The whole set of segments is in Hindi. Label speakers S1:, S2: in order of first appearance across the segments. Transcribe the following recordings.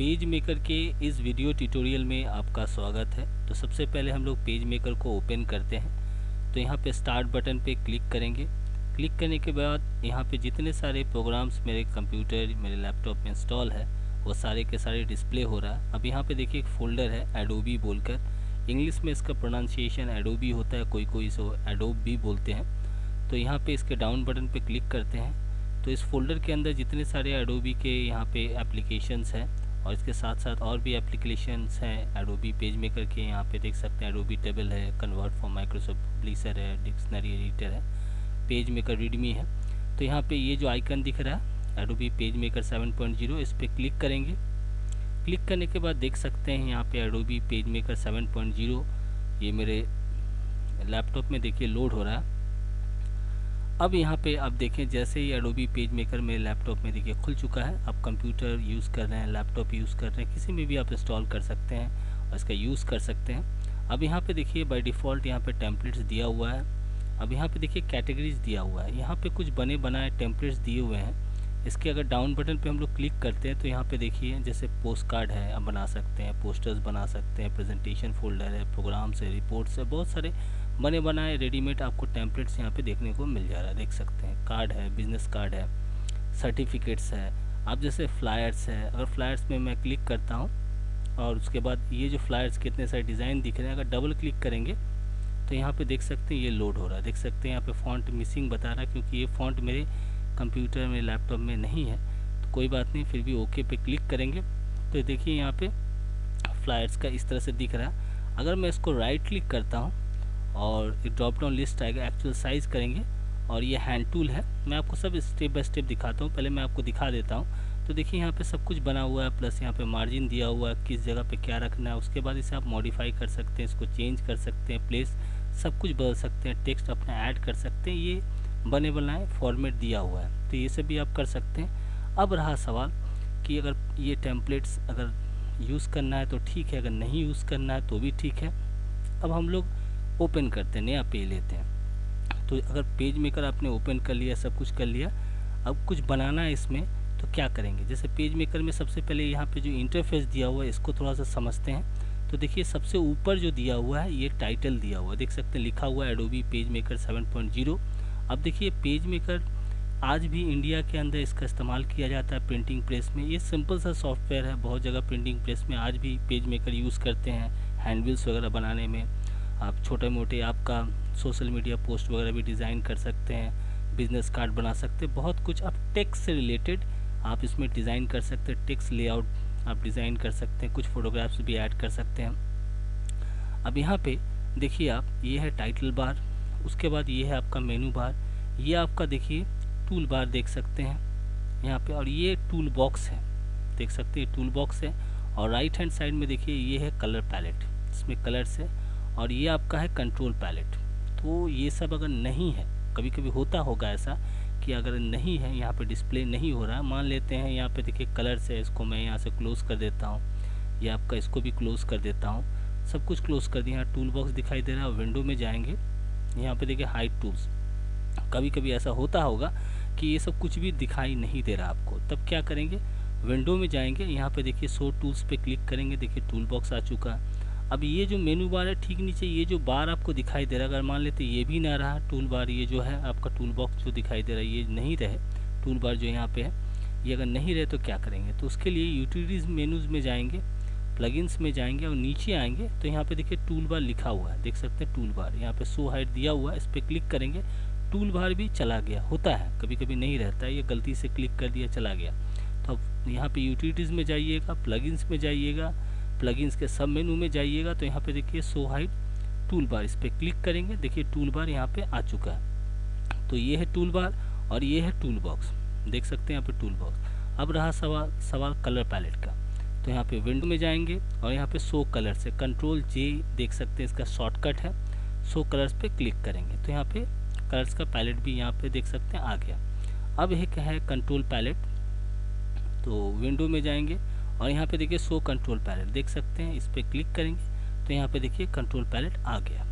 S1: पेज मेकर के इस वीडियो ट्यूटोरियल में आपका स्वागत है। तो सबसे पहले हम लोग पेज मेकर को ओपन करते हैं। तो यहाँ पे स्टार्ट बटन पे क्लिक करेंगे। क्लिक करने के बाद यहाँ पे जितने सारे प्रोग्राम्स मेरे कंप्यूटर मेरे लैपटॉप में इंस्टॉल है वो सारे के सारे डिस्प्ले हो रहा है। अब यहाँ पे देखिए एक फ़ोल्डर है एडोबी बोलकर, इंग्लिश में इसका प्रोनाउंसिएशन एडोबी होता है, कोई कोई इसको एडोब भी बोलते हैं। तो यहाँ पे इसके डाउन बटन पे क्लिक करते हैं तो इस फोल्डर के अंदर जितने सारे एडोबी के यहाँ पे एप्लीकेशंस हैं और इसके साथ साथ और भी एप्लीकेशंस हैं एडोबी पेज मेकर के, यहाँ पे देख सकते हैं एडोबी टेबल है, कन्वर्ट फॉर माइक्रोसॉफ्ट पब्लिशर है, डिक्शनरी एडिटर है, पेज मेकर रीडमी है। तो यहाँ पे ये जो आइकन दिख रहा है एडोबी पेज मेकर 7.0, इस पर क्लिक करेंगे। क्लिक करने के बाद देख सकते हैं यहाँ पे एडोबी पेज मेकर 7.0 ये मेरे लैपटॉप में देखिए लोड हो रहा है। अब यहाँ पे आप देखें जैसे ही एडोबी पेज मेकर मेरे लैपटॉप में देखिए खुल चुका है। आप कंप्यूटर यूज़ कर रहे हैं, लैपटॉप यूज़ कर रहे हैं, किसी में भी आप इंस्टॉल कर सकते हैं और इसका यूज़ कर सकते हैं। अब यहाँ पे देखिए बाय डिफ़ॉल्ट यहाँ पे टेम्पलेट्स दिया हुआ है। अब यहाँ पे देखिए कैटेगरीज दिया हुआ है, यहाँ पे कुछ बने बनाए टेम्पलेट्स दिए हुए हैं। इसके अगर डाउन बटन पे हम लोग क्लिक करते हैं तो यहाँ पे देखिए जैसे पोस्ट कार्ड है आप बना सकते हैं, पोस्टर्स बना सकते हैं, प्रेजेंटेशन फोल्डर है, प्रोग्राम्स है, रिपोर्ट्स है, बहुत सारे बने बनाए रेडीमेड आपको टेम्पलेट्स यहाँ पे देखने को मिल जा रहा है। देख सकते हैं कार्ड है, बिजनेस कार्ड है, सर्टिफिकेट्स है। आप जैसे फ्लायर्स है, अगर फ्लायर्स में मैं क्लिक करता हूँ और उसके बाद ये जो फ्लायर्स कितने सारे डिज़ाइन दिख रहे हैं, अगर डबल क्लिक करेंगे तो यहाँ पे देख सकते हैं ये लोड हो रहा है। देख सकते हैं यहाँ पे फ़ॉन्ट मिसिंग बता रहा है क्योंकि ये फ़ॉन्ट मेरे कंप्यूटर में लैपटॉप में नहीं है। तो कोई बात नहीं, फिर भी ओके पे क्लिक करेंगे तो देखिए यहाँ पे फ्लायर्स का इस तरह से दिख रहा है। अगर मैं इसको राइट क्लिक करता हूँ और एक ड्रॉप डाउन लिस्ट आएगा, एक्चुअल साइज़ करेंगे और ये हैंड टूल है। मैं आपको सब स्टेप बाय स्टेप दिखाता हूँ, पहले मैं आपको दिखा देता हूँ। तो देखिए यहाँ पे सब कुछ बना हुआ है, प्लस यहाँ पे मार्जिन दिया हुआ है, किस जगह पे क्या रखना है। उसके बाद इसे आप मॉडिफाई कर सकते हैं, इसको चेंज कर सकते हैं, प्लेस सब कुछ बदल सकते हैं, टेक्स्ट अपना ऐड कर सकते हैं। ये बने बनाए फॉर्मेट दिया हुआ है, तो ये सब भी आप कर सकते हैं। अब रहा सवाल कि अगर ये टेम्पलेट्स अगर यूज़ करना है तो ठीक है, अगर नहीं यूज़ करना है तो भी ठीक है। अब हम लोग ओपन करते हैं, नया पेज लेते हैं। तो अगर पेज मेकर आपने ओपन कर लिया, सब कुछ कर लिया, अब कुछ बनाना है इसमें तो क्या करेंगे। जैसे पेज मेकर में सबसे पहले यहाँ पे जो इंटरफेस दिया हुआ है इसको थोड़ा सा समझते हैं। तो देखिए सबसे ऊपर जो दिया हुआ है ये टाइटल दिया हुआ है, देख सकते हैं लिखा हुआ है एडोबी पेज मेकर 7.0। अब देखिए पेज मेकर आज भी इंडिया के अंदर इसका इस्तेमाल किया जाता है प्रिंटिंग प्रेस में। ये सिंपल सा सॉफ्टवेयर है, बहुत जगह प्रिंटिंग प्रेस में आज भी पेज मेकर यूज़ करते हैं हैंडबिल्स वगैरह बनाने में। आप छोटे मोटे आपका सोशल मीडिया पोस्ट वगैरह भी डिज़ाइन कर सकते हैं, बिजनेस कार्ड बना सकते हैं, बहुत कुछ आप टेक्स्ट से रिलेटेड आप इसमें डिज़ाइन कर सकते हैं। टेक्स्ट लेआउट आप डिज़ाइन कर सकते हैं, कुछ फोटोग्राफ्स भी ऐड कर सकते हैं। अब यहाँ पे देखिए आप ये है टाइटल बार, उसके बाद ये है आपका मेनू बार, ये आपका देखिए टूल बार देख सकते हैं यहाँ पे, और ये टूल बॉक्स है, देख सकते हैं टूल बॉक्स है। और राइट हैंड साइड में देखिए ये है कलर पैलेट, इसमें कलर्स है, और ये आपका है कंट्रोल पैलेट। तो ये सब अगर नहीं है, कभी कभी होता होगा ऐसा कि अगर नहीं है यहाँ पे डिस्प्ले नहीं हो रहा है, मान लेते हैं यहाँ पे देखिए कलर्स है, इसको मैं यहाँ से क्लोज़ कर देता हूँ, ये आपका इसको भी क्लोज़ कर देता हूँ, सब कुछ क्लोज़ कर दिया। यहाँ टूल बॉक्स दिखाई दे रहा है, विंडो में जाएंगे, यहाँ पे देखिए हाइड टूल्स। कभी कभी ऐसा होता होगा कि ये सब कुछ भी दिखाई नहीं दे रहा आपको, तब क्या करेंगे, विंडो में जाएंगे, यहाँ पे देखिए शो टूल्स पे क्लिक करेंगे, देखिए टूल बॉक्स आ चुका। अब ये जो मेनू बार है ठीक नीचे ये जो बार आपको दिखाई दे रहा है, अगर मान लेते ये भी ना रहा टूल बार, ये जो है आपका टूल बॉक्स जो दिखाई दे रहा है ये नहीं रहे, टूल बार जो यहाँ पे है ये अगर नहीं रहे तो क्या करेंगे। तो उसके लिए यूटिलिटीज़ मेनूज़ में जाएंगे, प्लगइन्स में जाएंगे और नीचे आएंगे तो यहाँ पे देखिए टूल बार लिखा हुआ है, देख सकते हैं टूल बार, यहाँ पे शो हाइड दिया हुआ है, इस पर क्लिक करेंगे, टूल बार भी चला गया। होता है कभी कभी नहीं रहता है, ये गलती से क्लिक कर दिया चला गया। तो अब यहाँ पे यूटिलिटीज़ में जाइएगा, प्लगइन्स में जाइएगा, प्लगइन्स के सब मेनू में जाइएगा तो यहाँ पे देखिए शो हाइड टूल बार, इस पर क्लिक करेंगे, देखिए टूल बार यहाँ पे आ चुका है। तो ये है टूल बार और ये है टूल बॉक्स, देख सकते हैं यहाँ पे टूल बॉक्स। अब रहा सवाल कलर पैलेट का, तो यहाँ पे विंडो में जाएंगे और यहाँ पे शो कलर से कंट्रोल जे देख सकते हैं इसका शॉर्टकट है, शो कलर्स पे क्लिक करेंगे तो यहाँ पे कलर्स का पैलेट भी यहाँ पे देख सकते हैं आ गया। अब एक है कंट्रोल पैलेट, तो विंडो में जाएंगे और यहाँ पे देखिए शो कंट्रोल पैलेट देख सकते हैं, इस पर क्लिक करेंगे तो यहाँ पे देखिए कंट्रोल पैलेट आ गया।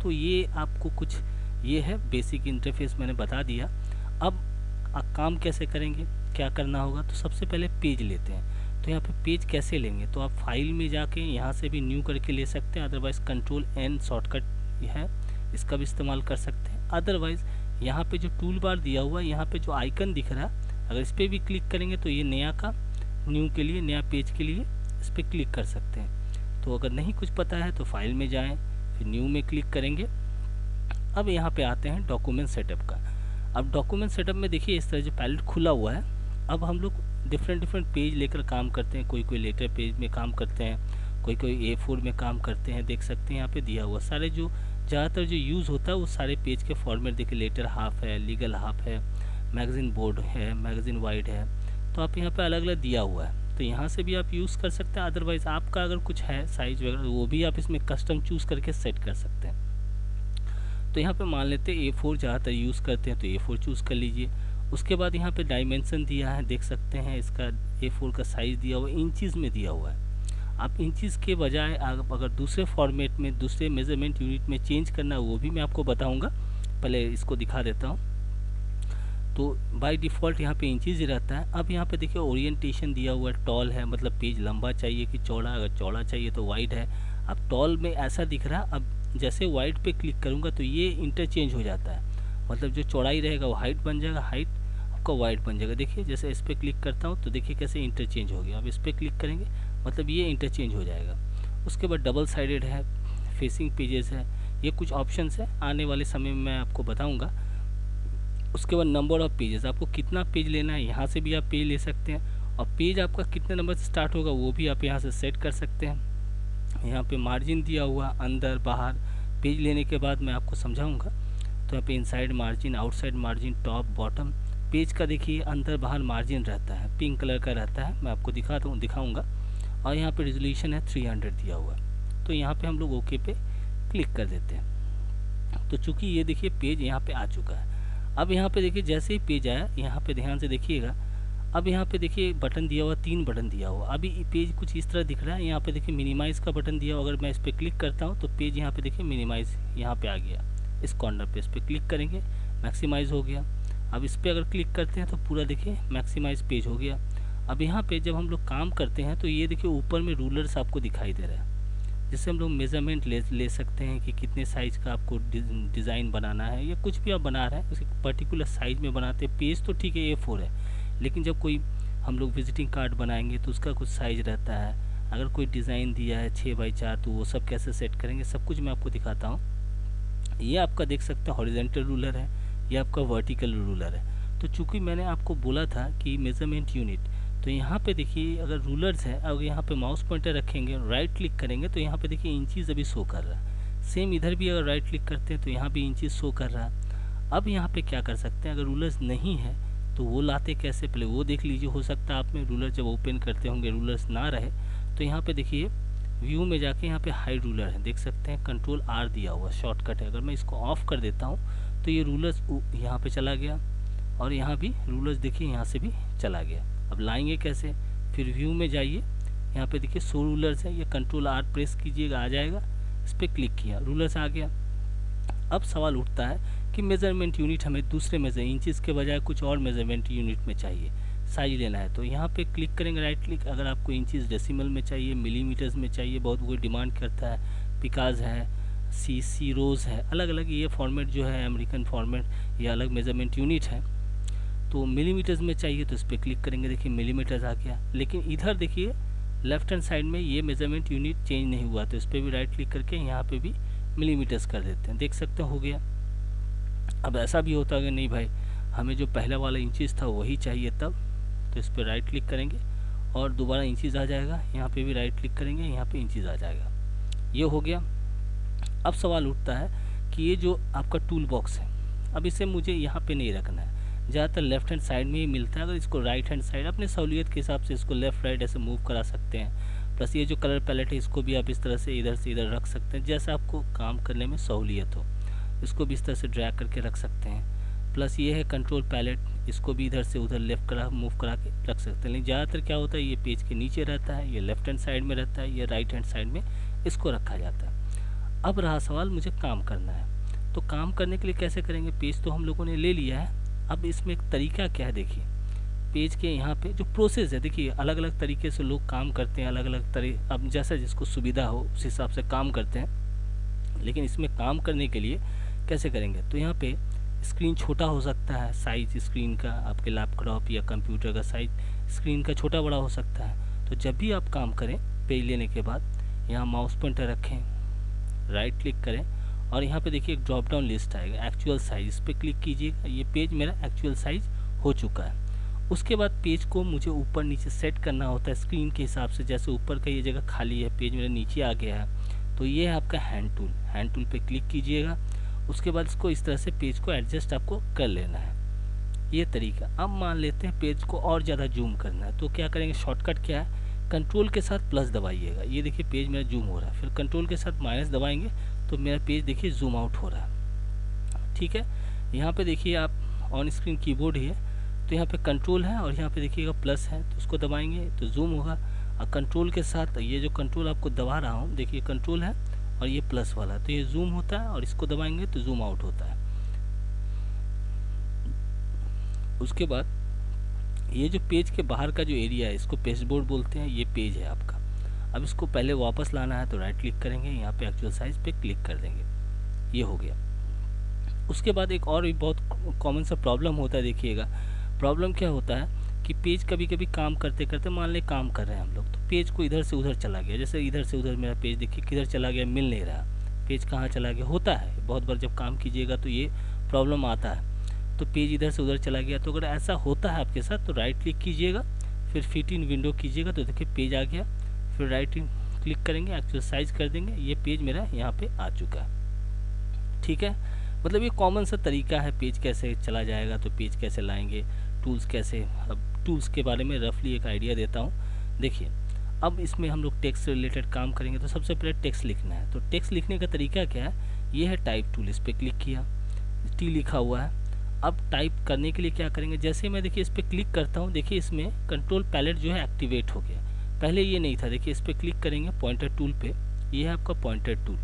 S1: तो ये आपको कुछ ये है बेसिक इंटरफेस मैंने बता दिया। अब काम कैसे करेंगे, क्या करना होगा, तो सबसे पहले पेज लेते हैं। तो यहाँ पे पेज कैसे लेंगे, तो आप फाइल में जाके यहाँ से भी न्यू करके ले सकते हैं, अदरवाइज़ कंट्रोल एन शॉर्टकट है, इसका भी इस्तेमाल कर सकते हैं। अदरवाइज़ यहाँ पे जो टूल बार दिया हुआ है, यहाँ पे जो आइकन दिख रहा है, अगर इस पर भी क्लिक करेंगे तो ये नया का न्यू के लिए, नया पेज के लिए इस पर क्लिक कर सकते हैं। तो अगर नहीं कुछ पता है तो फाइल में जाएं, फिर न्यू में क्लिक करेंगे। अब यहाँ पे आते हैं डॉक्यूमेंट सेटअप का। अब डॉक्यूमेंट सेटअप में देखिए इस तरह जो पैलेट खुला हुआ है, अब हम लोग डिफरेंट पेज लेकर काम करते हैं। कोई लेटर पेज में काम करते हैं, कोई A4 में काम करते हैं। देख सकते हैं यहाँ पे दिया हुआ सारे जो ज़्यादातर जो यूज़ होता है वो सारे पेज के फॉर्मेट देखिए, लेटर हाफ है, लीगल हाफ है, मैगज़ीन बोर्ड है, मैगज़ीन वाइड है, तो आप यहाँ पे अलग अलग दिया हुआ है, तो यहाँ से भी आप यूज़ कर सकते हैं। अदरवाइज़ आपका अगर कुछ है साइज वगैरह वो भी आप इसमें कस्टम चूज़ करके सेट कर सकते हैं। तो यहाँ पे मान लेते हैं A4 ज़्यादातर यूज़ करते हैं तो A4 चूज़ कर लीजिए। उसके बाद यहाँ पे डायमेंशन दिया है, देख सकते हैं इसका A4 का साइज़ दिया हुआ इंचज़ में दिया हुआ है। आप इंचज़ के बजाय आप अगर दूसरे फॉर्मेट में, दूसरे मेज़रमेंट यूनिट में चेंज करना है वो भी मैं आपको बताऊँगा, पहले इसको दिखा देता हूँ। तो बाय डिफ़ॉल्ट यहाँ पे इंचज़ ही रहता है। अब यहाँ पे देखिए ओरिएंटेशन दिया हुआ है, टॉल है, मतलब पेज लंबा चाहिए कि चौड़ा, अगर चौड़ा चाहिए तो वाइड है। अब टॉल में ऐसा दिख रहा है, अब जैसे वाइड पे क्लिक करूँगा तो ये इंटरचेंज हो जाता है, मतलब जो चौड़ाई रहेगा वो हाइट बन जाएगा, हाइट आपका वाइड बन जाएगा। देखिए जैसे इस पर क्लिक करता हूँ तो देखिए कैसे इंटरचेंज हो गया। अब इस पर क्लिक करेंगे मतलब ये इंटरचेंज हो जाएगा। उसके बाद डबल साइडेड है, फेसिंग पेजेस है, ये कुछ ऑप्शंस है, आने वाले समय में मैं आपको बताऊँगा। उसके बाद नंबर ऑफ़ पेजेस, आपको कितना पेज लेना है यहाँ से भी आप पेज ले सकते हैं, और पेज आपका कितने नंबर से स्टार्ट होगा वो भी आप यहाँ से सेट कर सकते हैं। यहाँ पे मार्जिन दिया हुआ अंदर बाहर, पेज लेने के बाद मैं आपको समझाऊंगा। तो यहाँ पे inside margin, outside margin, top bottom, page का देखिए अंदर बाहर मार्जिन रहता है, पिंक कलर का रहता है, मैं आपको दिखाऊंगा। और यहाँ पे रेजोल्यूशन है 300 दिया हुआ, तो यहाँ पे हम लोग ओके पे क्लिक कर देते हैं। तो चूँकि ये देखिए पेज यहाँ पे आ चुका है। अब यहाँ पे देखिए जैसे ही पेज आया, यहाँ पे ध्यान से देखिएगा, अब यहाँ पे देखिए बटन दिया हुआ, 3 बटन दिया हुआ। अभी पेज कुछ इस तरह दिख रहा है, यहाँ पे देखिए मिनिमाइज़ का बटन दिया हुआ, अगर मैं इस पर क्लिक करता हूँ तो पेज यहाँ पे देखिए मिनिमाइज़ यहाँ पे आ गया, इस कॉर्नर पे इस पर क्लिक करेंगे मैक्सिमाइज़ हो गया। अब इस पर अगर क्लिक करते हैं तो पूरा देखिए मैक्सिमाइज़ पेज हो गया। अब यहाँ पे जब हम लोग काम करते हैं तो ये देखिए ऊपर में रूलर्स आपको दिखाई दे रहा है, जिससे हम लोग मेज़रमेंट ले सकते हैं कि कितने साइज़ का आपको डिज़ाइन बनाना है, या कुछ भी आप बना रहे हैं उसी पर्टिकुलर साइज़ में बनाते हैं। पेज तो ठीक है A4 है, लेकिन जब कोई हम लोग विजिटिंग कार्ड बनाएंगे तो उसका कुछ साइज़ रहता है। अगर कोई डिज़ाइन दिया है 6x4 तो वो सब कैसे सेट करेंगे, सब कुछ मैं आपको दिखाता हूँ। ये आपका देख सकते हैं हॉरिजेंटल रूलर है, ये आपका वर्टिकल रूलर है। तो चूँकि मैंने आपको बोला था कि मेज़रमेंट यूनिट, तो यहाँ पे देखिए अगर रूलर्स है, अगर यहाँ पे माउस पॉइंटर रखेंगे, राइट क्लिक करेंगे तो यहाँ पे देखिए इंचज़ अभी शो कर रहा है। सेम इधर भी अगर राइट क्लिक करते हैं तो यहाँ भी इंचज़ शो कर रहा है। अब यहाँ पे क्या कर सकते हैं, अगर रूलर्स नहीं है तो वो लाते कैसे, पहले वो देख लीजिए। हो सकता है आप में रूलर जब ओपन करते होंगे रूलर्स ना रहे, तो यहाँ पे देखिए व्यू में जाके यहाँ पे हाइड रूलर है, देख सकते हैं कंट्रोल R दिया हुआ शॉर्टकट है। अगर मैं इसको ऑफ़ कर देता हूँ तो ये रूलर्स यहाँ पे चला गया, और यहाँ भी रूलर्स देखिए यहाँ से भी चला गया। अब लाएंगे कैसे, फिर व्यू में जाइए, यहाँ पे देखिए शो रूलर्स है, ये कंट्रोल R प्रेस कीजिएगा, आ जाएगा। इस पर क्लिक किया, रूलर्स आ गया। अब सवाल उठता है कि मेज़रमेंट यूनिट हमें दूसरे इंचज़ के बजाय कुछ और मेज़रमेंट यूनिट में चाहिए, साइज लेना है, तो यहाँ पे क्लिक करेंगे राइट क्लिक। अगर आपको इंचज़ डेसिमल में चाहिए, मिलीमीटर्स में चाहिए, बहुत कोई डिमांड करता है, पिकाज है, सी रोज़ है, अलग अलग ये फॉर्मेट जो है अमेरिकन फॉर्मेट, ये अलग मेज़रमेंट यूनिट है। तो मिलीमीटर्स में चाहिए तो इस पर क्लिक करेंगे, देखिए मिलीमीटर्स आ गया। लेकिन इधर देखिए लेफ्ट हैंड साइड में ये मेज़रमेंट यूनिट चेंज नहीं हुआ, तो इस पर भी राइट क्लिक करके यहाँ पे भी मिलीमीटर्स कर देते हैं, देख सकते हो गया। अब ऐसा भी होता है कि नहीं भाई हमें जो पहला वाला इंचज़ था वही चाहिए तब, तो इस पर राइट क्लिक करेंगे और दोबारा इंचज़ आ जाएगा, यहाँ पे भी राइट क्लिक करेंगे, यहाँ पे इंचज़ आ जाएगा, ये हो गया। अब सवाल उठता है कि ये जो आपका टूल बॉक्स है, अब इसे मुझे यहाँ पे नहीं रखना है, ज़्यादातर लेफ्ट हैंड साइड में ही मिलता है। अगर इसको राइट हैंड साइड अपने सहूलियत के हिसाब से इसको लेफ़्ट राइट ऐसे मूव करा सकते हैं। प्लस ये जो कलर पैलेट है इसको भी आप इस तरह से इधर रख सकते हैं, जैसा आपको काम करने में सहूलियत हो, इसको भी इस तरह से ड्रैग करके रख सकते हैं। प्लस ये है कंट्रोल पैलेट, इसको भी इधर से उधर लेफ़्ट करा मूव करा के रख सकते हैं। लेकिन ज़्यादातर क्या होता है, ये पेज के नीचे रहता है, ये लेफ्ट हैंड साइड में रहता है, ये राइट हैंड साइड में इसको रखा जाता है। अब रहा सवाल मुझे काम करना है, तो काम करने के लिए कैसे करेंगे, पेज तो हम लोगों ने ले लिया है। अब इसमें एक तरीका क्या है देखिए, पेज के यहाँ पे जो प्रोसेस है, देखिए अलग अलग तरीके से लोग काम करते हैं, अलग अलग अब जैसा जिसको सुविधा हो उस हिसाब से काम करते हैं। लेकिन इसमें काम करने के लिए कैसे करेंगे, तो यहाँ पे स्क्रीन छोटा हो सकता है, साइज स्क्रीन का, आपके लैपटॉप या कंप्यूटर का साइज स्क्रीन का छोटा बड़ा हो सकता है। तो जब भी आप काम करें, पेज लेने के बाद यहाँ माउस पॉइंटर रखें, राइट क्लिक करें और यहाँ पे देखिए एक ड्रॉप डाउन लिस्ट आएगा, एक्चुअल साइज, इस पर क्लिक कीजिएगा। ये पेज मेरा एक्चुअल साइज हो चुका है। उसके बाद पेज को मुझे ऊपर नीचे सेट करना होता है स्क्रीन के हिसाब से। जैसे ऊपर का ये जगह खाली है, पेज मेरा नीचे आ गया है, तो ये है आपका हैंड टूल पे क्लिक कीजिएगा। उसके बाद इसको इस तरह से पेज को एडजस्ट आपको कर लेना है, ये तरीका। अब मान लेते हैं पेज को और ज़्यादा जूम करना है, तो क्या करेंगे, शॉर्टकट क्या है, कंट्रोल के साथ प्लस दबाइएगा। ये देखिए पेज मेरा जूम हो रहा है, फिर कंट्रोल के साथ माइनस दबाएंगे तो मेरा पेज देखिए जूम आउट हो रहा है। ठीक है, यहाँ पे देखिए आप ऑन स्क्रीन कीबोर्ड ही है, तो यहाँ पे कंट्रोल है और यहाँ पे देखिएगा प्लस है, तो उसको दबाएंगे तो जूम होगा। और कंट्रोल के साथ ये जो कंट्रोल आपको दबा रहा हूँ, देखिए कंट्रोल है और ये प्लस वाला, तो ये जूम होता है और इसको दबाएंगे तो जूम आउट होता है। उसके बाद ये जो पेज के बाहर का जो एरिया है, इसको पेजबोर्ड बोलते हैं, ये पेज है आपका। अब इसको पहले वापस लाना है तो राइट क्लिक करेंगे, यहाँ पे एक्चुअल साइज पे क्लिक कर देंगे, ये हो गया। उसके बाद एक और भी बहुत कॉमन सा प्रॉब्लम होता है, देखिएगा प्रॉब्लम क्या होता है कि पेज कभी कभी काम करते करते, मान लें काम कर रहे हैं हम लोग, तो पेज को इधर से उधर चला गया, जैसे इधर से उधर मेरा पेज देखिए किधर चला गया, मिल नहीं रहा, पेज कहाँ चला गया, होता है बहुत बार जब काम कीजिएगा तो ये प्रॉब्लम आता है। तो पेज इधर से उधर चला गया, तो अगर ऐसा होता है आपके साथ तो राइट क्लिक कीजिएगा, फिर फिट इन विंडो कीजिएगा, तो देखिए पेज आ गया, फिर राइट क्लिक करेंगे, एक्चुअल साइज कर देंगे, ये पेज मेरा यहाँ पे आ चुका है। ठीक है, मतलब ये कॉमन सा तरीका है, पेज कैसे चला जाएगा तो पेज कैसे लाएंगे, टूल्स कैसे। अब टूल्स के बारे में रफली एक आइडिया देता हूँ। देखिए अब इसमें हम लोग टेक्स्ट से रिलेटेड काम करेंगे, तो सबसे पहले टेक्स्ट लिखना है। तो टेक्स्ट लिखने का तरीका क्या है, ये है टाइप टूल, इस पर क्लिक किया, टी लिखा हुआ है। अब टाइप करने के लिए क्या करेंगे, जैसे मैं देखिए इस पर क्लिक करता हूँ, देखिए इसमें कंट्रोल पैलेट जो है एक्टिवेट हो गया, पहले ये नहीं था। देखिए इस पर क्लिक करेंगे पॉइंटर टूल पे, ये है आपका पॉइंटर टूल,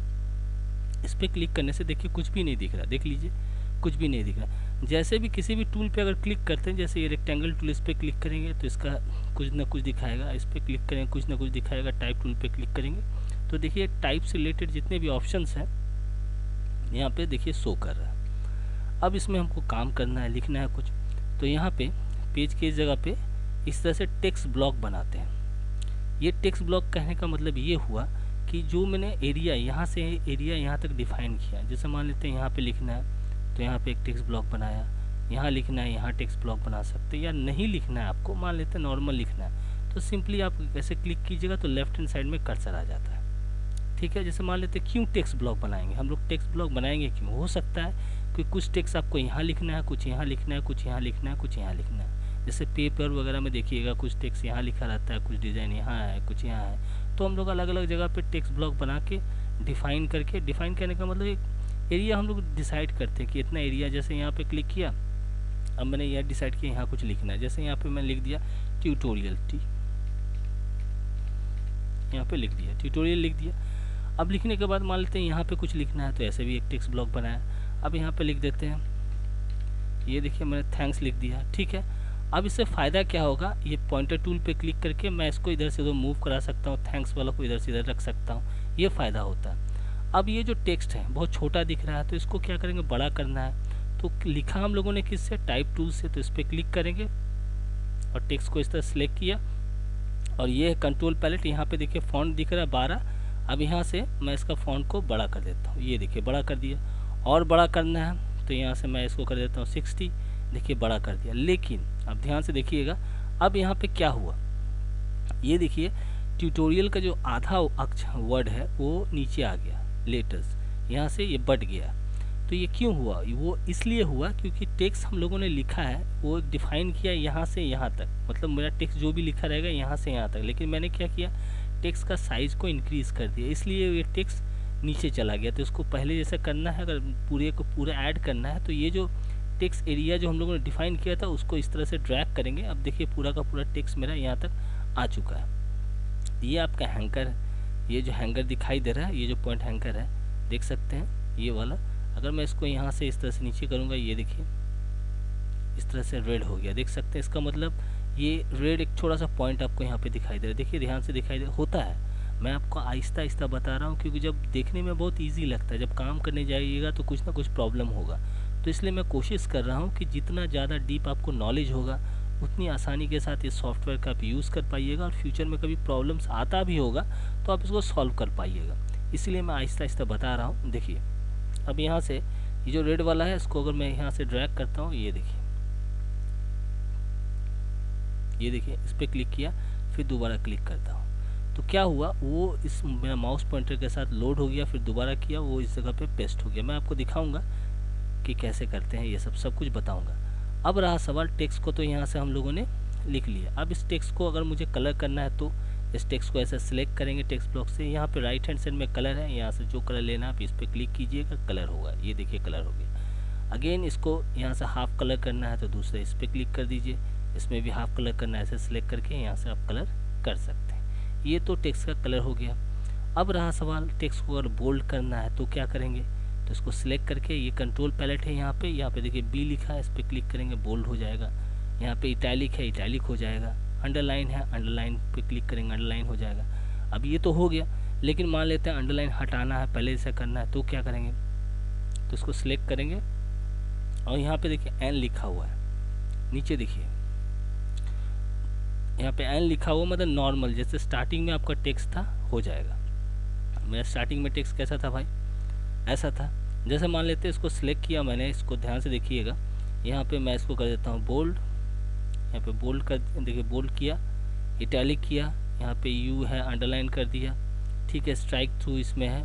S1: इस पर क्लिक करने से देखिए कुछ भी नहीं दिख रहा, देख लीजिए कुछ भी नहीं दिख रहा। जैसे भी किसी भी टूल पे अगर क्लिक करते हैं, जैसे ये रेक्टेंगल टूल, इस पर क्लिक करेंगे तो इसका कुछ ना कुछ दिखाएगा, इस पर क्लिक करेंगे कुछ ना कुछ दिखाएगा, टाइप टूल पे क्लिक करेंगे तो देखिए टाइप से रिलेटेड जितने भी ऑप्शंस हैं यहाँ पे देखिए शो कर रहा है। अब इसमें हमको काम करना है, लिखना है कुछ, तो यहाँ पे पेज की इस जगह पे इस तरह से टेक्स्ट ब्लॉक बनाते हैं। ये टेक्स्ट ब्लॉक कहने का मतलब ये हुआ कि जो मैंने एरिया यहाँ से एरिया यहाँ तक डिफाइन किया, जैसे मान लेते हैं यहाँ पे लिखना है तो यहाँ पे एक टेक्स्ट ब्लॉक बनाया, यहाँ लिखना है यहाँ टेक्स्ट ब्लॉक बना सकते हैं, या नहीं लिखना है आपको, मान लेते हैं नॉर्मल लिखना है तो सिंपली आप ऐसे क्लिक कीजिएगा तो लेफ्ट हैंड साइड में कर्सर आ जाता है। ठीक है, जैसे मान लेते हैं क्यों टेक्स्ट ब्लॉक बनाएंगे हम लोग, टेक्स्ट ब्लॉक बनाएंगे क्यों, हो सकता है कि कुछ टेक्स्ट आपको यहाँ लिखना है, कुछ यहाँ लिखना है, कुछ यहाँ लिखना है, कुछ यहाँ लिखना है। जैसे पेपर वगैरह में देखिएगा कुछ टेक्स्ट यहाँ लिखा रहता है, कुछ डिज़ाइन यहाँ है, कुछ यहाँ है, तो हम लोग अलग अलग जगह पे टेक्स्ट ब्लॉक बना के डिफाइन करके, डिफाइन करने का मतलब एक एरिया हम लोग डिसाइड करते हैं कि इतना एरिया, जैसे यहाँ पे क्लिक किया, अब मैंने यह डिसाइड किया यहाँ कुछ लिखना है, जैसे यहाँ पे मैंने लिख दिया ट्यूटोरियल, यहाँ पे लिख दिया ट्यूटोरियल लिख दिया। अब लिखने के बाद मान लेते हैं यहाँ पे कुछ लिखना है तो ऐसे भी एक टेक्स्ट ब्लॉक बनाया, अब यहाँ पे लिख देते हैं, ये देखिए मैंने थैंक्स लिख दिया। ठीक है, अब इससे फ़ायदा क्या होगा, ये पॉइंटर टूल पे क्लिक करके मैं इसको इधर से उधर मूव करा सकता हूँ, थैंक्स वाला को इधर से इधर रख सकता हूँ, ये फ़ायदा होता है। अब ये जो टेक्स्ट है बहुत छोटा दिख रहा है तो इसको क्या करेंगे, बड़ा करना है, तो लिखा हम लोगों ने किससे, टाइप टूल से, तो इस पर क्लिक करेंगे और टेक्स्ट को इस तरह सेलेक्ट किया और ये है कंट्रोल पैलेट, यहाँ पे देखिए फॉन्ट दिख रहा है 12। अब यहाँ से मैं इसका फॉन्ट को बड़ा कर देता हूँ, ये देखिए बड़ा कर दिया, और बड़ा करना है तो यहाँ से मैं इसको कर देता हूँ 60, देखिए बड़ा कर दिया। लेकिन अब ध्यान से देखिएगा, अब यहाँ पे क्या हुआ, ये देखिए ट्यूटोरियल का जो आधा अक्षर वर्ड है वो नीचे आ गया, लेटर्स यहाँ से ये बढ़ गया। तो ये क्यों हुआ, वो इसलिए हुआ क्योंकि टेक्स्ट हम लोगों ने लिखा है वो डिफाइन किया यहाँ से यहाँ तक, मतलब मेरा टेक्स्ट जो भी लिखा रहेगा यहाँ से यहाँ तक, लेकिन मैंने क्या किया, टेक्स्ट का साइज़ को इंक्रीज़ कर दिया, इसलिए ये टेक्स्ट नीचे चला गया। तो इसको पहले जैसा करना है, अगर पूरे को पूरा ऐड करना है तो ये जो टेक्स्ट एरिया जो हम लोगों ने डिफाइन किया था उसको इस तरह से ड्रैग करेंगे। अब देखिए पूरा का पूरा टेक्स्ट मेरा यहाँ तक आ चुका है। ये आपका हैंकर, ये जो हैंगर दिखाई दे रहा है, ये जो पॉइंट हैंकर है देख सकते हैं ये वाला, अगर मैं इसको यहाँ से इस तरह से नीचे करूँगा, ये देखिए इस तरह से रेड हो गया, देख सकते हैं। इसका मतलब ये रेड एक छोटा सा पॉइंट आपको यहाँ पे दिखाई दे रहा है, देखिए ध्यान से दिखाई दे होता है। मैं आपको आहिस्ता आहिस्ता बता रहा हूँ क्योंकि जब देखने में बहुत ईजी लगता है, जब काम करने जाइएगा तो कुछ ना कुछ प्रॉब्लम होगा। तो इसलिए मैं कोशिश कर रहा हूँ कि जितना ज़्यादा डीप आपको नॉलेज होगा उतनी आसानी के साथ इस सॉफ्टवेयर का आप यूज़ कर पाइएगा, और फ्यूचर में कभी प्रॉब्लम्स आता भी होगा तो आप इसको सॉल्व कर पाइएगा। इसलिए मैं आहिस्ता आहिस्ता बता रहा हूँ। देखिए अब यहाँ से ये जो रेड वाला है इसको अगर मैं यहाँ से ड्रैग करता हूँ, ये देखिए, ये देखिए इस पर क्लिक किया, फिर दोबारा क्लिक करता हूँ तो क्या हुआ, वो इस मेरा माउस पॉइंटर के साथ लोड हो गया, फिर दोबारा किया, वो इस जगह पे पेस्ट हो गया। मैं आपको दिखाऊंगा कि कैसे करते हैं, ये सब कुछ बताऊंगा। अब रहा सवाल टेक्स्ट को, तो यहाँ से हम लोगों ने लिख लिया। अब इस टेक्स्ट को अगर मुझे कलर करना है तो इस टेक्स्ट को ऐसे सिलेक्ट करेंगे टेक्स्ट ब्लॉक से, यहाँ पे राइट हैंड साइड में कलर है, यहाँ से जो कलर लेना आप इस पर क्लिक कीजिएगा, कलर होगा, ये देखिए कलर हो गया। अगेन इसको यहाँ से हाफ कलर करना है तो दूसरे इस पर क्लिक कर दीजिए, इसमें भी हाफ कलर करना है, ऐसे सिलेक्ट करके यहाँ से आप कलर कर सकते हैं। ये तो टेक्स्ट का कलर हो गया। अब रहा सवाल टेक्स्ट को अगर बोल्ड करना है तो क्या करेंगे, तो इसको सिलेक्ट करके ये कंट्रोल पैलेट है, यहाँ पे देखिए बी लिखा है, इस पर क्लिक करेंगे बोल्ड हो जाएगा। यहाँ पे इटैलिक है, इटैलिक हो जाएगा। अंडरलाइन है, अंडरलाइन पे क्लिक करेंगे, अंडरलाइन हो जाएगा। अब ये तो हो गया, लेकिन मान लेते हैं अंडरलाइन हटाना है, पहले से करना है, तो क्या करेंगे, तो इसको सिलेक्ट करेंगे और यहाँ पे देखिए एन लिखा हुआ है, नीचे देखिए यहाँ पे एन लिखा हुआ, मतलब नॉर्मल जैसे स्टार्टिंग में आपका टेक्स्ट था हो जाएगा। मेरा स्टार्टिंग में टेक्स्ट कैसा था भाई, ऐसा था। जैसे मान लेते हैं इसको सिलेक्ट किया मैंने, इसको ध्यान से देखिएगा, यहाँ पे मैं इसको कर देता हूँ बोल्ड, यहाँ पे बोल्ड कर, देखिए बोल्ड किया, इटैलिक किया, यहाँ पे यू है, अंडरलाइन कर दिया, ठीक है, स्ट्राइक थ्रू इसमें है,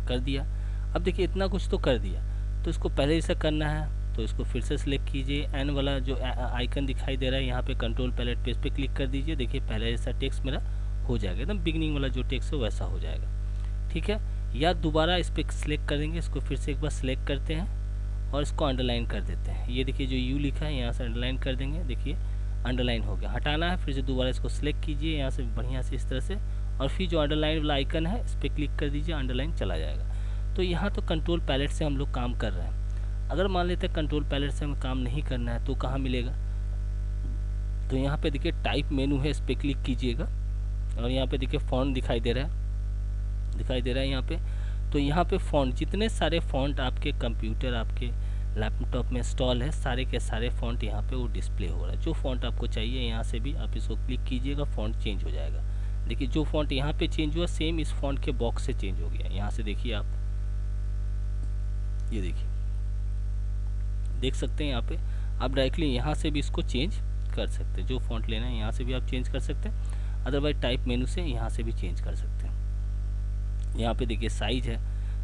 S1: कर दिया। अब देखिए इतना कुछ तो कर दिया, तो इसको पहले से करना है तो इसको फिर से सिलेक्ट कीजिए, एन वाला जो आइकन दिखाई दे रहा है यहाँ पे कंट्रोल पैलेट पे, इस पर क्लिक कर दीजिए, देखिए पहले जैसा टेक्स्ट मेरा हो जाएगा, एकदम बिगिनिंग वाला जो टेक्स्ट है वैसा हो जाएगा, ठीक है। या दोबारा इस पर सिलेक्ट करेंगे, इसको फिर से एक बार सिलेक्ट करते हैं और इसको अंडरलाइन कर देते हैं, ये देखिए जो यू लिखा है यहाँ से अंडरलाइन कर देंगे, देखिए अंडरलाइन हो गया। हटाना है फिर से दोबारा इसको सिलेक्ट कीजिए यहाँ से बढ़िया से इस तरह से, और फिर जो अंडरलाइन वाला आइकन है इस पर क्लिक कर दीजिए, अंडरलाइन चला जाएगा। तो यहाँ तो कंट्रोल पैलेट से हम लोग काम कर रहे हैं। अगर मान लेते हैं कंट्रोल पैलेट से हमें काम नहीं करना है तो कहाँ मिलेगा, तो यहाँ पे देखिए टाइप मेनू है, इस पर क्लिक कीजिएगा और यहाँ पे देखिए फ़ॉन्ट दिखाई दे रहा है यहाँ पे। तो यहाँ पे फ़ॉन्ट, जितने सारे फ़ॉन्ट आपके कंप्यूटर आपके लैपटॉप में इंस्टॉल है, सारे के सारे फ़ॉन्ट यहाँ पे वो डिस्प्ले हो रहा है। जो फ़ॉन्ट आपको चाहिए यहाँ से भी आप इसको क्लिक कीजिएगा, फ़ॉन्ट चेंज हो जाएगा। देखिए जो फ़ॉन्ट यहाँ पे चेंज हुआ सेम इस फ़ॉन्ट के बॉक्स से चेंज हो गया। यहाँ से देखिए आप, ये देखिए देख सकते हैं यहाँ पे, आप डायरेक्टली यहाँ से भी इसको चेंज कर सकते हैं। जो फ़ॉन्ट लेना है यहाँ से भी आप चेंज कर सकते हैं, अदरवाइज टाइप मेनू से यहाँ से भी चेंज कर सकते हैं। यहाँ पे देखिए साइज़ है,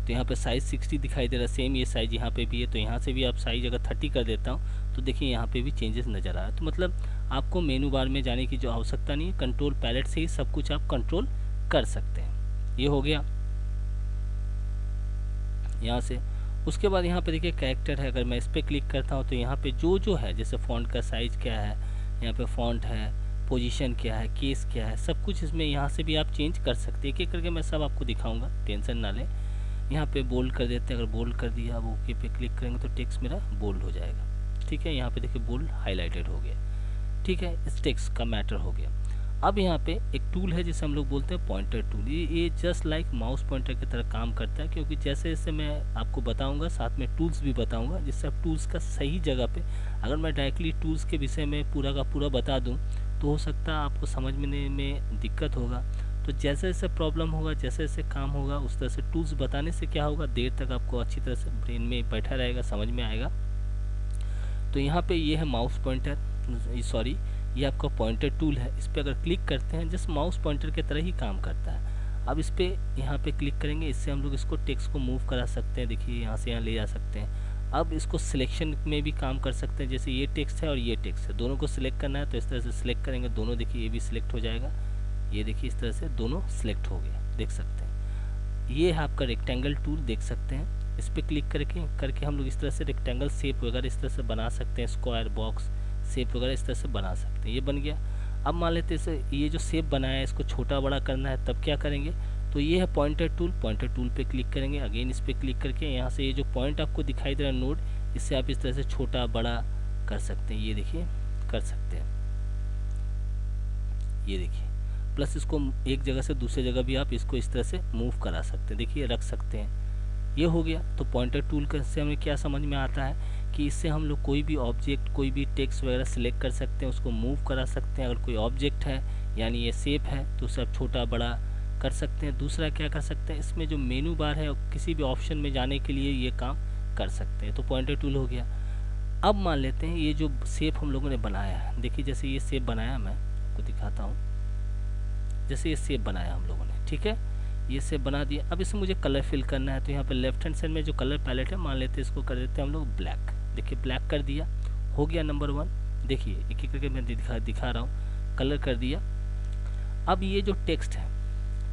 S1: तो यहाँ पे साइज़ 60 दिखाई दे रहा है, सेम ये साइज़ यहाँ पे भी है, तो यहाँ से भी आप साइज़ अगर 30 कर देता हूँ तो देखिए यहाँ पे भी चेंजेस नज़र आ रहा है। तो मतलब आपको मेनू बार में जाने की जो आवश्यकता नहीं है, कंट्रोल पैलेट से ही सब कुछ आप कंट्रोल कर सकते हैं। ये हो गया यहाँ से। उसके बाद यहाँ पे देखिए कैरेक्टर है, अगर मैं इस पर क्लिक करता हूँ तो यहाँ पे जो है, जैसे फ़ॉन्ट का साइज़ क्या है, यहाँ पे फ़ॉन्ट है, पोजीशन क्या है, केस क्या है, सब कुछ इसमें यहाँ से भी आप चेंज कर सकते हैं। एक एक करके मैं सब आपको दिखाऊंगा, टेंशन ना लें। यहाँ पे बोल्ड कर देते हैं, अगर बोल्ड कर दिया अब ओके पे क्लिक करेंगे तो टेक्स्ट मेरा बोल्ड हो जाएगा, ठीक है। यहाँ पे देखिए बोल्ड हाईलाइटेड हो गया, ठीक है, इस टेक्स्ट का मैटर हो गया। अब यहाँ पे एक टूल है जिसे हम लोग बोलते हैं पॉइंटर टूल। ये जस्ट लाइक माउस पॉइंटर की तरह काम करता है, क्योंकि जैसे जैसे मैं आपको बताऊंगा साथ में टूल्स भी बताऊंगा, जिससे आप टूल्स का सही जगह पे, अगर मैं डायरेक्टली टूल्स के विषय में पूरा का पूरा बता दूं तो हो सकता है आपको समझने में दिक्कत होगा। तो जैसे जैसे प्रॉब्लम होगा, जैसे जैसे काम होगा, उस तरह से टूल्स बताने से क्या होगा, देर तक आपको अच्छी तरह से ब्रेन में बैठा रहेगा, समझ में आएगा। तो यहाँ पे ये है माउस पॉइंटर, सॉरी ये आपका पॉइंटर टूल है। इस पर अगर क्लिक करते हैं जस्ट माउस पॉइंटर की तरह ही काम करता है। अब इस पर यहाँ पे क्लिक करेंगे, इससे हम लोग इसको टेक्स्ट को मूव करा सकते हैं, देखिए यहाँ से यहाँ ले जा सकते हैं। अब इसको सिलेक्शन में भी काम कर सकते हैं, जैसे ये टेक्स्ट है और ये टेक्स्ट है, दोनों को सिलेक्ट करना है तो इस तरह से सिलेक्ट करेंगे, दोनों देखिए ये भी सिलेक्ट हो जाएगा, ये देखिए इस तरह से दोनों सिलेक्ट हो गए, देख सकते हैं। ये है आपका रेक्टेंगल टूल, देख सकते हैं। इस पर क्लिक करके हम लोग इस तरह से रेक्टेंगल शेप वगैरह इस तरह से बना सकते हैं, स्क्वायर बॉक्स शेप वगैरह इस तरह से बना सकते हैं। ये बन गया। अब मान लेते हैं ये जो शेप बनाया है इसको छोटा बड़ा करना है, तब क्या करेंगे, तो ये है पॉइंटर टूल। पॉइंटर टूल पे क्लिक करेंगे, अगेन इस पर क्लिक करके यहाँ से ये जो पॉइंट आपको दिखाई दे रहा है नोड, इससे आप इस तरह से छोटा बड़ा कर सकते हैं, ये देखिए कर सकते हैं। ये देखिए, प्लस इसको एक जगह से दूसरी जगह भी आप इसको इस तरह से मूव करा सकते हैं, देखिए रख सकते हैं। ये हो गया। तो पॉइंटर टूल से हमें क्या समझ में आता है कि इससे हम लोग कोई भी ऑब्जेक्ट, कोई भी टेक्स्ट वगैरह सिलेक्ट कर सकते हैं, उसको मूव करा सकते हैं। अगर कोई ऑब्जेक्ट है यानी ये शेप है तो उसे आप छोटा बड़ा कर सकते हैं। दूसरा क्या कर सकते हैं, इसमें जो मेनू बार है किसी भी ऑप्शन में जाने के लिए ये काम कर सकते हैं। तो पॉइंटर टूल हो गया। अब मान लेते हैं ये जो शेप हम लोगों ने बनाया है, देखिए जैसे ये शेप बनाया, मैं आपको दिखाता हूँ। जैसे ये शेप बनाया हम लोगों ने, ठीक है, ये शेप बना दिया। अब इसमें मुझे कलर फिल करना है, तो यहाँ पे लेफ्ट हैंड साइड में जो कलर पैलेट है, मान लेते हैं इसको कर देते हैं हम लोग ब्लैक। देखिए ब्लैक कर दिया, हो गया नंबर 1। देखिए एक एक करके मैं दिखा रहा हूँ, कलर कर दिया। अब ये जो टेक्स्ट है,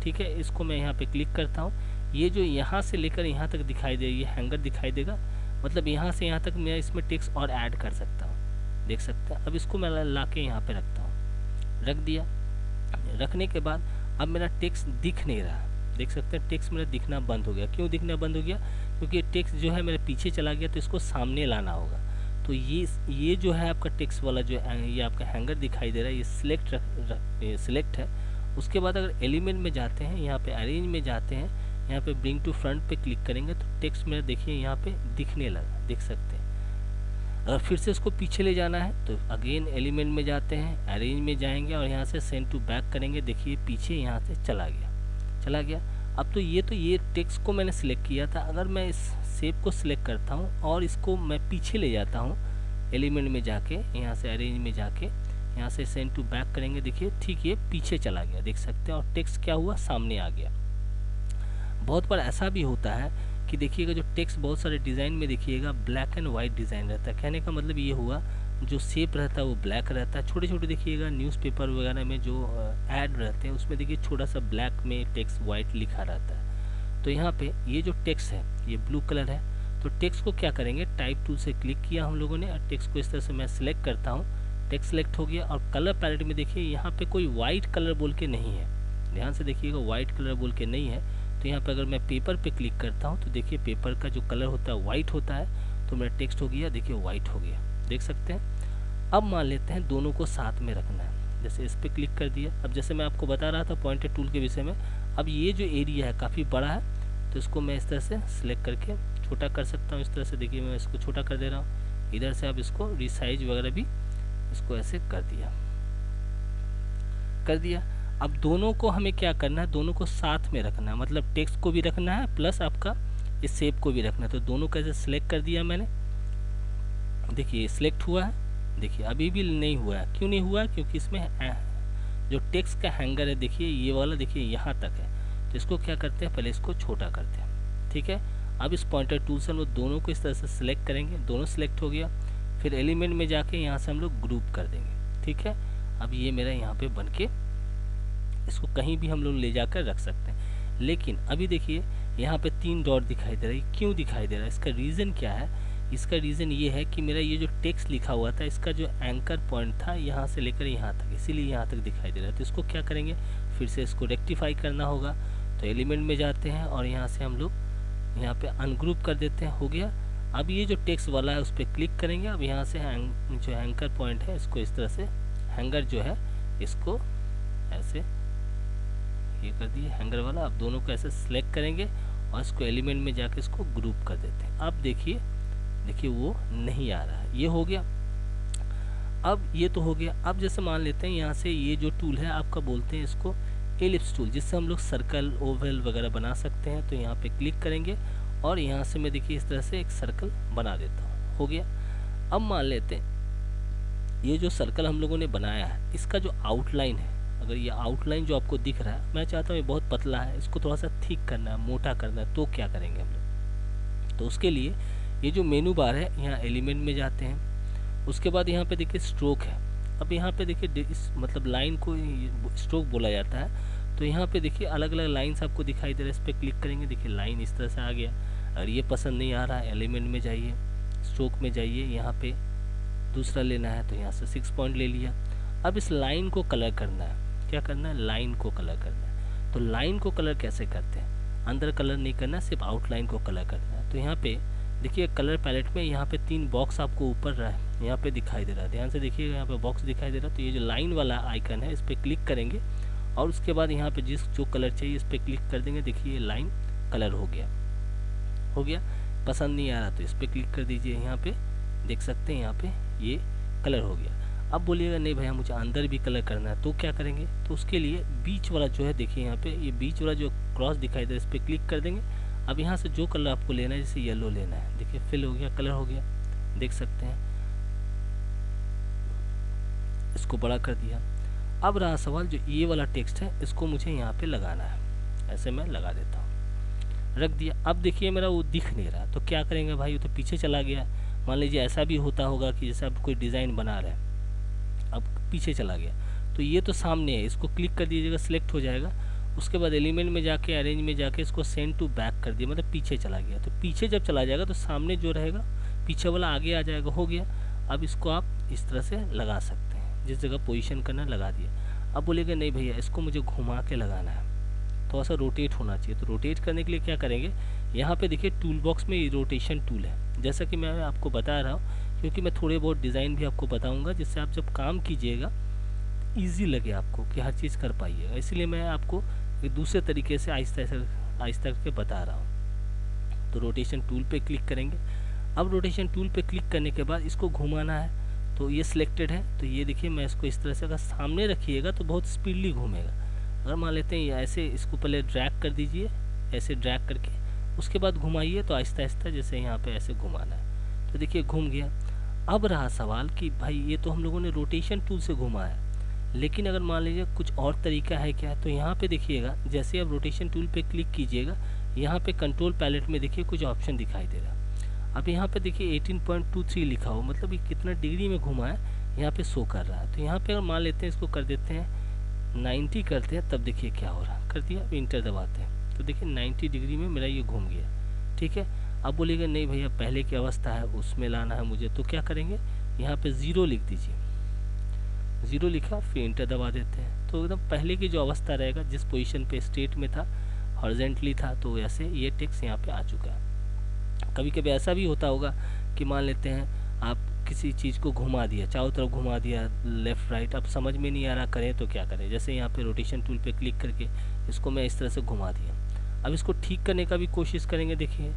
S1: ठीक है, इसको मैं यहाँ पे क्लिक करता हूँ। ये जो यहाँ से लेकर यहाँ तक दिखाई दे, ये हैंगर दिखाई देगा, मतलब यहाँ से यहाँ तक मैं इसमें टेक्स्ट और ऐड कर सकता हूँ, देख सकते हैं। अब इसको मैं ला के यहाँ पे रखता हूँ, रख दिया। रखने के बाद अब मेरा टेक्स्ट दिख नहीं रहा, देख सकते हैं टेक्स्ट मेरा दिखना बंद हो गया। क्यों दिखना बंद हो गया, क्योंकि टेक्स्ट जो है मेरे पीछे चला गया, तो इसको सामने लाना होगा। तो ये जो है आपका टेक्स्ट वाला जो ये आपका हैंगर दिखाई दे रहा है, ये सिलेक्ट है। उसके बाद अगर एलिमेंट में जाते हैं, यहाँ पे अरेंज में जाते हैं, यहाँ पे ब्रिंग टू फ्रंट पे क्लिक करेंगे तो टेक्स्ट मेरा देखिए यहाँ पे दिखने लगा, देख सकते हैं। अगर फिर से इसको पीछे ले जाना है तो अगेन एलिमेंट में जाते हैं, अरेंज में जाएंगे और यहाँ से सेंड टू बैक करेंगे, देखिए पीछे यहाँ से चला गया। अब तो ये टेक्स्ट को मैंने सिलेक्ट किया था। अगर मैं इस शेप को सिलेक्ट करता हूँ और इसको मैं पीछे ले जाता हूँ, एलिमेंट में जाके यहाँ से अरेंज में जाके यहाँ से सेंड टू बैक करेंगे, देखिए ठीक ये पीछे चला गया, देख सकते हैं। और टेक्स्ट क्या हुआ, सामने आ गया। बहुत बार ऐसा भी होता है कि देखिएगा जो टेक्स्ट बहुत सारे डिज़ाइन में देखिएगा ब्लैक एंड वाइट डिज़ाइन रहता है। कहने का मतलब ये हुआ जो शेप रहता है वो ब्लैक रहता है। छोटे छोटे देखिएगा न्यूज़पेपर वगैरह में जो ऐड रहते हैं उसमें देखिए छोटा सा ब्लैक में टेक्स्ट वाइट लिखा रहता है। तो यहाँ पे ये जो टेक्स्ट है ये ब्लू कलर है, तो टेक्स्ट को क्या करेंगे, टाइप टूल से क्लिक किया हम लोगों ने और टेक्स्ट को इस तरह से मैं सिलेक्ट करता हूँ। टेक्स्ट सिलेक्ट हो गया और कलर पैलेट में देखिए यहाँ पे कोई वाइट कलर बोल के नहीं है, ध्यान से देखिएगा वाइट कलर बोल के नहीं है। तो यहाँ पे अगर मैं पेपर पे क्लिक करता हूँ तो देखिए पेपर का जो कलर होता है वाइट होता है, तो मेरा टेक्स्ट हो गया, देखिए वाइट हो गया, देख सकते हैं। अब मान लेते हैं दोनों को साथ में रखना है, जैसे इस पर क्लिक कर दिया। अब जैसे मैं आपको बता रहा था पॉइंटर टूल के विषय में, अब ये जो एरिया है काफ़ी बड़ा है, तो इसको मैं इस तरह से सिलेक्ट करके छोटा कर सकता हूँ। इस तरह से देखिए मैं इसको छोटा कर दे रहा हूँ। इधर से अब इसको रिसाइज वगैरह भी इसको ऐसे कर दिया। अब दोनों को हमें क्या करना है, दोनों को साथ में रखना है, मतलब टेक्स्ट को भी रखना है प्लस आपका इस शेप को भी रखना है। तो दोनों को ऐसे सिलेक्ट कर दिया मैंने, देखिए सिलेक्ट हुआ है। देखिए अभी भी नहीं हुआ है, क्यों नहीं हुआ है, क्योंकि इसमें जो टेक्स्ट का हैंगर है देखिए ये वाला, देखिए यहाँ तक है। तो इसको क्या करते हैं, पहले इसको छोटा करते हैं, ठीक है। अब इस पॉइंटर टूल से हम लोग दोनों को इस तरह से सिलेक्ट करेंगे, दोनों सिलेक्ट हो गया। फिर एलिमेंट में जाके यहाँ से हम लोग ग्रुप कर देंगे, ठीक है। अब ये मेरा यहाँ पे बन के इसको कहीं भी हम लोग ले जाकर रख सकते हैं। लेकिन अभी देखिए यहाँ पे 3 डॉट दिखाई दे रहा है, क्यों दिखाई दे रहा है, इसका रीज़न क्या है। इसका रीज़न ये है कि मेरा ये जो टेक्स्ट लिखा हुआ था इसका जो एंकर पॉइंट था यहाँ से लेकर यहाँ तक, इसीलिए यहाँ तक दिखाई दे रहा है। तो इसको क्या करेंगे, फिर से इसको रेक्टिफाई करना होगा। तो एलिमेंट में जाते हैं और यहाँ से हम लोग यहाँ पे अनग्रुप कर देते हैं, हो गया। अब ये जो टेक्स्ट वाला है उस पर क्लिक करेंगे। अब यहाँ से जो एंकर पॉइंट है इसको इस तरह से, हैंगर जो है इसको ऐसे ये कर दिए हैंगर वाला। अब दोनों को ऐसे सिलेक्ट करेंगे और इसको एलिमेंट में जाके इसको ग्रुप कर देते हैं। अब देखिए वो नहीं आ रहा है, ये हो गया। अब ये तो हो गया। अब जैसे मान लेते हैं यहाँ से ये जो टूल है आपका, बोलते हैं इसको एलिप्स टूल, जिससे हम लोग सर्कल ओवल वगैरह बना सकते हैं। तो यहाँ पे क्लिक करेंगे और यहाँ से मैं देखिए इस तरह से एक सर्कल बना देता हूँ, हो गया। अब मान लेते हैं ये जो सर्कल हम लोगों ने बनाया है इसका जो आउटलाइन है, अगर ये आउटलाइन जो आपको दिख रहा है, मैं चाहता हूँ ये बहुत पतला है, इसको थोड़ा सा थिक करना है, मोटा करना है। तो क्या करेंगे हम लोग, तो उसके लिए ये जो मेनू बार है यहाँ एलिमेंट में जाते हैं। उसके बाद यहाँ पे देखिए स्ट्रोक है। अब यहाँ पे देखिए इस मतलब लाइन को स्ट्रोक बोला जाता है। तो यहाँ पे देखिए अलग अलग लाइन्स आपको दिखाई दे रहा है, इस पर क्लिक करेंगे, देखिए लाइन इस तरह से आ गया। अगर ये पसंद नहीं आ रहा है एलिमेंट में जाइए, स्ट्रोक में जाइए, यहाँ पे दूसरा लेना है तो यहाँ से 6 पॉइंट ले लिया। अब इस लाइन को कलर करना है, क्या करना है, लाइन को कलर करना है। तो लाइन को कलर कैसे करते हैं, अंदर कलर नहीं करना, सिर्फ आउटलाइन को कलर करना है। तो यहाँ पे देखिए कलर पैलेट में यहाँ पे 3 बॉक्स आपको ऊपर यहाँ पे दिखाई दे रहा है, ध्यान से देखिएगा, यहाँ पे बॉक्स दिखाई दे रहा है। तो ये जो लाइन वाला आइकन है इस पर क्लिक करेंगे और उसके बाद यहाँ पे जो कलर चाहिए इस पर क्लिक कर देंगे। देखिए ये लाइन कलर हो गया। पसंद नहीं आ रहा तो इस पर क्लिक कर दीजिए, यहाँ पे देख सकते हैं यहाँ पे ये कलर हो गया। अब बोलिएगा नहीं भैया मुझे अंदर भी कलर करना है, तो क्या करेंगे, तो उसके लिए बीच वाला जो है देखिए यहाँ पे ये बीच वाला जो क्रॉस दिखाई दे रहा है इस पर क्लिक कर देंगे। अब यहाँ से जो कलर आपको लेना है, जैसे येलो लेना है, देखिए फिल हो गया, कलर हो गया, देख सकते हैं। इसको बड़ा कर दिया। अब रहा सवाल जो ये वाला टेक्स्ट है इसको मुझे यहाँ पे लगाना है, ऐसे मैं लगा देता हूँ, रख दिया। अब देखिए मेरा वो दिख नहीं रहा, तो क्या करेंगे भाई, वो तो पीछे चला गया। मान लीजिए ऐसा भी होता होगा कि जैसे आप कोई डिज़ाइन बना रहे हैं, अब पीछे चला गया, तो ये तो सामने है, इसको क्लिक कर दीजिएगा, सिलेक्ट हो जाएगा। उसके बाद एलिमेंट में जाके अरेंज में जाके इसको सेंड टू बैक कर दिया, मतलब पीछे चला गया। तो पीछे जब चला जाएगा तो सामने जो रहेगा पीछे वाला आगे आ जाएगा, हो गया। अब इसको आप इस तरह से लगा सकते हैं, जिस जगह पोजीशन करना लगा दिया। अब बोलेगा नहीं भैया इसको मुझे घुमा के लगाना है, थोड़ा सा रोटेट होना चाहिए। तो रोटेट करने के लिए क्या करेंगे, यहाँ पे देखिए टूल बॉक्स में रोटेशन टूल है, जैसा कि मैं आपको बता रहा हूँ, क्योंकि मैं थोड़े बहुत डिज़ाइन भी आपको बताऊँगा जिससे आप जब काम कीजिएगा ईजी लगे आपको कि हर चीज़ कर पाइएगा। इसलिए मैं आपको एक दूसरे तरीके से आहिस्ता करके बता रहा हूँ। तो रोटेशन टूल पे क्लिक करेंगे। अब रोटेशन टूल पे क्लिक करने के बाद इसको घुमाना है, तो ये सिलेक्टेड है। तो ये देखिए मैं इसको इस तरह से अगर सामने रखिएगा तो बहुत स्पीडली घूमेगा। अगर मान लेते हैं ऐसे, इसको पहले ड्रैग कर दीजिए, ऐसे ड्रैग करके उसके बाद घुमाइए, तो आहिस्ता आहिस्ता जैसे यहाँ पे ऐसे घुमाना है, तो देखिए घूम गया। अब रहा सवाल कि भाई ये तो हम लोगों ने रोटेशन टूल से घुमाया, लेकिन अगर मान लीजिए कुछ और तरीका है क्या, तो यहाँ पे देखिएगा, जैसे आप रोटेशन टूल पे क्लिक कीजिएगा, यहाँ पे कंट्रोल पैलेट में देखिए कुछ ऑप्शन दिखाई दे रहा है। अब यहाँ पे देखिए 18.23 लिखा हो, मतलब ये कितना डिग्री में घुमा है यहाँ पे शो कर रहा है। तो यहाँ पे अगर मान लेते हैं इसको कर देते हैं 90 करते हैं, तब देखिए क्या हो रहा है, कर दिया, अब इंटर दबाते हैं, तो देखिए 90 डिग्री में मेरा ये घूम गया। ठीक है। अब बोलिएगा नहीं भैया पहले की अवस्था है उसमें लाना है मुझे, तो क्या करेंगे, यहाँ पे 0 लिख दीजिए, 0 लिखा, फिर इंटर दबा देते हैं, तो एकदम पहले की जो अवस्था रहेगा, जिस पोजीशन पे स्टेट में था, हॉरिजॉन्टली था, तो वैसे ये टेक्स्ट यहाँ पे आ चुका है। कभी कभी ऐसा भी होता होगा कि मान लेते हैं आप किसी चीज़ को घुमा दिया, चारों तरफ घुमा दिया, लेफ़्ट राइट, अब समझ में नहीं आ रहा करें तो क्या करें। जैसे यहाँ पे रोटेशन टूल पे क्लिक करके इसको मैं इस तरह से घुमा दिया। अब इसको ठीक करने का भी कोशिश करेंगे, देखिए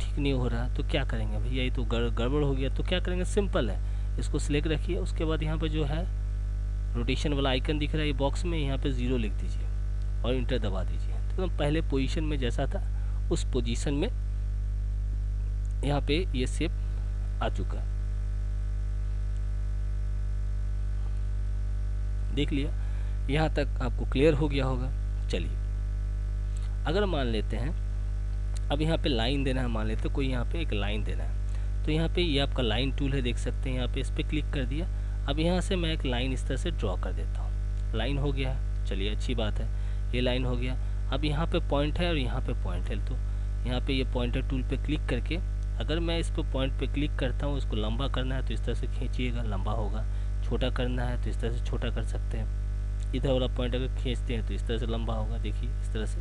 S1: ठीक नहीं हो रहा, तो क्या करेंगे भैया, ये तो गड़बड़ हो गया। तो क्या करेंगे, सिंपल है, इसको सिलेक्ट रखिए, उसके बाद यहाँ पर जो है रोटेशन वाला आइकन दिख रहा है ये बॉक्स में, यहाँ पे 0 लिख दीजिए और इंटर दबा दीजिए। तो पहले पोजीशन में जैसा था उस पोजीशन में यहाँ पे ये शेप आ चुका है, देख लिया। यहाँ तक आपको क्लियर हो गया होगा। चलिए अगर मान लेते हैं अब यहाँ पे लाइन देना है, मान लेते हैं कोई यहाँ पे एक लाइन देना है, तो यहाँ पे ये आपका लाइन टूल है, देख सकते हैं यहाँ पे, इस पर क्लिक कर दिया। अब यहाँ से मैं एक लाइन इस तरह से ड्रॉ कर देता हूँ, लाइन हो गया है। चलिए अच्छी बात है, ये लाइन हो गया। अब यहाँ पे पॉइंट है और यहाँ पे पॉइंट है, तो यहाँ पे ये पॉइंटर टूल पे क्लिक करके अगर मैं इस पर पॉइंट पे क्लिक करता हूँ, इसको लंबा करना है तो इस तरह से खींचिएगा, लंबा होगा। छोटा करना है तो इस तरह से छोटा कर सकते हैं। इधर वाला पॉइंट अगर खींचते हैं तो इस तरह से लंबा होगा, देखिए इस तरह से।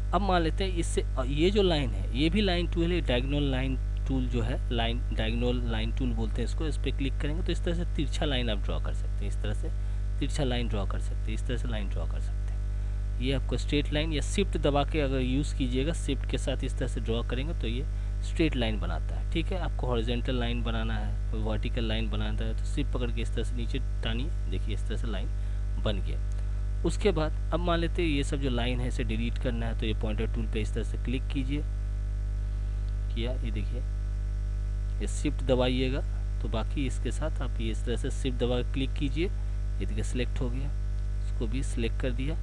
S1: अब मान लेते हैं इससे ये जो लाइन है ये भी लाइन टूल है, डायगोनल लाइन टूल जो है, लाइन डायगोनल लाइन टूल बोलते हैं इसको। इस पर क्लिक करेंगे तो इस तरह से तिरछा लाइन आप ड्रॉ कर सकते हैं, इस तरह से तिरछा लाइन ड्रॉ कर सकते हैं, इस तरह से लाइन ड्रॉ कर सकते हैं। ये आपको स्ट्रेट लाइन या शिफ्ट दबा के अगर यूज़ कीजिएगा, शिफ्ट के साथ इस तरह से ड्रॉ करेंगे तो ये स्ट्रेट लाइन बनाता है। ठीक है, आपको हॉरिजॉन्टल लाइन बनाना है, वर्टिकल लाइन बनाना है, तो शिफ्ट पकड़ के इस तरह से नीचे टानिए, देखिए इस तरह से लाइन बन गया। उसके बाद अब मान लेते हैं ये सब जो लाइन है इसे डिलीट करना है, तो ये पॉइंटर टूल पे इस तरह से क्लिक कीजिए, किया, ये देखिए ये शिफ्ट दबाइएगा तो बाकी इसके साथ आप ये इस तरह से शिफ्ट दबा क्लिक कीजिए, ये देखिए सिलेक्ट हो गया, इसको भी सिलेक्ट कर दिया।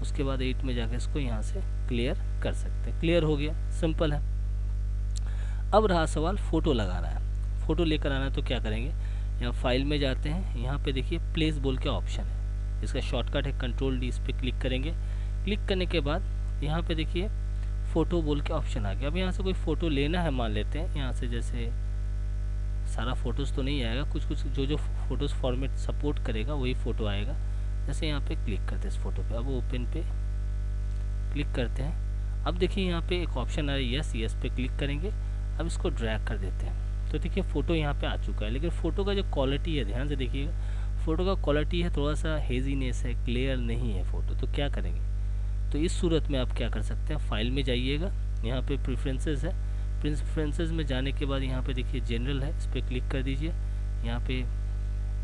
S1: उसके बाद 8 में जाकर इसको यहाँ से क्लियर कर सकते हैं, क्लियर हो गया, सिंपल है। अब रहा सवाल फ़ोटो लगाना है, फ़ोटो लेकर आना है तो क्या करेंगे, यहाँ फाइल में जाते हैं, यहाँ पे देखिए प्लेस बोल के ऑप्शन है, इसका शॉर्टकट है Ctrl+D, इस पर क्लिक करेंगे। क्लिक करने के बाद यहाँ पे देखिए फ़ोटो बोल के ऑप्शन आ गया। अब यहाँ से कोई फ़ोटो लेना है, मान लेते हैं यहाँ से, जैसे सारा फ़ोटोज़ तो नहीं आएगा, कुछ कुछ जो फ़ोटोज़ फॉर्मेट सपोर्ट करेगा वही फ़ोटो आएगा। जैसे यहाँ पे क्लिक करते हैं इस फोटो पे, अब ओपन पे क्लिक करते हैं। अब देखिए यहाँ पे एक ऑप्शन आ रहा है यस, यस पे क्लिक करेंगे। अब इसको ड्रैग कर देते हैं तो देखिए फ़ोटो यहाँ पे आ चुका है। लेकिन फ़ोटो का जो क्वालिटी है, ध्यान से देखिएगा, फ़ोटो का क्वालिटी है थोड़ा सा हेजीनेस है, क्लियर नहीं है फ़ोटो। तो क्या करेंगे, तो इस सूरत में आप क्या कर सकते हैं, फाइल में जाइएगा, यहाँ पे प्रेफरेंसेस है, प्रेफरेंसेस में जाने के बाद यहाँ पे देखिए जनरल है, इस पर क्लिक कर दीजिए। यहाँ पे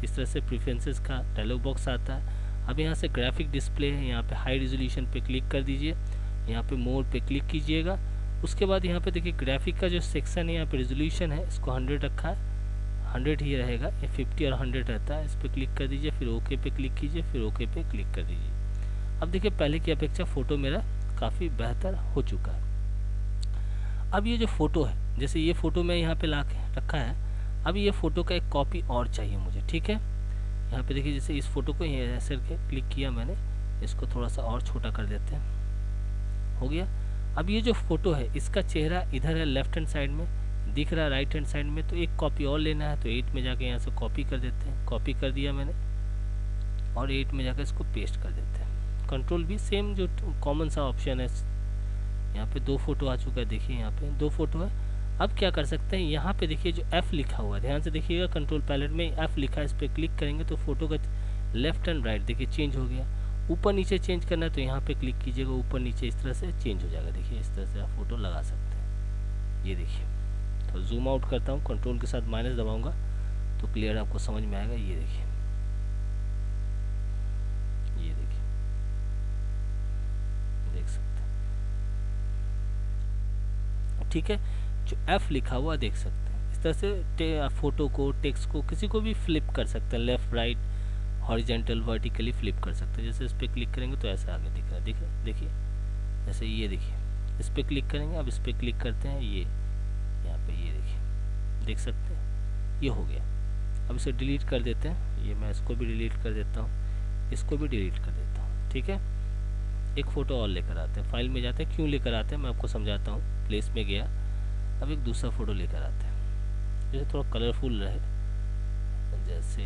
S1: इस तरह से प्रेफरेंसेस का डायलॉग बॉक्स आता है। अब यहाँ से ग्राफिक डिस्प्ले है, यहाँ पे हाई रेजोल्यूशन पे क्लिक कर दीजिए, यहाँ पे मोर पे क्लिक कीजिएगा। उसके बाद यहाँ पे देखिए ग्राफिक का जो सेक्शन है, यहाँ पे रेजोल्यूशन है, इसको 100 रखा है, 100 ही रहेगा, ये 50 और 100 रहता है। इस पर क्लिक कर दीजिए, फिर ओके पे क्लिक कीजिए, फिर ओके पे क्लिक कर दीजिए। अब देखिए पहले की अपेक्षा फ़ोटो मेरा काफ़ी बेहतर हो चुका है। अब ये जो फ़ोटो है, जैसे ये फ़ोटो मैं यहाँ पे ला के रखा है, अब ये फ़ोटो का एक कॉपी और चाहिए मुझे, ठीक है। यहाँ पे देखिए जैसे इस फ़ोटो को ये ऐसे करके क्लिक किया मैंने, इसको थोड़ा सा और छोटा कर देते हैं, हो गया। अब ये जो फ़ोटो है, इसका चेहरा इधर है, लेफ्ट हैंड साइड में दिख रहा है, राइट हैंड साइड में, तो एक कॉपी और लेना है। तो 8 में जाके यहाँ से कॉपी कर देते हैं, कॉपी कर दिया मैंने, और 8 में जाकर इसको पेस्ट कर देते हैं। कंट्रोल भी सेम जो कॉमन सा ऑप्शन है, यहाँ पे 2 फ़ोटो आ चुका है, देखिए यहाँ पे 2 फ़ोटो है। अब क्या कर सकते हैं, यहाँ पे देखिए जो F लिखा हुआ है, ध्यान से देखिएगा, कंट्रोल पैलेट में F लिखा है, इस पर क्लिक करेंगे तो फ़ोटो का लेफ्ट एंड राइट देखिए चेंज हो गया। ऊपर नीचे चेंज करना है तो यहाँ पे क्लिक कीजिएगा, ऊपर नीचे इस तरह से चेंज हो जाएगा। देखिए इस तरह से आप फ़ोटो लगा सकते हैं। ये देखिए, तो जूम आउट करता हूँ, कंट्रोल के साथ माइनस दबाऊँगा तो क्लियर आपको समझ में आएगा। ये देखिए, ये देखिए, देख सकते हैं, ठीक है। जो F लिखा हुआ देख सकते हैं, इस तरह से फ़ोटो को, टेक्स्ट को, किसी को भी फ्लिप कर सकते हैं, left right horizontal vertically flip कर सकते हैं। जैसे इस पर क्लिक करेंगे तो ऐसे आगे दिख रहा है, देखिए जैसे ये देखिए, इस पर क्लिक करेंगे, अब इस पर क्लिक करते हैं, ये यहाँ पे ये देखिए, देख सकते हैं, ये हो गया। अब इसे डिलीट कर देते हैं, ये मैं इसको भी डिलीट कर देता हूँ, इसको भी डिलीट कर देता हूँ, ठीक है। एक फ़ोटो और लेकर आते हैं, फाइल में जाते हैं, क्यों लेकर आते हैं मैं आपको समझाता हूँ। प्लेस में गया, अब एक दूसरा फ़ोटो लेकर आते हैं, जैसे थोड़ा कलरफुल रहे। जैसे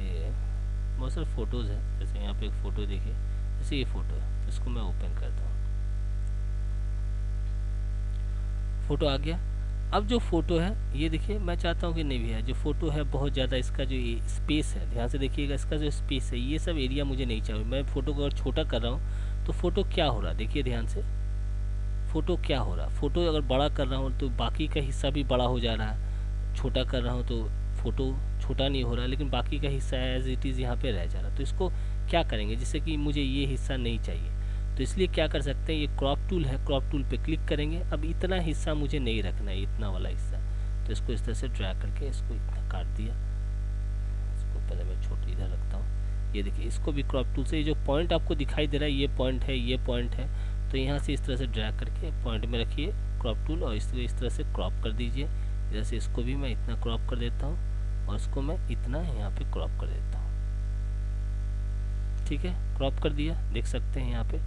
S1: बहुत सारे फ़ोटोज़ हैं, जैसे यहाँ पे एक फ़ोटो देखिए, जैसे ये फ़ोटो है, इसको मैं ओपन करता हूँ, फ़ोटो आ गया। अब जो फ़ोटो है ये देखिए, मैं चाहता हूँ कि नहीं भैया, जो फ़ोटो है बहुत ज़्यादा, इसका जो ये स्पेस है, ध्यान से देखिएगा, इसका जो स्पेस है, ये सब एरिया मुझे नहीं चाहिए। मैं फ़ोटो को अगर छोटा कर रहा हूँ तो फ़ोटो क्या हो रहा है, देखिए ध्यान से, फ़ोटो क्या हो रहा है, फ़ोटो अगर बड़ा कर रहा हूँ तो बाकी का हिस्सा भी बड़ा हो जा रहा है, छोटा कर रहा हूँ तो फ़ोटो छोटा नहीं हो रहा, लेकिन बाकी का हिस्सा एज इट इज़ यहाँ पे रह जा रहा है। तो इसको क्या करेंगे, जिससे कि मुझे ये हिस्सा नहीं चाहिए, तो इसलिए क्या कर सकते हैं, ये क्रॉप टूल है, क्रॉप टूल पे क्लिक करेंगे। अब इतना हिस्सा मुझे नहीं रखना है, इतना वाला हिस्सा, तो इसको इस तरह से ड्रैग करके इसको इतना काट दिया। इसको पहले मैं छोटा इधर रखता हूँ, ये देखिए, इसको भी क्रॉप टूल से, ये जो पॉइंट आपको दिखाई दे रहा है, ये पॉइंट है, ये पॉइंट है, तो यहाँ से इस तरह से ड्रैग करके पॉइंट में रखिए क्रॉप टूल, और इस तरह से क्रॉप कर दीजिए। इधर से इसको भी मैं इतना क्रॉप कर देता हूँ, और इसको मैं इतना यहाँ पे क्रॉप कर देता हूँ, ठीक है। क्रॉप कर दिया, देख सकते हैं यहाँ पे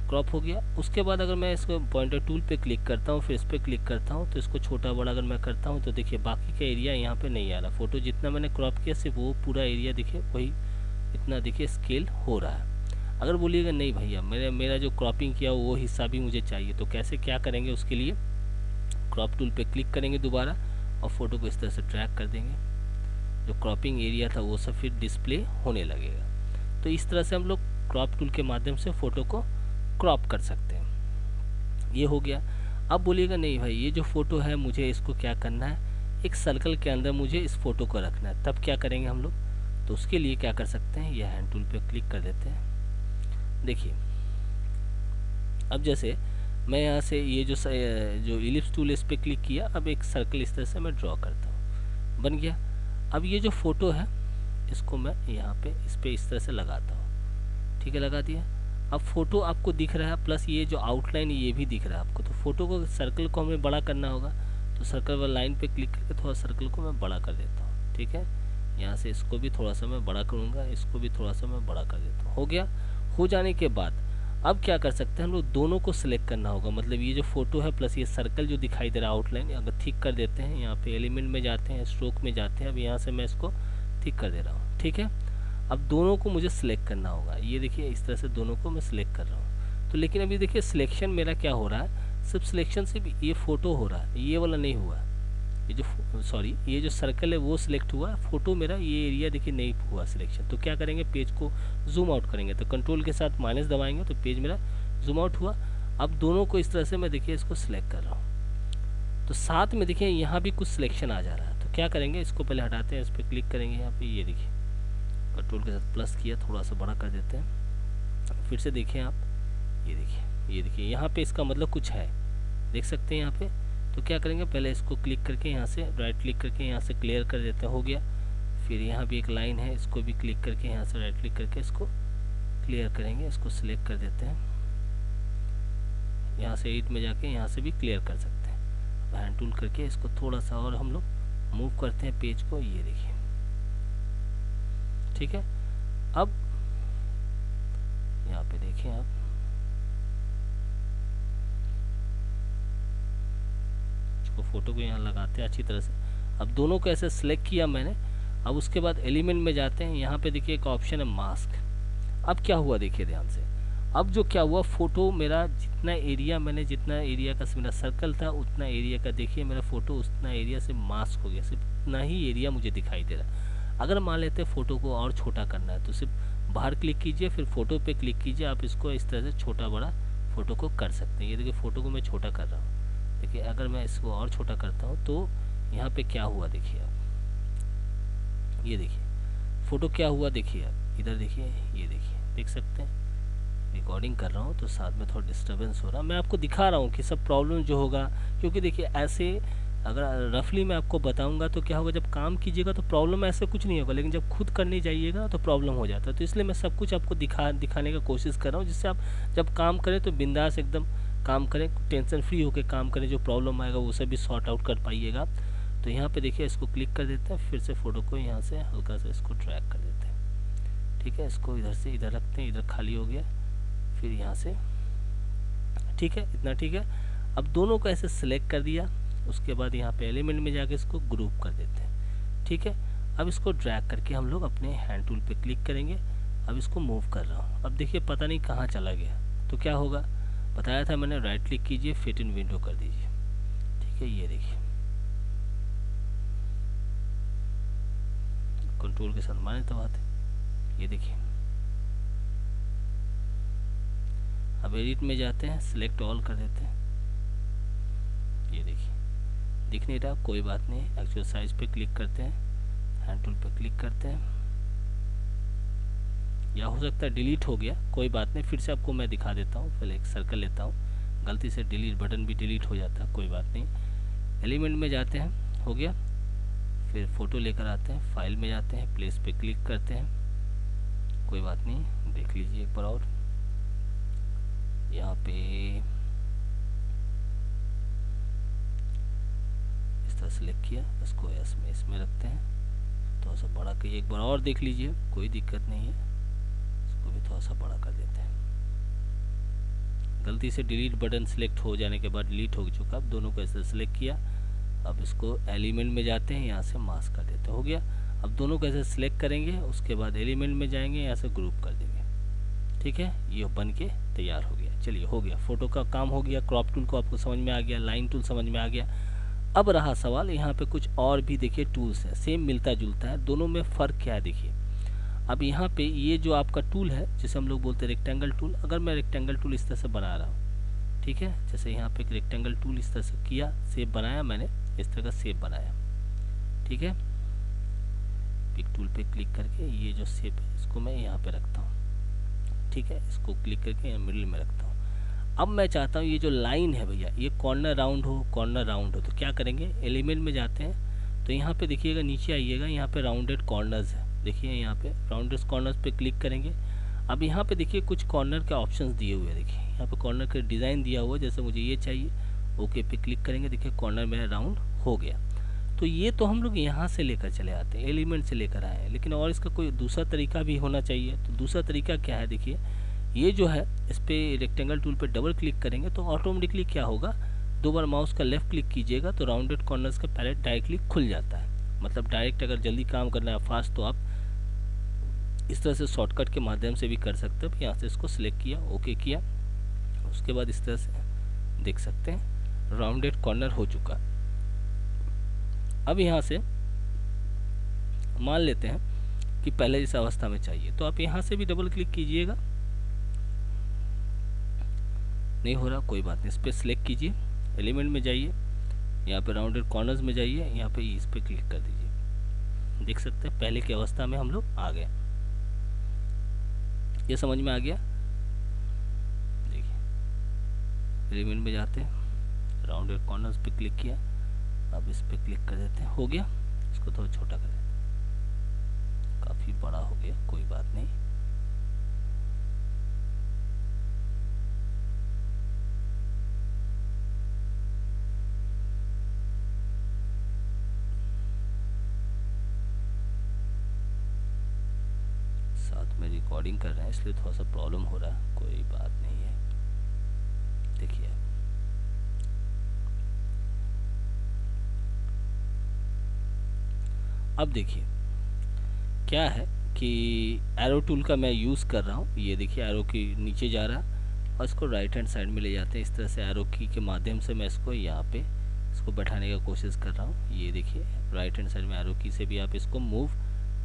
S1: क्रॉप हो गया। उसके बाद अगर मैं इसको पॉइंटर टूल पे क्लिक करता हूँ, फिर इस पर क्लिक करता हूँ, तो इसको छोटा बड़ा अगर मैं करता हूँ तो देखिए बाकी का एरिया यहाँ पे नहीं आ रहा, फ़ोटो जितना मैंने क्रॉप किया सिर्फ वो पूरा एरिया देखिए वही इतना देखिए स्केल हो रहा है। अगर बोलिएगा नहीं भैया मेरा जो क्रॉपिंग किया वो हिस्सा भी मुझे चाहिए, तो कैसे क्या करेंगे, उसके लिए क्रॉप टूल पे क्लिक करेंगे दोबारा, और फ़ोटो को इस तरह से ड्रैग कर देंगे, जो क्रॉपिंग एरिया था वो सब फिर डिस्प्ले होने लगेगा। तो इस तरह से हम लोग क्रॉप टूल के माध्यम से फ़ोटो को क्रॉप कर सकते हैं। ये हो गया। अब बोलिएगा नहीं भाई ये जो फ़ोटो है मुझे इसको क्या करना है, एक सर्कल के अंदर मुझे इस फ़ोटो को रखना है, तब क्या करेंगे हम लोग, तो उसके लिए क्या कर सकते हैं, यह हैंड टूल पे क्लिक कर देते हैं। देखिए अब जैसे मैं यहाँ से ये जो इलिप्स टूल इस पर क्लिक किया, अब एक सर्कल इस तरह से मैं ड्रॉ करता हूँ, बन गया। अब ये जो फ़ोटो है इसको मैं यहाँ पे इस पर इस तरह से लगाता हूँ, ठीक है, लगा दिया। अब फ़ोटो आपको दिख रहा है, प्लस ये जो आउटलाइन ये भी दिख रहा है आपको, तो फ़ोटो को, सर्कल को हमें बड़ा करना होगा, तो सर्कल वाला लाइन पे क्लिक करके थोड़ा सर्कल को मैं बड़ा कर देता हूँ, ठीक है। यहाँ से इसको भी थोड़ा सा मैं बड़ा करूँगा, इसको भी थोड़ा सा मैं बड़ा कर देता हूँ, हो गया। हो जाने के बाद अब क्या कर सकते हैं हम लोग, दोनों को सिलेक्ट करना होगा, मतलब ये जो फ़ोटो है प्लस ये सर्कल जो दिखाई दे रहा है आउटलाइन, अगर थिक कर देते हैं, यहाँ पे एलिमेंट में जाते हैं, स्ट्रोक में जाते हैं, अब यहाँ से मैं इसको थिक कर दे रहा हूँ, ठीक है। अब दोनों को मुझे सिलेक्ट करना होगा, ये देखिए इस तरह से दोनों को मैं सिलेक्ट कर रहा हूँ। तो लेकिन अभी देखिए सिलेक्शन मेरा क्या हो रहा है, सिर्फ सिलेक्शन से भी ये फ़ोटो हो रहा है, ये वाला नहीं हुआ। ये जो सॉरी ये जो सर्कल है वो सिलेक्ट हुआ, फ़ोटो मेरा ये एरिया देखिए नहीं हुआ सिलेक्शन। तो क्या करेंगे, पेज को जूम आउट करेंगे, तो कंट्रोल के साथ माइनस दबाएंगे तो पेज मेरा जूम आउट हुआ। अब दोनों को इस तरह से मैं देखिए इसको सिलेक्ट कर रहा हूँ, तो साथ में देखिए यहाँ भी कुछ सिलेक्शन आ जा रहा है। तो क्या करेंगे, इसको पहले हटाते हैं, इस पर क्लिक करेंगे, यहाँ पे ये देखिए कंट्रोल के साथ प्लस किया, थोड़ा सा बड़ा कर देते हैं। फिर से देखें आप, ये देखिए यहाँ पे इसका मतलब कुछ है, देख सकते हैं यहाँ पे। तो क्या करेंगे, पहले इसको क्लिक करके यहाँ से राइट क्लिक करके यहाँ से क्लियर कर देते हैं, हो गया। फिर यहाँ भी एक लाइन है, इसको भी क्लिक करके यहाँ से राइट क्लिक करके इसको क्लियर करेंगे, इसको सिलेक्ट कर देते हैं। यहाँ से एडिट में जाके यहाँ से भी क्लियर कर सकते हैं। अब हैंड टूल करके इसको थोड़ा सा और हम लोग मूव करते हैं पेज को, ये देखिए ठीक है। अब यहाँ पे देखें आप, इसको फोटो को यहाँ लगाते हैं अच्छी तरह से। अब दोनों को ऐसे सिलेक्ट किया मैंने। अब उसके बाद एलिमेंट में जाते हैं, यहाँ पे देखिए एक ऑप्शन है मास्क। अब क्या हुआ देखिए ध्यान से, अब जो क्या हुआ, फोटो मेरा जितना एरिया का मेरा सर्कल था उतना एरिया का देखिए मेरा फोटो उतना एरिया से मास्क हो गया, सिर्फ उतना ही एरिया मुझे दिखाई दे रहा। अगर मान लेते हैं फ़ोटो को और छोटा करना है तो सिर्फ बाहर क्लिक कीजिए, फिर फ़ोटो पे क्लिक कीजिए, आप इसको इस तरह से छोटा बड़ा फ़ोटो को कर सकते हैं। ये देखिए फ़ोटो को मैं छोटा कर रहा हूँ, देखिए अगर मैं इसको और छोटा करता हूँ तो यहाँ पे क्या हुआ देखिए आप, ये देखिए फ़ोटो क्या हुआ, देखिए आप इधर देखिए, ये देखिए देख सकते हैं। रिकॉर्डिंग कर रहा हूँ तो साथ में थोड़ा डिस्टर्बेंस हो रहा, मैं आपको दिखा रहा हूँ कि सब प्रॉब्लम जो होगा, क्योंकि देखिए ऐसे अगर रफली मैं आपको बताऊंगा तो क्या होगा, जब काम कीजिएगा तो प्रॉब्लम ऐसे कुछ नहीं होगा, लेकिन जब खुद करने जाइएगा तो प्रॉब्लम हो जाता है। तो इसलिए मैं सब कुछ आपको दिखाने का कोशिश कर रहा हूँ, जिससे आप जब काम करें तो बिंदास एकदम काम करें, टेंशन फ्री होकर काम करें, जो प्रॉब्लम आएगा वो सब भी सॉर्ट आउट कर पाइएगा। तो यहाँ पे देखिए इसको क्लिक कर देते हैं, फिर से फ़ोटो को यहाँ से हल्का सा इसको ड्रैग कर देते हैं, ठीक है। इसको इधर से इधर रखते हैं, इधर खाली हो गया, फिर यहाँ से ठीक है, इतना ठीक है। अब दोनों को ऐसे सिलेक्ट कर दिया, उसके बाद यहाँ पे एलिमेंट में जाके इसको ग्रुप कर देते हैं, ठीक है। अब इसको ड्रैग करके हम लोग अपने हैंड टूल पे क्लिक करेंगे। अब इसको मूव कर रहा हूँ, अब देखिए पता नहीं कहाँ चला गया, तो क्या होगा, बताया था मैंने, राइट क्लिक कीजिए, फिट इन विंडो कर दीजिए, ठीक है। ये देखिए कंट्रोल के साथ माने दबाते, ये देखिए। अब एडिट में जाते हैं, सिलेक्ट ऑल कर देते हैं, ये देखिए दिख नहीं रहा, कोई बात नहीं, एक्चुअल साइज पे क्लिक करते हैं, हैंड टूल पे क्लिक करते हैं, या हो सकता है डिलीट हो गया, कोई बात नहीं, फिर से आपको मैं दिखा देता हूँ। पहले एक सर्कल लेता हूँ, गलती से डिलीट बटन भी डिलीट हो जाता है, कोई बात नहीं। एलिमेंट में जाते हैं, हो गया, फिर फ़ोटो लेकर आते हैं, फाइल में जाते हैं, प्लेस पे क्लिक करते हैं, कोई बात नहीं, देख लीजिए एक बार और। यहाँ पे इस तरह सेलेक्ट किया, इसको इसमें रखते हैं, थोड़ा सा बड़ा करिए, एक बार और देख लीजिए, कोई दिक्कत नहीं है, इसको भी थोड़ा सा बड़ा कर देते हैं। गलती से डिलीट बटन सेलेक्ट हो जाने के बाद डिलीट हो चुका, अब दोनों को ऐसे सेलेक्ट किया। अब इसको एलिमेंट में जाते हैं, यहाँ से मास्क कर देते हैं, हो गया। अब दोनों को ऐसे सिलेक्ट करेंगे, उसके बाद एलिमेंट में जाएंगे, यहाँ से ग्रुप कर देंगे, ठीक है। ये बन के तैयार हो गया, चलिए हो गया, फ़ोटो का काम हो गया। क्रॉप टूल को आपको समझ में आ गया, लाइन टूल समझ में आ गया। अब रहा सवाल, यहाँ पे कुछ और भी देखिए टूल्स हैं, सेम मिलता जुलता है, दोनों में फ़र्क क्या है देखिए। अब यहाँ पे ये जो आपका टूल है, जिसे हम लोग बोलते हैं रेक्टेंगल टूल, अगर मैं रेक्टेंगल टूल इस तरह से बना रहा हूँ, ठीक है, जैसे यहाँ पे एक रेक्टेंगल टूल इस तरह से किया, शेप बनाया मैंने, इस तरह का शेप बनाया, ठीक है। पिक टूल पे क्लिक करके ये जो शेप है इसको मैं यहाँ पे रखता हूँ, ठीक है, इसको क्लिक करके मिडिल में रखता हूँ। अब मैं चाहता हूँ ये जो लाइन है भैया, ये कॉर्नर राउंड हो, तो क्या करेंगे, एलिमेंट में जाते हैं, तो यहाँ पे देखिएगा, नीचे आइएगा, यहाँ पे राउंडेड कॉर्नर्स है, देखिए यहाँ पे राउंडेड कॉर्नर्स पे क्लिक करेंगे। अब यहाँ पे देखिए कुछ कॉर्नर के ऑप्शंस दिए हुए हैं, देखिए यहाँ पे कॉर्नर का डिज़ाइन दिया हुआ है, जैसे मुझे ये चाहिए, ओके पे क्लिक करेंगे, देखिए कॉर्नर मेरा राउंड हो गया। तो ये तो हम लोग यहाँ से लेकर चले आते हैं, एलिमेंट से लेकर आए हैं, लेकिन और इसका कोई दूसरा तरीका भी होना चाहिए। तो दूसरा तरीका क्या है, देखिए ये जो है, इस पर रेक्टेंगल टूल पे डबल क्लिक करेंगे तो ऑटोमेटिकली क्या होगा, 2 बार माउस का लेफ़्ट क्लिक कीजिएगा तो राउंडेड कॉर्नर्स का पैलेट डायरेक्टली खुल जाता है। मतलब डायरेक्ट अगर जल्दी काम करना है फास्ट, तो आप इस तरह से शॉर्टकट के माध्यम से भी कर सकते हो। यहाँ से इसको सिलेक्ट किया, ओके किया, उसके बाद इस तरह से देख सकते हैं राउंडेड कॉर्नर हो चुका। अब यहाँ से मान लेते हैं कि पहले इस अवस्था में चाहिए, तो आप यहाँ से भी डबल क्लिक कीजिएगा। नहीं हो रहा, कोई बात नहीं, इस पर सिलेक्ट कीजिए, एलिमेंट में जाइए, यहाँ पे राउंडेड कॉर्नर्स में जाइए, यहाँ पे इस पर क्लिक कर दीजिए। देख सकते हैं पहले की अवस्था में हम लोग आ गए। ये समझ में आ गया। देखिए एलिमेंट में जाते हैं, राउंडेड कॉर्नर्स पे क्लिक किया, अब इस पे क्लिक कर देते हैं, हो गया। इसको थोड़ा छोटा कर देते हैं, काफ़ी बड़ा हो गया, कोई बात नहीं। साथ में रिकॉर्डिंग कर रहे हैं इसलिए थोड़ा सा प्रॉब्लम हो रहा है, कोई बात नहीं है। देखिए अब देखिए क्या है कि एरो टूल का मैं यूज़ कर रहा हूँ। ये देखिए एरो की नीचे जा रहा है और इसको राइट हैंड साइड में ले जाते हैं। इस तरह से एरो की के माध्यम से मैं इसको यहाँ पे इसको बैठाने का कोशिश कर रहा हूँ। ये देखिए राइट हैंड साइड में एरो की से भी आप इसको मूव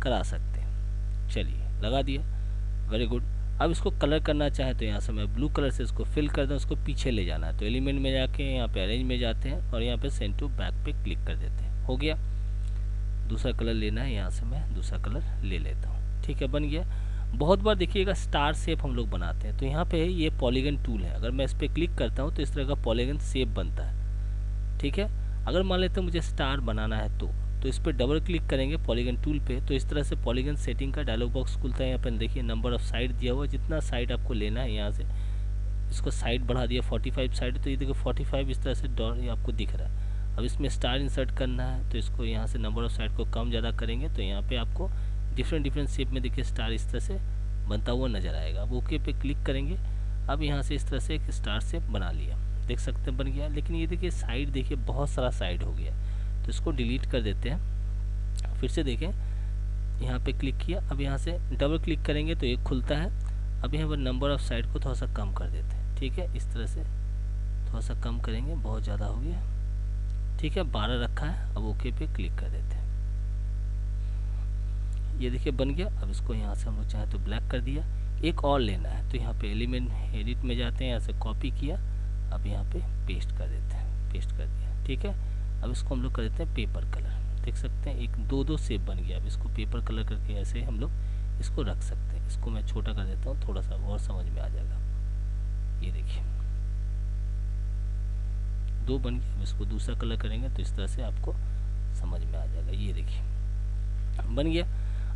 S1: करा सकते हैं। चलिए लगा दिया, वेरी गुड। अब इसको कलर करना चाहे तो यहाँ से मैं ब्लू कलर से इसको फिल कर दूँ, उसको पीछे ले जाना है तो एलिमेंट में जाके यहाँ पे अरेंज में जाते हैं और यहाँ पे सेंड टू बैक पे क्लिक कर देते हैं, हो गया। दूसरा कलर लेना है, यहाँ से मैं दूसरा कलर ले लेता हूँ, ठीक है, बन गया। बहुत बार देखिएगा स्टार शेप हम लोग बनाते हैं, तो यहाँ पे ये पॉलीगन टूल है, अगर मैं इस पर क्लिक करता हूँ तो इस तरह का पॉलीगन शेप बनता है, ठीक है। अगर मान लेते हैं मुझे स्टार बनाना है तो इस पर डबल क्लिक करेंगे पॉलीगन टूल पे, तो इस तरह से पॉलीगन सेटिंग का डायलॉग बॉक्स खुलता है। यहाँ पर देखिए नंबर ऑफ साइड दिया हुआ है, जितना साइड आपको लेना है यहाँ से इसको साइड बढ़ा दिया, 45 साइड, तो ये देखिए 45 इस तरह से डॉट आपको दिख रहा है। अब इसमें स्टार इंसर्ट करना है तो इसको यहाँ से नंबर ऑफ साइड को कम ज़्यादा करेंगे तो यहाँ पे आपको डिफरेंट शेप में देखिए स्टार इस तरह से बनता हुआ नज़र आएगा। अब ओके पे क्लिक करेंगे, अब यहाँ से इस तरह से एक स्टार शेप बना लिया, देख सकते हैं बन गया। लेकिन ये देखिए साइड देखिए बहुत सारा साइड हो गया, तो इसको डिलीट कर देते हैं। फिर से देखें यहाँ पे क्लिक किया, अब यहाँ से डबल क्लिक करेंगे तो एक खुलता है। अब यहाँ पर नंबर ऑफ साइड को थोड़ा सा कम कर देते हैं, ठीक है, इस तरह से थोड़ा सा कम करेंगे, बहुत ज़्यादा हो गया, ठीक है, 12 रखा है। अब ओके पे क्लिक कर देते हैं, ये देखिए बन गया। अब इसको यहाँ से हम लोग चाहे तो ब्लैक कर दिया। एक और लेना है तो यहाँ पे एलिमेंट एडिट में जाते हैं, यहाँ से कॉपी किया, अब यहाँ पे पेस्ट कर देते हैं, पेस्ट कर दिया, ठीक है। अब इसको हम लोग कर देते हैं पेपर कलर, देख सकते हैं एक दो शेप बन गया। अब इसको पेपर कलर करके ऐसे हम लोग इसको रख सकते हैं। इसको मैं छोटा कर देता हूँ, थोड़ा सा और समझ में आ जाएगा। ये देखिए 2 बन गया। अब इसको दूसरा कलर करेंगे तो इस तरह से आपको समझ में आ जाएगा। ये देखिए बन गया।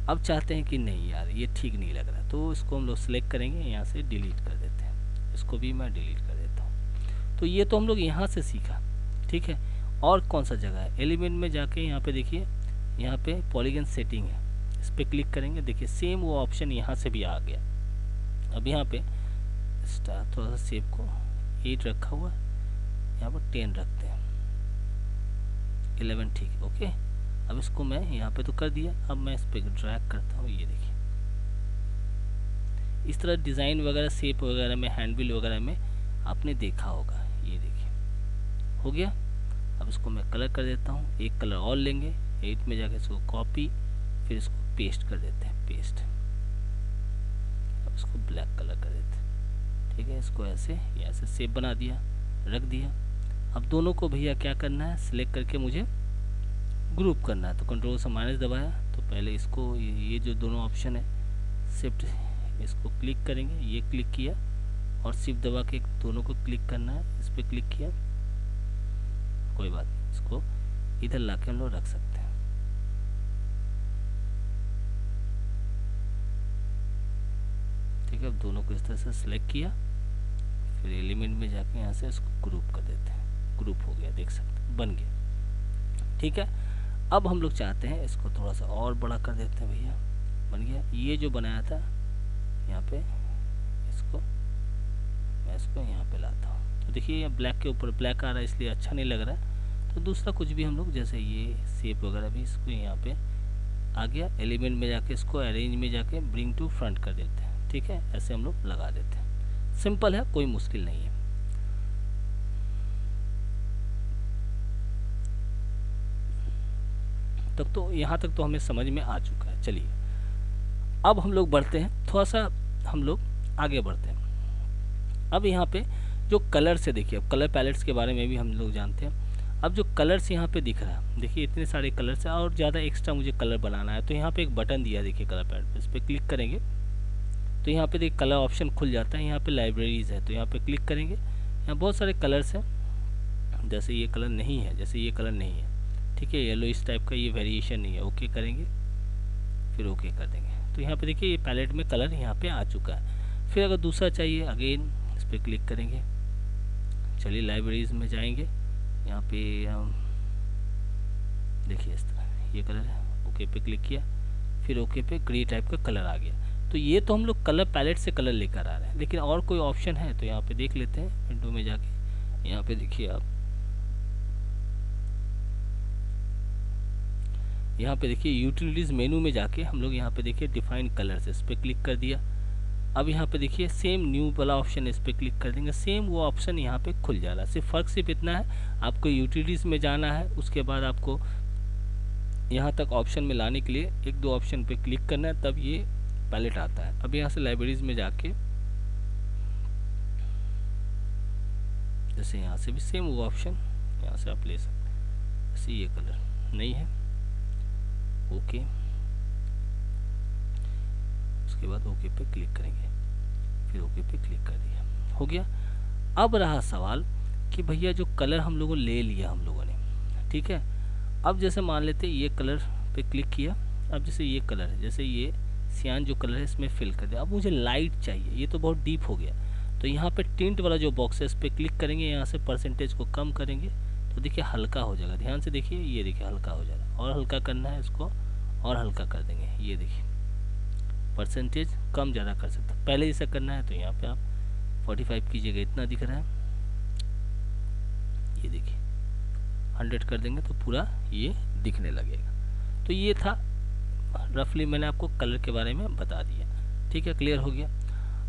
S1: अब चाहते हैं कि नहीं यार ये ठीक नहीं लग रहा, तो इसको हम लोग सेलेक्ट करेंगे, यहाँ से डिलीट कर देते हैं। इसको भी मैं डिलीट कर देता हूँ। तो ये तो हम लोग यहाँ से सीखा, ठीक है। और कौन सा जगह है, एलिमेंट में जाके यहाँ पे देखिए, यहाँ पे पॉलीगन सेटिंग है, इस पर क्लिक करेंगे, देखिए सेम वो ऑप्शन यहाँ से भी आ गया। अब यहाँ पे स्टार थोड़ा सा शेप को 8 रखा हुआ, यहाँ पर 10 रखते हैं, 11, ठीक है, ओके। अब इसको मैं यहाँ पे तो कर दिया, अब मैं इस पर ड्रैग करता हूँ। ये देखिए इस तरह डिज़ाइन वगैरह शेप वगैरह में हैंडबिल वगैरह में आपने देखा होगा। ये देखिए हो गया। अब इसको मैं कलर कर देता हूँ, एक कलर और लेंगे, 8 में जाकर इसको कॉपी, फिर इसको पेस्ट कर देते हैं, पेस्ट। अब इसको ब्लैक कलर कर देते हैं, ठीक है। इसको ऐसे यहाँ से शेप बना दिया, रख दिया। अब दोनों को भैया क्या करना है, सिलेक्ट करके मुझे ग्रुप करना है, तो कंट्रोल से माइनस दबाया, तो पहले इसको ये जो दोनों ऑप्शन है शिफ्ट, इसको क्लिक करेंगे, ये क्लिक किया और शिफ्ट दबा के दोनों को क्लिक करना है, इस पर क्लिक किया, कोई बात नहीं, इसको इधर ला के हम लोग रख सकते हैं। ठीक है, अब दोनों को इस तरह से सिलेक्ट किया, फिर एलिमेंट में जाके यहाँ से इसको ग्रुप कर देते हैं, ग्रुप हो गया, देख सकते हैं बन गया। ठीक है, अब हम लोग चाहते हैं इसको थोड़ा सा और बड़ा कर देते हैं भैया, बन गया। ये जो बनाया था यहाँ पे, इसको मैं इसको यहाँ पे लाता हूँ, तो देखिए ये ब्लैक के ऊपर ब्लैक आ रहा है, इसलिए अच्छा नहीं लग रहा है। तो दूसरा कुछ भी हम लोग जैसे ये शेप वगैरह भी इसको यहाँ पे आ गया, एलिमेंट में जाके इसको अरेंज में जाके ब्रिंग टू फ्रंट कर देते हैं। ठीक है, ऐसे हम लोग लगा देते हैं, सिंपल है, कोई मुश्किल नहीं है। तक तो यहाँ तक तो हमें समझ में आ चुका है। चलिए अब हम लोग बढ़ते हैं, थोड़ा सा हम लोग आगे बढ़ते हैं। अब यहाँ पे जो कलर्स है, देखिए अब कलर पैलेट्स के बारे में भी हम लोग जानते हैं। अब जो कलर्स यहाँ पे दिख रहा है, देखिए इतने सारे कलर्स हैं और ज़्यादा एक्स्ट्रा मुझे कलर बनाना है, तो यहाँ पे एक बटन दिया है, देखिए कलर पैलेट पे, इस पर क्लिक करेंगे तो यहाँ पे देखिए कलर ऑप्शन खुल जाता है। यहाँ पे लाइब्रेरीज़ है, तो यहाँ पे क्लिक करेंगे, यहाँ बहुत सारे कलर्स हैं। जैसे ये कलर नहीं है, जैसे ये कलर नहीं है, ठीक है, येलो इस टाइप का ये वेरिएशन नहीं है, ओके करेंगे, फिर ओके कर देंगे। तो यहाँ पे देखिए ये पैलेट में कलर यहाँ पे आ चुका है। फिर अगर दूसरा चाहिए, अगेन इस पर क्लिक करेंगे। चलिए लाइब्रेरीज में जाएंगे, यहाँ पे देखिए इस तरह ये कलर है, ओके पे क्लिक किया, फिर ओके पे ग्रे टाइप का कलर आ गया। तो ये तो हम लोग कलर पैलेट से कलर लेकर आ रहे हैं, लेकिन और कोई ऑप्शन है तो यहाँ पे देख लेते हैं। विंडो में जाके यहाँ पे देखिए आप, यहाँ पे देखिए यूटिलिटीज़ मेनू में जाके हम लोग यहाँ पे देखिए डिफाइन कलर्स, इस पर क्लिक कर दिया। अब यहाँ पे देखिए सेम न्यू वाला ऑप्शन, इस पर क्लिक कर देंगे, सेम वो ऑप्शन यहाँ पे खुल जा रहा है। सिर्फ फ़र्क सिर्फ इतना है, आपको यूटिलिटीज़ में जाना है, उसके बाद आपको यहाँ तक ऑप्शन में लाने के लिए एक दो ऑप्शन पे क्लिक करना है, तब ये पैलेट आता है। अब यहाँ से लाइब्रेरीज में जाके जैसे यहाँ से भी सेम वो ऑप्शन यहाँ से आप ले सकते हैं। जैसे ये कलर नहीं है, ओके, उसके बाद ओके पे क्लिक करेंगे, फिर ओके पे क्लिक कर दिया, हो गया। अब रहा सवाल कि भैया जो कलर हम लोगों ले लिया हम लोगों ने, ठीक है, अब जैसे मान लेते ये कलर पे क्लिक किया, अब जैसे ये कलर है, जैसे ये सियान जो कलर है इसमें फिल कर दिया। अब मुझे लाइट चाहिए, ये तो बहुत डीप हो गया, तो यहाँ पे टिंट वाला जो बॉक्स है इस पर क्लिक करेंगे, यहाँ से परसेंटेज को कम करेंगे तो देखिए हल्का हो जाएगा। ध्यान से देखिए, ये देखिए हल्का हो जाएगा, और हल्का करना है इसको और हल्का कर देंगे। ये देखिए परसेंटेज कम ज़्यादा कर सकते हैं, पहले जैसा करना है तो यहाँ पे आप 45 कीजिएगा, इतना दिख रहा है, ये देखिए 100 कर देंगे तो पूरा ये दिखने लगेगा। तो ये था रफली, मैंने आपको कलर के बारे में बता दिया, ठीक है, क्लियर हो गया।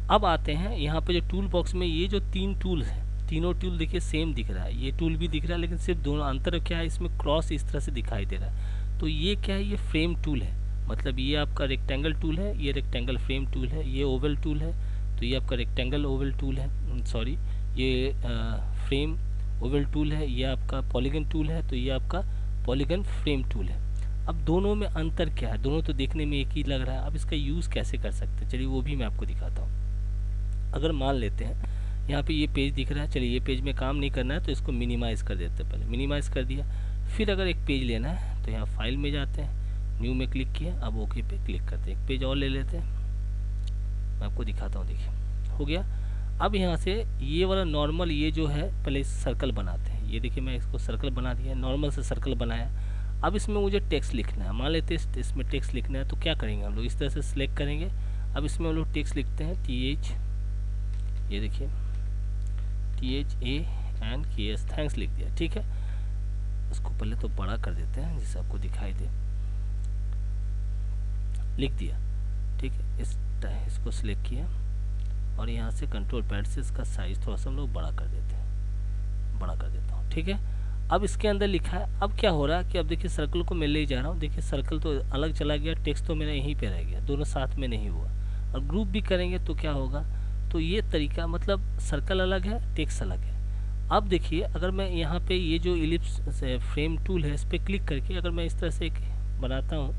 S1: अब आते हैं यहाँ पे जो टूल बॉक्स में ये जो 3 टूल्स हैं, तीनों टूल देखिए सेम दिख रहा है, ये टूल भी दिख रहा है, लेकिन सिर्फ दोनों अंतर क्या है, इसमें क्रॉस इस तरह से दिखाई दे रहा है। तो ये क्या है, ये फ्रेम टूल है, मतलब ये आपका रेक्टेंगल टूल है, ये रेक्टेंगल फ्रेम टूल है, ये ओवल टूल है, तो ये आपका रेक्टेंगल ओवल टूल है, सॉरी ये फ्रेम ओवल टूल है, ये आपका पॉलीगन टूल है, तो ये आपका पॉलीगन फ्रेम टूल है। अब दोनों में अंतर क्या है, दोनों तो देखने में एक ही लग रहा है, अब इसका यूज़ कैसे कर सकते हैं, चलिए वो भी मैं आपको दिखाता हूँ। अगर मान लेते हैं यहाँ पे ये पेज दिख रहा है, चलिए ये पेज में काम नहीं करना है तो इसको मिनिमाइज़ कर देते हैं, पहले मिनिमाइज़ कर दिया। फिर अगर एक पेज लेना है तो यहाँ फाइल में जाते हैं, न्यू में क्लिक किया, अब ओके पे क्लिक करते हैं, एक पेज और ले लेते हैं, मैं आपको दिखाता हूँ, देखिए हो गया। अब यहाँ से ये वाला नॉर्मल, ये जो है पहले सर्कल बनाते हैं, ये देखिए मैं इसको सर्कल बना दिया, नॉर्मल से सर्कल बनाया। अब इसमें मुझे टेक्स्ट लिखना है, मान लेते हैं इसमें टेक्स्ट लिखना है, तो क्या करेंगे हम लोग, इस तरह से सिलेक्ट करेंगे। अब इसमें हम लोग टेक्स्ट लिखते हैं TH, ये देखिए THANKS, थैंक्स लिख दिया, ठीक है। इसको पहले तो बड़ा कर देते हैं जिससे आपको दिखाई दे, लिख दिया, ठीक है। इसको सिलेक्ट किया और यहाँ से कंट्रोल पैड से इसका साइज थोड़ा सा हम लोग बड़ा कर देते हैं, बड़ा कर देता हूँ, ठीक है। अब इसके अंदर लिखा है, अब क्या हो रहा है कि अब देखिए सर्कल को मैं ले जा रहा हूँ, देखिए सर्कल तो अलग चला गया, टेक्स्ट तो मेरा यहीं पे रह गया, दोनों साथ में नहीं हुआ। और ग्रुप भी करेंगे तो क्या होगा, तो ये तरीका, मतलब सर्कल अलग है, टेक्स्ट अलग है। अब देखिए अगर मैं यहाँ पे ये जो इलिप्स फ्रेम टूल है इस पर क्लिक करके अगर मैं इस तरह से एक बनाता हूँ,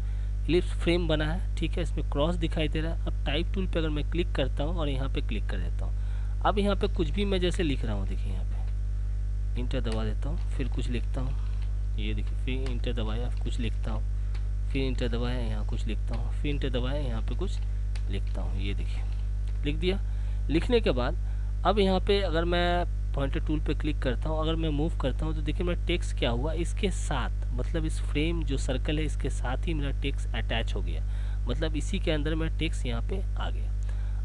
S1: इलिप्स फ्रेम बना है, ठीक है, इसमें क्रॉस दिखाई दे रहा है। अब टाइप टूल पे अगर मैं क्लिक करता हूँ और यहाँ पे क्लिक कर देता हूँ, अब यहाँ पे कुछ भी मैं जैसे लिख रहा हूँ, देखिए यहाँ पे इंटर दबा देता हूँ, फिर कुछ लिखता हूँ, ये देखिए फिर इंटर दबाया, कुछ लिखता हूँ, फिर इंटर दबाया, यहाँ कुछ लिखता हूँ, फिर इंटर दबाया, यहाँ पे कुछ लिखता हूँ, ये देखिए लिख दिया। लिखने के बाद अब यहाँ पे अगर मैं पॉइंटर टूल पे क्लिक करता हूँ, अगर मैं मूव करता हूँ तो देखिए मेरा टेक्स्ट क्या हुआ, इसके साथ, मतलब इस फ्रेम जो सर्कल है इसके साथ ही मेरा टेक्स्ट अटैच हो गया, मतलब इसी के अंदर मेरा टेक्स्ट यहाँ पे आ गया।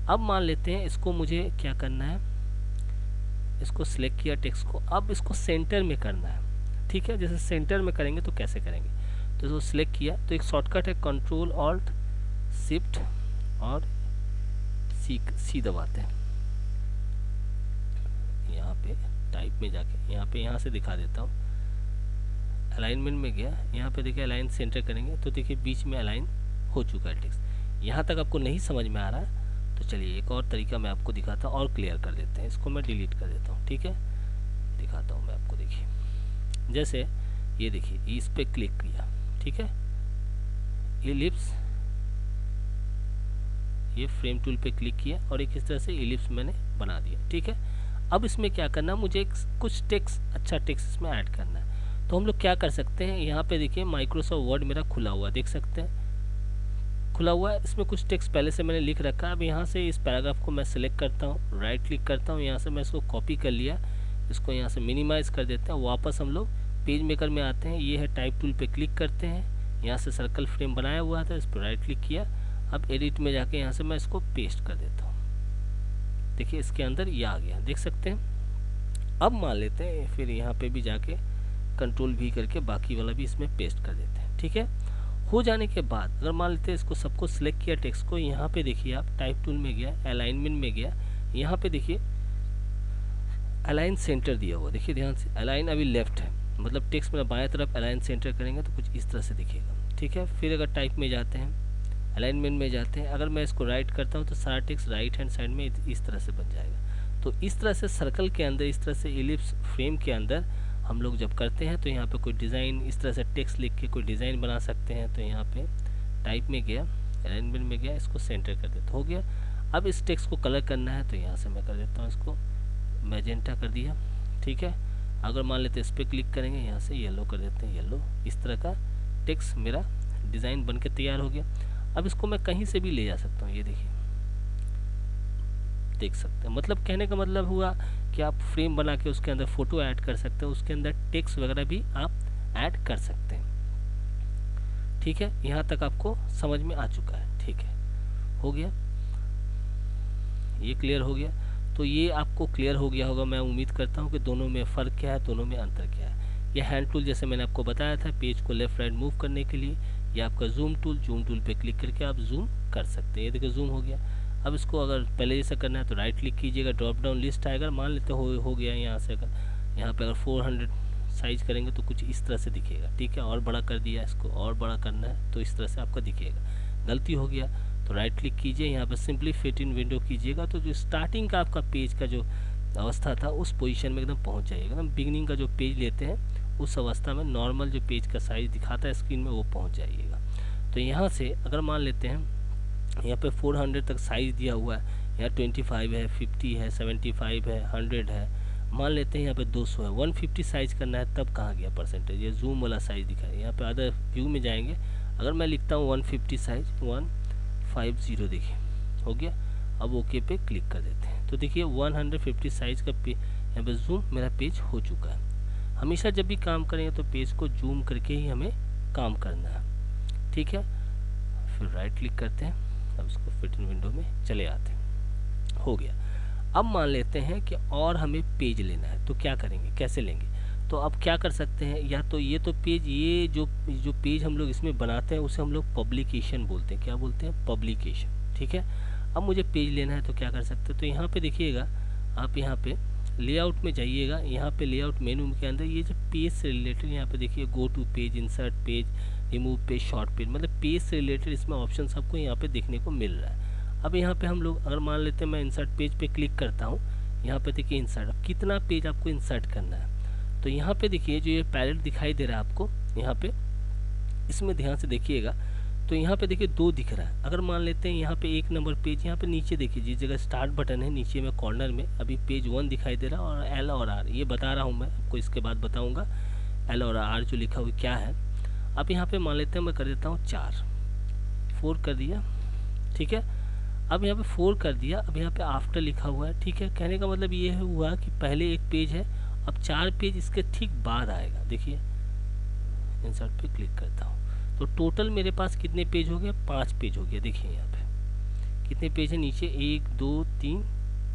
S1: अब मान लेते हैं इसको मुझे क्या करना है, इसको सिलेक्ट किया टेक्स्ट को, अब इसको सेंटर में करना है, ठीक है। जैसे सेंटर में करेंगे तो कैसे करेंगे, तो इसको सिलेक्ट किया, तो एक शॉर्टकट है कंट्रोल ऑल्ट शिफ्ट और सी दबाते हैं। यहाँ पे टाइप में जाके यहाँ से दिखा देता हूँ, अलाइनमेंट में गया, यहाँ पे देखिए अलाइन सेंटर करेंगे तो देखिए बीच में अलाइन हो चुका है टेक्स्ट। यहाँ तक आपको नहीं समझ में आ रहा है तो चलिए एक और तरीका मैं आपको दिखाता हूँ और क्लियर कर देते हैं। इसको मैं डिलीट कर देता हूँ, ठीक है, दिखाता हूँ मैं आपको। देखिए जैसे ये देखिए इस पर क्लिक किया, ठीक है, इलिप्स, ये फ्रेम टूल पे क्लिक किया और एक इस तरह से इलिप्स मैंने बना दिया, ठीक है। अब इसमें क्या करना, मुझे कुछ टेक्स्ट, अच्छा टेक्स्ट इसमें ऐड करना है। तो हम लोग क्या कर सकते हैं, यहाँ पे देखिए माइक्रोसॉफ्ट वर्ड मेरा खुला हुआ देख सकते हैं, खुला हुआ है। इसमें कुछ टेक्स्ट पहले से मैंने लिख रखा है। अब यहाँ से इस पैराग्राफ को मैं सिलेक्ट करता हूँ, राइट क्लिक करता हूँ, यहाँ से मैं इसको कॉपी कर लिया, इसको यहाँ से मिनिमाइज़ कर देते हैं। वापस हम लोग पेज मेकर में आते हैं, ये है टाइप टूल पे क्लिक करते हैं, यहाँ से सर्कल फ्रेम बनाया हुआ था, इस पर राइट क्लिक किया। अब एडिट में जाके यहाँ से मैं इसको पेस्ट कर देता हूँ। देखिए इसके अंदर ये आ गया, देख सकते हैं। अब मान लेते हैं फिर यहाँ पे भी जाके कंट्रोल भी करके बाकी वाला भी इसमें पेस्ट कर देते हैं, ठीक है। हो जाने के बाद अगर मान लेते हैं इसको सबको सिलेक्ट किया टेक्स्ट को, यहाँ पे देखिए आप टाइप टूल में गया, अलाइनमेंट में गया, यहाँ पे देखिए अलाइन सेंटर दिया हुआ, देखिए ध्यान से, अलाइन अभी लेफ्ट है, मतलब टेक्स्ट में बाएं तरफ अलाइन सेंटर करेंगे तो कुछ इस तरह से दिखेगा, ठीक है। फिर अगर टाइप में जाते हैं, अलाइनमेंट में जाते हैं, अगर मैं इसको राइट करता हूँ तो सारा टेक्स्ट राइट हैंड साइड में इस तरह से बन जाएगा। तो इस तरह से सर्कल के अंदर, इस तरह से इलिप्स फ्रेम के अंदर हम लोग जब करते हैं तो यहाँ पे कोई डिज़ाइन, इस तरह से टेक्स्ट लिख के कोई डिज़ाइन बना सकते हैं। तो यहाँ पे टाइप में गया, अलाइनमेंट में गया, इसको सेंटर कर देता, हो गया। अब इस टेक्स्ट को कलर करना है तो यहाँ से मैं कर देता हूँ, इसको मैजेंटा कर दिया, ठीक है। अगर मान लेते इस पर क्लिक करेंगे, यहाँ से येलो कर देते हैं, येलो। इस तरह का टेक्स्ट मेरा डिज़ाइन बन के तैयार हो गया। अब इसको मैं कहीं से भी ले जा सकता हूँ, ये देखिए, देख सकते हैं। मतलब कहने का मतलब हुआ कि आप फ्रेम बना के उसके अंदर फ़ोटो ऐड कर सकते हैं, उसके अंदर टेक्स्ट वगैरह भी आप ऐड कर सकते हैं, ठीक है। यहाँ तक आपको समझ में आ चुका है, ठीक है, हो गया, ये क्लियर हो गया। तो ये आपको क्लियर हो गया होगा, मैं उम्मीद करता हूँ कि दोनों में फ़र्क क्या है, दोनों में अंतर क्या है। यह हैंड टूल जैसे मैंने आपको बताया था पेज को लेफ़्ट राइट मूव करने के लिए, या आपका जूम टूल पे क्लिक करके आप जूम कर सकते हैं। ये देखिए जूम हो गया। अब इसको अगर पहले जैसा करना है तो राइट क्लिक कीजिएगा, ड्रॉप डाउन लिस्ट आएगा, मान लेते हो गया यहाँ से। अगर यहाँ पे अगर 400 साइज करेंगे तो कुछ इस तरह से दिखेगा, ठीक है। और बड़ा कर दिया, इसको और बड़ा करना है तो इस तरह से आपका दिखेगा। गलती हो गया तो राइट क्लिक कीजिए, यहाँ पर सिंपली फिट इन विंडो कीजिएगा, तो जो स्टार्टिंग का आपका पेज का जो अवस्था था उस पोजीशन में एकदम पहुँच जाइएगा। एकदम बिगनिंग का जो पेज लेते हैं उस अवस्था में नॉर्मल जो पेज का साइज़ दिखाता है स्क्रीन में वो पहुँच जाइएगा। तो यहाँ से अगर मान लेते हैं यहाँ पे 400 तक साइज़ दिया हुआ है, यहाँ 25 है, 50 है, 75 है, 100 है, मान लेते हैं यहाँ पे 200 है, 150 साइज़ करना है, तब कहाँ गया परसेंटेज, ये जूम वाला साइज़ दिखा है। यहाँ पे अदर व्यू में जाएंगे, अगर मैं लिखता हूँ 150 साइज़, 150 देखिए हो गया। अब ओके पे क्लिक कर देते हैं तो देखिए 150 साइज़ का यहाँ पे जूम मेरा पेज हो चुका है। हमेशा जब भी काम करेंगे तो पेज को जूम करके ही हमें काम करना है, ठीक है। फिर राइट क्लिक करते हैं, अब इसको फिट इन विंडो में चले आते हैं, हो गया। अब मान लेते हैं कि और हमें पेज लेना है तो क्या करेंगे, कैसे लेंगे। तो अब क्या कर सकते हैं, या तो ये तो पेज, ये जो पेज हम लोग इसमें बनाते हैं उसे हम लोग पब्लिकेशन बोलते हैं। क्या बोलते हैं, पब्लिकेशन, ठीक है। अब मुझे पेज लेना है तो क्या कर सकते हैं, तो यहाँ पे देखिएगा आप, यहाँ पे लेआउट में जाइएगा, यहाँ पे लेआउट मेनू के अंदर ये जो पेज से रिलेटेड, यहाँ पे देखिए go to page, insert page, remove page, short page, मतलब पेज से रिलेटेड इसमें ऑप्शन आपको यहाँ पे देखने को मिल रहा है। अब यहाँ पे हम लोग अगर मान लेते हैं मैं इंसर्ट पेज पे क्लिक करता हूँ, यहाँ पे देखिए इंसर्ट, अब कितना पेज आपको इंसर्ट करना है। तो यहाँ पे देखिए जो ये पैलेट दिखाई दे रहा है आपको, यहाँ पे इसमें ध्यान से देखिएगा तो यहाँ पे देखिए 2 दिख रहा है। अगर मान लेते हैं यहाँ पे 1 नंबर पेज, यहाँ पे नीचे देखिए जिस जगह स्टार्ट बटन है नीचे में कॉर्नर में अभी पेज 1 दिखाई दे रहा है, और एल और आर ये बता रहा हूँ मैं आपको, इसके बाद बताऊँगा एल और आर जो लिखा हुआ क्या है। अब यहाँ पे मान लेते हैं मैं कर देता हूँ 4 कर दिया, ठीक है। अब यहाँ पे 4 कर दिया, अब यहाँ पे आफ्टर लिखा हुआ है, ठीक है। कहने का मतलब ये हुआ कि पहले एक पेज है, अब 4 पेज इसके ठीक बाद आएगा। देखिए इंसर्ट पे क्लिक करता हूँ तो टोटल मेरे पास कितने पेज हो गए, 5 पेज हो गया। देखिए यहाँ पे कितने पेज है नीचे, 1 2 3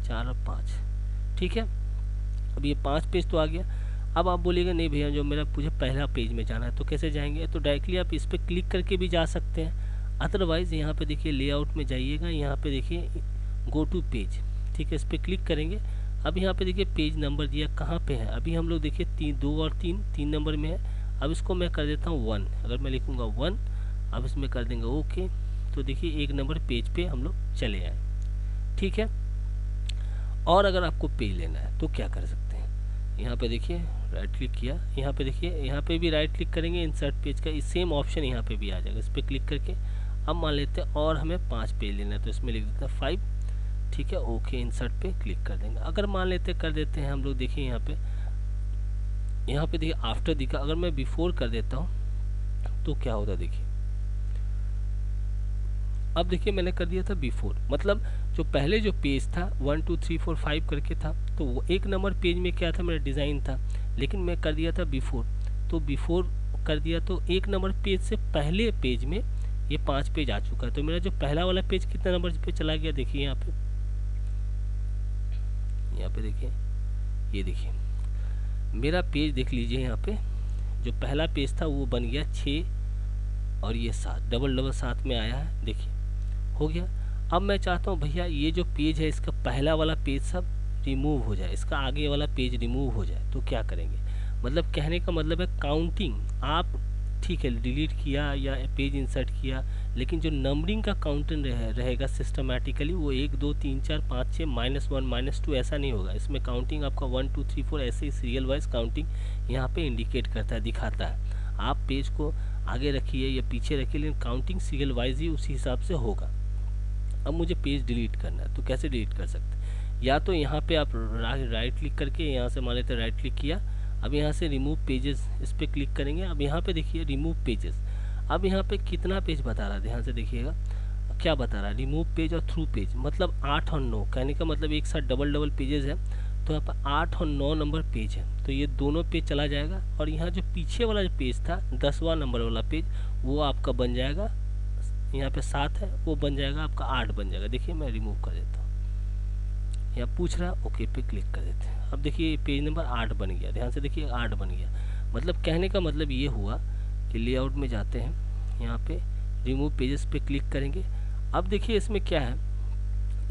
S1: 4 और 5, ठीक है। अब ये 5 पेज तो आ गया। अब आप बोलिएगा नहीं भैया जो मेरा मुझे पहला पेज में जाना है तो कैसे जाएंगे, तो डायरेक्टली आप इस पर क्लिक करके भी जा सकते हैं। अदरवाइज़ यहाँ पे देखिए लेआउट में जाइएगा, यहाँ पे देखिए गो टू पेज, ठीक है, इस पर क्लिक करेंगे। अब यहाँ पे देखिए पेज नंबर दिया कहाँ पे है, अभी हम लोग देखिए 2 और 3 नंबर में है। अब इसको मैं कर देता हूँ 1, अगर मैं लिखूँगा 1, अब इसमें कर देंगे ओके, तो देखिए 1 नंबर पेज पे हम लोग चले आए। ठीक है, और अगर आपको पेज लेना है तो क्या कर सकते हैं, यहाँ पे देखिए राइट क्लिक किया, यहाँ पे देखिए, यहाँ पे भी राइट क्लिक करेंगे, इंसर्ट पेज का सेम ऑप्शन यहाँ पे भी आ जाएगा, इस पर क्लिक करके अब मान लेते हैं और हमें 5 पेज लेना है, तो इसमें लिख देते हैं 5। ठीक है, ओके इंसर्ट पे क्लिक कर देंगे। अगर मान लेते कर देते हैं हम लोग, देखिए यहाँ पे देखिए आफ्टर दिखा, अगर मैं बिफोर कर देता हूँ तो क्या होता है, देखिए अब देखिए मैंने कर दिया था बिफोर, मतलब जो पहले जो पेज था 1 2 3 4 5 करके था, तो वो 1 नंबर पेज में क्या था, मेरा डिज़ाइन था, लेकिन मैं कर दिया था बिफोर, तो बिफोर कर दिया तो 1 नंबर पेज से पहले पेज में ये 5 पेज आ चुका है, तो मेरा जो पहला वाला पेज कितना नंबर पे चला गया, देखिए यहाँ पे देखिए, ये देखिए मेरा पेज देख लीजिए, यहाँ पे जो पहला पेज था वो बन गया 6 और ये 7, डबल डबल साथ में आया है, देखिए हो गया। अब मैं चाहता हूँ भैया ये जो पेज है इसका पहला वाला पेज सब रिमूव हो जाए, इसका आगे वाला पेज रिमूव हो जाए, तो क्या करेंगे, मतलब कहने का मतलब है काउंटिंग आप ठीक है डिलीट किया या पेज इंसर्ट किया, लेकिन जो नंबरिंग का काउंटिंग रहेगा सिस्टमेटिकली वो 1 2 3 4 5 6 -1 -2 ऐसा नहीं होगा, इसमें काउंटिंग आपका 1 2 3 4 ऐसे ही सीरियल वाइज काउंटिंग यहाँ पे इंडिकेट करता है, दिखाता है। आप पेज को आगे रखिए या पीछे रखिए, लेकिन काउंटिंग सीरियल वाइज ही उसी हिसाब से होगा। अब मुझे पेज डिलीट करना है, तो कैसे डिलीट कर सकते हैं, या तो यहाँ पे आप राइट क्लिक करके यहाँ से मान लेते हैं राइट क्लिक किया, अब यहाँ से रिमूव पेजेस इस पर क्लिक करेंगे। अब यहाँ पे देखिए रिमूव पेजेस, अब यहाँ पे कितना पेज बता रहा है, ध्यान से देखिएगा क्या बता रहा है, रिमूव पेज और थ्रू पेज, मतलब 8 और 9, कहने का मतलब एक साथ डबल डबल पेजेस है, तो यहाँ पर 8 और 9 नंबर पेज है, तो ये दोनों पेज चला जाएगा, और यहाँ जो पीछे वाला जो पेज था 10वां नंबर वाला पेज वो आपका बन जाएगा, यहाँ पे 7 है वो बन जाएगा आपका 8 बन जाएगा। देखिए मैं रिमूव कर देता हूँ, यहाँ पूछ रहा ओके पे क्लिक कर देते हैं, अब देखिए पेज नंबर 8 बन गया, ध्यान से देखिए 8 बन गया, मतलब कहने का मतलब ये हुआ कि लेआउट में जाते हैं, यहाँ पे रिमूव पेजेस पे क्लिक करेंगे। अब देखिए इसमें क्या है,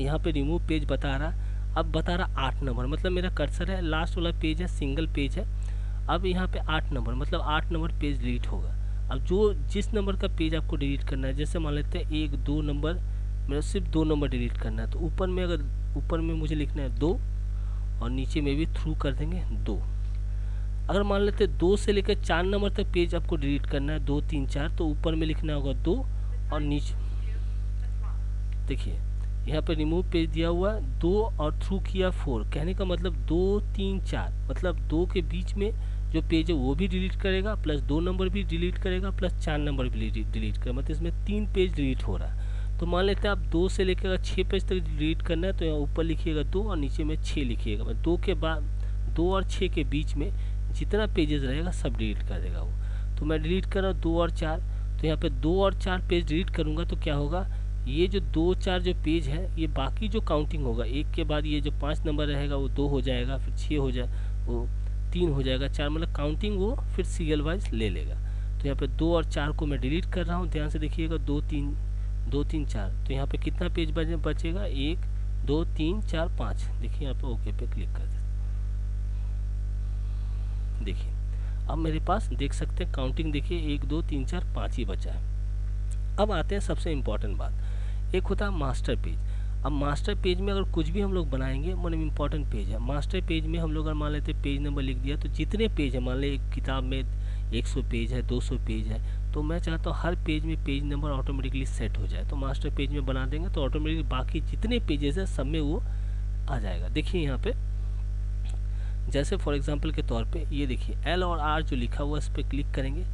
S1: यहाँ पे रिमूव पेज बता रहा, अब बता रहा 8 नंबर, मतलब मेरा कर्सर है लास्ट वाला पेज है, सिंगल पेज है, अब यहाँ पे 8 नंबर, मतलब 8 नंबर पेज डिलीट होगा। अब जो जिस नंबर का पेज आपको डिलीट करना है, जैसे मान लेते हैं 1 2 नंबर, मेरा सिर्फ 2 नंबर डिलीट करना है, तो ऊपर में अगर ऊपर में मुझे लिखना है 2 और नीचे में भी थ्रू कर देंगे 2। अगर मान लेते हैं 2 से लेकर 4 नंबर तक पेज आपको डिलीट करना है, 2 3 4, तो ऊपर में लिखना होगा 2 और नीचे देखिए यहाँ पे रिमूव पेज दिया हुआ 2 और थ्रू किया 4, कहने का मतलब 2 3 4, मतलब 2 के बीच में जो पेज है वो भी डिलीट करेगा, प्लस 2 नंबर भी डिलीट करेगा, प्लस 4 नंबर भी डिलीट करेगा, मतलब इसमें 3 पेज डिलीट हो रहा है। तो मान लेते हैं आप 2 से लेकर अगर 6 पेज तक डिलीट करना है, तो यहाँ ऊपर लिखिएगा 2 और नीचे में 6 लिखिएगा, मतलब 2 के बाद 2 और 6 के बीच में जितना पेजेस रहेगा सब डिलीट कर देगा वो। तो मैं डिलीट कर रहा हूँ 2 और 4, तो यहाँ पे 2 और 4 पेज डिलीट करूँगा तो क्या होगा, ये जो 2 4 जो पेज है ये बाकी जो काउंटिंग होगा, एक के बाद ये जो 5 नंबर रहेगा वो 2 हो जाएगा, फिर 6 हो जाए, वो 3 हो जाएगा, 4, मतलब काउंटिंग वो फिर सीरियल वाइज ले लेगा। तो यहाँ पे 2 और 4 को मैं डिलीट कर रहा हूँ, ध्यान से देखिएगा 2 3 4, तो यहाँ पे कितना पेज बचेगा, 1 2 3 4 5, देखिए यहाँ पे ओके पे क्लिक कर देते। देखिए अब मेरे पास देख सकते हैं काउंटिंग, देखिए 1 2 3 4 5 ही बचा है। अब आते हैं सबसे इम्पॉर्टेंट बात, एक होता है मास्टर पेज। अब मास्टर पेज में अगर कुछ भी हम लोग बनाएंगे, मतलब इम्पॉर्टेंट पेज है, मास्टर पेज में हम लोग अगर मान लेते पेज नंबर लिख दिया, तो जितने पेज है, मान ले एक किताब में 100 पेज है, 200 पेज है, तो मैं चाहता हूँ हर पेज में पेज नंबर ऑटोमेटिकली सेट हो जाए, तो मास्टर पेज में बना देंगे तो ऑटोमेटिकली बाकी जितने पेजेस हैं सब में वो आ जाएगा। देखिए यहाँ पे जैसे फॉर एग्जांपल के तौर पे ये देखिए L और R जो लिखा हुआ है इस पर क्लिक करेंगे,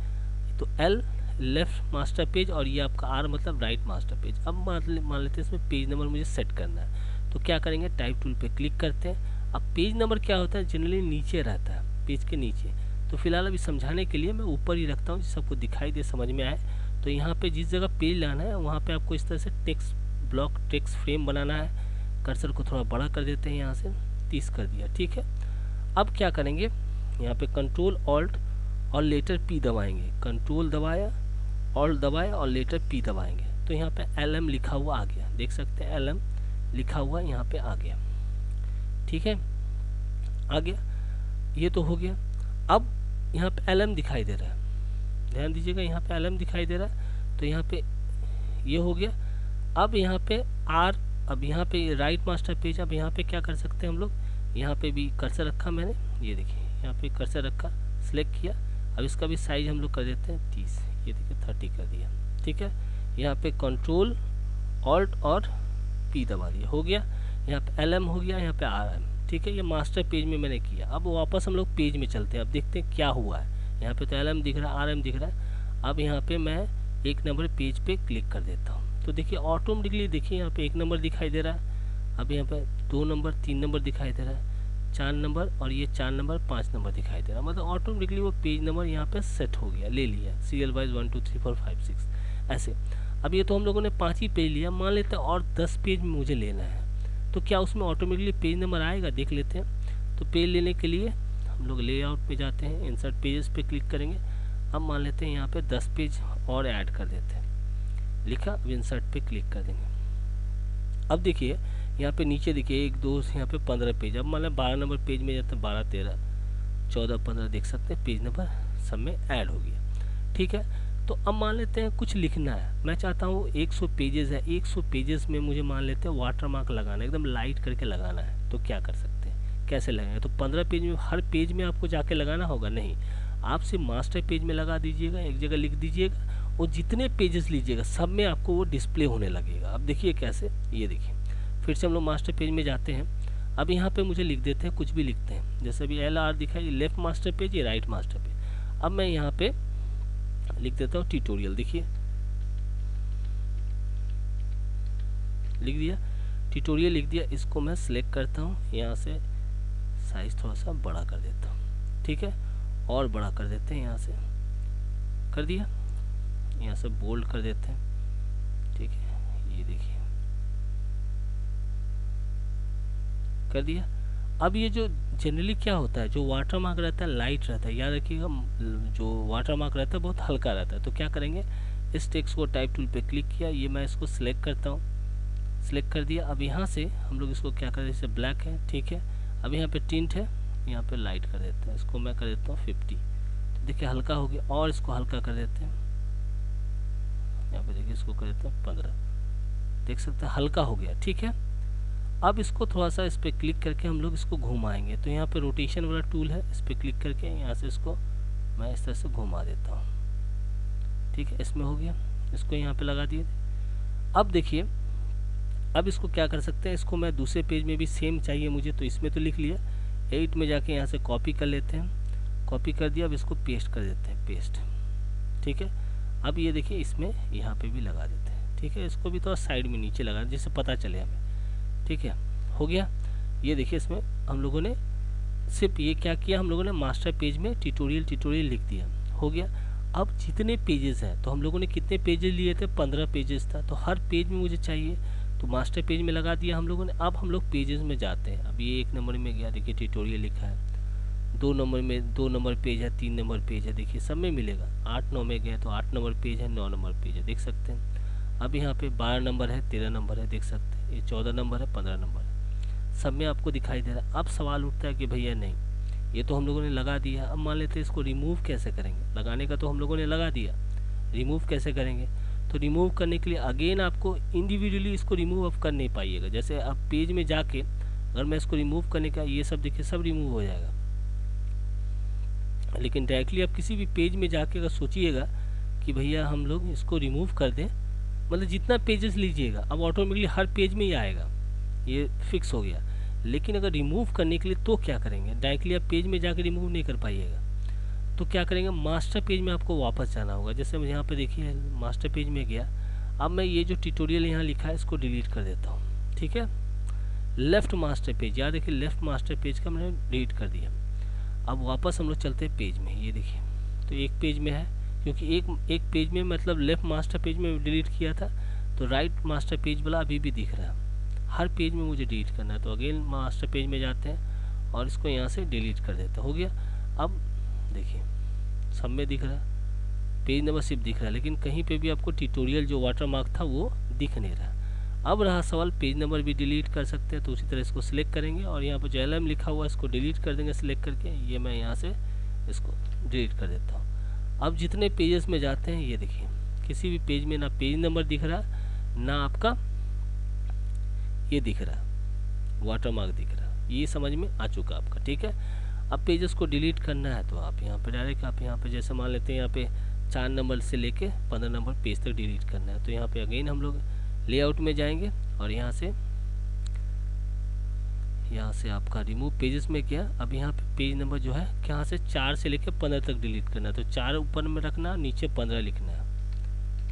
S1: तो L लेफ्ट मास्टर पेज और ये आपका R मतलब राइट मास्टर पेज। अब मान लेते हैं इसमें पेज नंबर मुझे सेट करना है, तो क्या करेंगे, टाइप टूल पे क्लिक करते हैं। अब पेज नंबर क्या होता है, जनरली नीचे रहता है पेज के नीचे, तो फिलहाल अभी समझाने के लिए मैं ऊपर ही रखता हूँ, सबको दिखाई दे समझ में आए। तो यहाँ पे जिस जगह पेज लाना है वहाँ पे आपको इस तरह से टेक्स्ट ब्लॉक टेक्स्ट फ्रेम बनाना है। कर्सर को थोड़ा बड़ा कर देते हैं, यहाँ से 30 कर दिया, ठीक है। अब क्या करेंगे, यहाँ पे कंट्रोल ऑल्ट और लेटर P दबाएंगे, कंट्रोल दबाया ऑल्ट दबाया और लेटर P दबाएंगे, तो यहाँ पे LM लिखा हुआ आ गया, देख सकते हैं LM लिखा हुआ यहाँ पे आ गया, ठीक है, आ गया, ये तो हो गया। अब यहाँ पे LM दिखाई दे रहा है, ध्यान दीजिएगा यहाँ पे LM दिखाई दे रहा है, तो यहाँ पे ये हो गया। अब यहाँ पे R, अब यहाँ पे राइट मास्टर पेज, अब यहाँ पे क्या कर सकते हैं हम लोग, यहाँ पे भी कर्सर रखा मैंने, ये देखिए यहाँ पे कर्सर रखा, सिलेक्ट किया। अब इसका भी साइज हम लोग कर देते हैं 30, ये देखिए 30 कर दिया। ठीक है, यहाँ पे कंट्रोल ऑल्ट और P दबा दिया, हो गया। यहाँ पे LM हो गया, यहाँ पे RM। ठीक है, ये मास्टर पेज में मैंने किया। अब वापस हम लोग पेज में चलते हैं, अब देखते हैं क्या हुआ है। यहाँ पे तो LM दिख रहा है, RM दिख रहा है। अब यहाँ पे मैं 1 नंबर पेज पे क्लिक कर देता हूँ, तो देखिए ऑटोमेटिकली देखिए यहाँ पे 1 नंबर दिखाई दे रहा है। अब यहाँ पे 2 नंबर 3 नंबर दिखाई दे रहा है, 4 नंबर, और ये 4 नंबर 5 नंबर दिखाई दे रहा है। मतलब ऑटोमेटिकली वो पेज नंबर यहाँ पे सेट हो गया, ले लिया, सीरियल वाइज 1 2 3 4 5 6 ऐसे। अब ये तो हम लोगों ने 5 ही पेज लिया, मान लेते हैं और 10 पेज में मुझे लेना है, तो क्या उसमें ऑटोमेटिकली पेज नंबर आएगा, देख लेते हैं। तो पेज लेने के लिए हम लोग लेआउट पे जाते हैं, इंसर्ट पेजेस पे क्लिक करेंगे। अब मान लेते हैं यहाँ पे 10 पेज और ऐड कर देते हैं, लिखा, अब इंसर्ट पे क्लिक कर देंगे। अब देखिए यहाँ पे नीचे देखिए 1 2 यहाँ पे 15 पेज। अब मान लें 12 नंबर पेज में जाते हैं, 12 13 14 15 देख सकते हैं पेज नंबर सब में ऐड हो गया। ठीक है, तो अब मान लेते हैं कुछ लिखना है, मैं चाहता हूँ 100 पेजेस है, 100 पेजेस में मुझे मान लेते हैं वाटर मार्क लगाना है, एकदम लाइट करके लगाना है। तो क्या कर सकते हैं, कैसे लगाएंगे, तो 15 पेज में हर पेज में आपको जाके लगाना होगा, नहीं, आप सिर्फ मास्टर पेज में लगा दीजिएगा, एक जगह लिख दीजिएगा, और जितने पेजेस लीजिएगा सब में आपको वो डिस्प्ले होने लगेगा। अब देखिए कैसे, ये देखिए फिर से हम लोग मास्टर पेज में जाते हैं। अब यहाँ पे मुझे लिख देते हैं, कुछ भी लिखते हैं, जैसे अभी LR दिखाई, लेफ्ट मास्टर पेज, ये राइट मास्टर पेज। अब मैं यहाँ पे लिख देता हूँ ट्यूटोरियल, देखिए लिख दिया, ट्यूटोरियल लिख दिया। इसको मैं सिलेक्ट करता हूँ, यहाँ से साइज थोड़ा सा बड़ा कर देता हूँ। ठीक है, और बड़ा कर देते हैं, यहाँ से कर दिया, यहाँ से बोल्ड कर देते हैं। ठीक है, ये देखिए कर दिया। अब ये जो जनरली क्या होता है, जो वाटर मार्क रहता है लाइट रहता है, याद रखिएगा, जो वाटर मार्क रहता है बहुत हल्का रहता है। तो क्या करेंगे, इस टेक्स्ट को टाइप टूल पे क्लिक किया, ये मैं इसको सिलेक्ट करता हूँ, सिलेक्ट कर दिया। अब यहाँ से हम लोग इसको क्या करें, जैसे ब्लैक है, ठीक है, अब यहाँ पे टिंट है, यहाँ पे लाइट कर देते हैं, इसको मैं कर देता हूँ 50। तो देखिए हल्का हो गया, और इसको हल्का कर देते हैं, यहाँ पे देखिए इसको कर देते हैं 15, देख सकते हैं हल्का हो गया। ठीक है, अब इसको थोड़ा सा इस पर क्लिक करके हम लोग इसको घुमाएंगे, तो यहाँ पे रोटेशन वाला टूल है, इस पर क्लिक करके यहाँ से इसको मैं इस तरह से घुमा देता हूँ। ठीक है, इसमें हो गया, इसको यहाँ पे लगा दिए। अब देखिए, अब इसको क्या कर सकते हैं, इसको मैं दूसरे पेज में भी सेम चाहिए मुझे, तो इसमें तो लिख लिया, 8 में जाके यहाँ से कॉपी कर लेते हैं, कॉपी कर दिया। अब इसको पेस्ट कर देते हैं, पेस्ट। ठीक है, अब ये देखिए इसमें यहाँ पे भी लगा देते हैं। ठीक है, इसको भी थोड़ा साइड में नीचे लगा, जिससे पता चले हमें। ठीक है, हो गया। ये देखिए इसमें हम लोगों ने सिर्फ ये क्या किया, हम लोगों ने मास्टर पेज में ट्यूटोरियल लिख दिया, हो गया। अब जितने पेजेस हैं, तो हम लोगों ने कितने पेजेस लिए थे, 15 पेजेस था, तो हर पेज में मुझे चाहिए, तो मास्टर पेज में लगा दिया हम लोगों ने। अब हम लोग पेजेस में जाते हैं, अब ये 1 नंबर में गया, देखिए ट्यूटोरियल लिखा है, 2 नंबर में 2 नंबर पेज है, 3 नंबर पेज है, देखिए सब में मिलेगा। 8 9 में गया तो 8 नंबर पेज है, 9 नंबर पेज है, देख सकते हैं। अब यहाँ पे 12 नंबर है, 13 नंबर है, देख सकते हैं, ये 14 नंबर है, 15 नंबर है, सब में आपको दिखाई दे रहा है। अब सवाल उठता है कि भैया नहीं, ये तो हम लोगों ने लगा दिया, अब मान लेते हैं इसको रिमूव कैसे करेंगे, लगाने का तो हम लोगों ने लगा दिया, रिमूव कैसे करेंगे। तो रिमूव करने के लिए अगेन आपको इंडिविजुअली इसको रिमूव अब कर नहीं पाइएगा, जैसे आप पेज में जाके अगर मैं इसको रिमूव करने का, ये सब देखिए सब रिमूव हो जाएगा, लेकिन डायरेक्टली आप किसी भी पेज में जाके अगर सोचिएगा कि भैया हम लोग इसको रिमूव कर दें, मतलब जितना पेजेस लीजिएगा अब ऑटोमेटिकली हर पेज में ही आएगा, ये फिक्स हो गया। लेकिन अगर रिमूव करने के लिए तो क्या करेंगे, डायरेक्टली आप पेज में जाकर रिमूव नहीं कर पाइएगा, तो क्या करेंगे, मास्टर पेज में आपको वापस जाना होगा। जैसे मुझे यहाँ पे देखिए मास्टर पेज में गया, अब मैं ये जो ट्यूटोरियल यहाँ लिखा है इसको डिलीट कर देता हूँ। ठीक है, लेफ्ट मास्टर पेज, याद देखिए लेफ्ट मास्टर पेज का मैंने डिलीट कर दिया। अब वापस हम लोग चलते हैं पेज में, ये देखिए तो एक पेज में है, क्योंकि एक पेज में मतलब लेफ्ट मास्टर पेज में डिलीट किया था, तो राइट मास्टर पेज वाला अभी भी दिख रहा है। हर पेज में मुझे डिलीट करना है, तो अगेन मास्टर पेज में जाते हैं और इसको यहाँ से डिलीट कर देते हैं, हो गया। अब देखिए सब में दिख रहा है, पेज नंबर सिर्फ दिख रहा है, लेकिन कहीं पे भी आपको ट्यूटोरियल जो वाटर मार्क था वो दिख नहीं रहा। अब रहा सवाल, पेज नंबर भी डिलीट कर सकते हैं, तो उसी तरह इसको सिलेक्ट करेंगे और यहाँ पर जो LM लिखा हुआ है इसको डिलीट कर देंगे सिलेक्ट करके, ये मैं यहाँ से इसको डिलीट कर देता हूँ। अब जितने पेजेस में जाते हैं, ये देखिए किसी भी पेज में ना पेज नंबर दिख रहा, ना आपका ये दिख रहा वाटरमार्क दिख रहा। ये समझ में आ चुका आपका, ठीक है। अब पेजेस को डिलीट करना है तो आप यहाँ पे डायरेक्ट आप यहाँ पे जैसे मान लेते हैं यहाँ पे 4 नंबर से लेके 15 नंबर पेज तक डिलीट करना है, तो यहाँ पे अगेन हम लोग लेआउट में जाएंगे और यहाँ से आपका रिमूव पेजेस में क्या, अब यहाँ पे पेज नंबर जो है यहाँ से 4 से लेके 15 तक डिलीट करना है, तो 4 ऊपर में रखना, नीचे 15 लिखना है।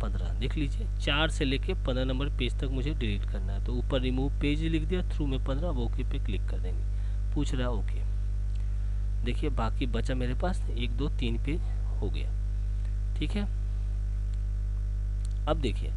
S1: 15 देख लीजिए, 4 से लेके 15 नंबर पेज तक मुझे डिलीट करना है, तो ऊपर रिमूव पेज लिख दिया, थ्रू में 15, अब ओके पे क्लिक कर देंगे। पूछ रहा है ओके, देखिए बाकी बचा मेरे पास 1 2 3 पेज हो गया, ठीक है। अब देखिए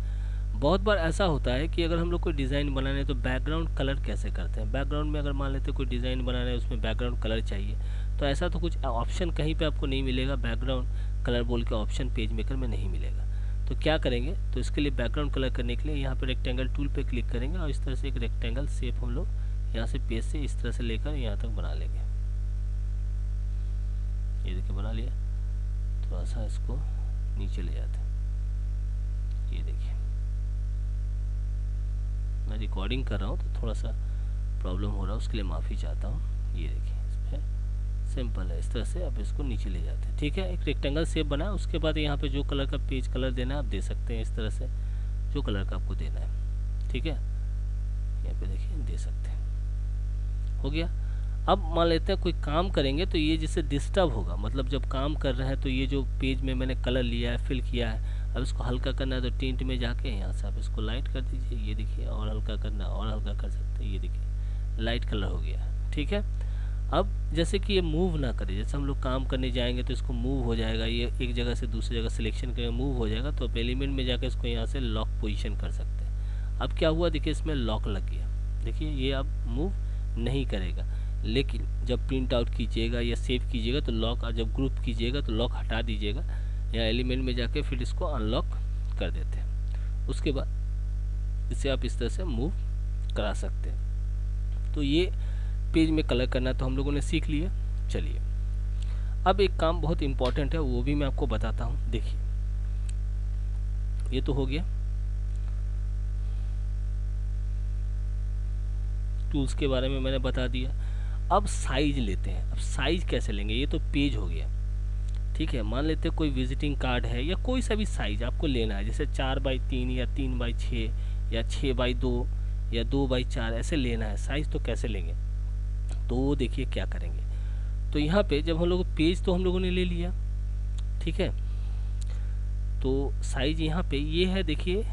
S1: बहुत बार ऐसा होता है कि अगर हम लोग कोई डिज़ाइन बनाने हैं तो बैकग्राउंड कलर कैसे करते हैं। बैकग्राउंड में अगर मान लेते हैं कोई डिज़ाइन बनाना है, उसमें बैकग्राउंड कलर चाहिए, तो ऐसा तो कुछ ऑप्शन कहीं पे आपको नहीं मिलेगा, बैकग्राउंड कलर बोल के ऑप्शन पेज मेकर में नहीं मिलेगा। तो क्या करेंगे, तो इसके लिए बैकग्राउंड कलर करने के लिए यहाँ पर रेक्टेंगल टूल पे क्लिक करेंगे और इस तरह से एक रेक्टेंगल शेप हम लोग यहाँ से पेज से इस तरह से लेकर यहाँ तक बना लेंगे। ये देखिए बना लिया, थोड़ा सा इसको नीचे ले जाते हैं। ये देखिए मैं रिकॉर्डिंग कर रहा हूँ तो थोड़ा सा प्रॉब्लम हो रहा है, उसके लिए माफ़ी चाहता हूँ। ये देखिए इसमें सिंपल है, इस तरह से आप इसको नीचे ले जाते हैं, ठीक है। एक रेक्टेंगल शेप बना, उसके बाद यहाँ पे जो कलर का पेज कलर देना है आप दे सकते हैं, इस तरह से जो कलर का आपको देना है, ठीक है। यहाँ पे देखिए दे सकते हैं, हो गया। अब मान लेते हैं कोई काम करेंगे तो ये जिससे डिस्टर्ब होगा, मतलब जब काम कर रहे हैं तो ये जो पेज में मैंने कलर लिया है, फिल किया है, अब इसको हल्का करना है तो टिंट में जाके यहाँ से आप इसको लाइट कर दीजिए। ये देखिए, और हल्का करना, और हल्का कर सकते हैं, ये देखिए लाइट कलर हो गया, ठीक है। अब जैसे कि ये मूव ना करे, जैसे हम लोग काम करने जाएंगे तो इसको मूव हो जाएगा, ये एक जगह से दूसरी जगह सिलेक्शन करके मूव हो जाएगा, तो आप एलिमेंट में जाकर इसको यहाँ से लॉक पोजीशन कर सकते हैं। अब क्या हुआ, देखिए इसमें लॉक लग गया, देखिए ये अब मूव नहीं करेगा। लेकिन जब प्रिंट आउट कीजिएगा या सेव कीजिएगा तो लॉक, जब ग्रुप कीजिएगा तो लॉक हटा दीजिएगा या एलिमेंट में जाके फिर इसको अनलॉक कर देते हैं। उसके बाद इसे आप इस तरह से मूव करा सकते हैं। तो ये पेज में कलर करना तो हम लोगों ने सीख लिया। चलिए अब एक काम बहुत इम्पोर्टेंट है, वो भी मैं आपको बताता हूँ। देखिए ये तो हो गया, टूल्स के बारे में मैंने बता दिया। अब साइज लेते हैं। अब साइज कैसे लेंगे, ये तो पेज हो गया, ठीक है। मान लेते हैं कोई विजिटिंग कार्ड है या कोई सा भी साइज आपको लेना है, जैसे 4x3 या 3x6 या 6x2 या 2x4 ऐसे लेना है। साइज तो कैसे लेंगे, तो देखिए क्या करेंगे। तो यहाँ पे जब हम लोग पेज तो हम लोगों ने ले लिया, ठीक है। तो साइज यहाँ पे ये है, देखिए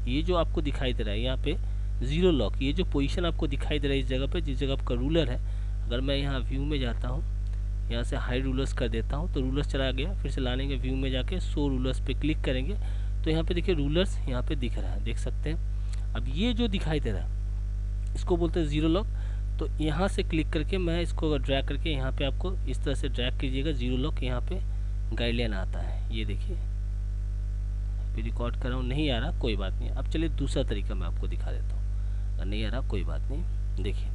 S1: ये जो आपको दिखाई दे रहा है यहाँ पे 0 लॉक, ये जो पोजीशन आपको दिखाई दे रहा है इस जगह पे, जिस जगह आपका रूलर है, अगर मैं यहाँ व्यू में जाता हूँ, यहाँ से हाई रूलर्स कर देता हूँ तो रूलर्स चला गया। फिर से लाने के व्यू में जाके शो रूलर्स पे क्लिक करेंगे तो यहाँ पे देखिए रूलर्स यहाँ पे दिख रहा है, देख सकते हैं। अब ये जो दिखाई दे रहा है इसको बोलते हैं 0 लॉक। तो यहाँ से क्लिक करके मैं इसको ड्रैग करके यहाँ पे आपको इस तरह से ड्रैग कीजिएगा, 0 लॉक यहाँ पे गाइडलाइन आता है। ये देखिए अभी रिकॉर्ड कर रहा हूँ, नहीं आ रहा कोई बात नहीं। अब चलिए दूसरा तरीका मैं आपको दिखा देता हूँ, अगर नहीं आ रहा कोई बात नहीं। देखिए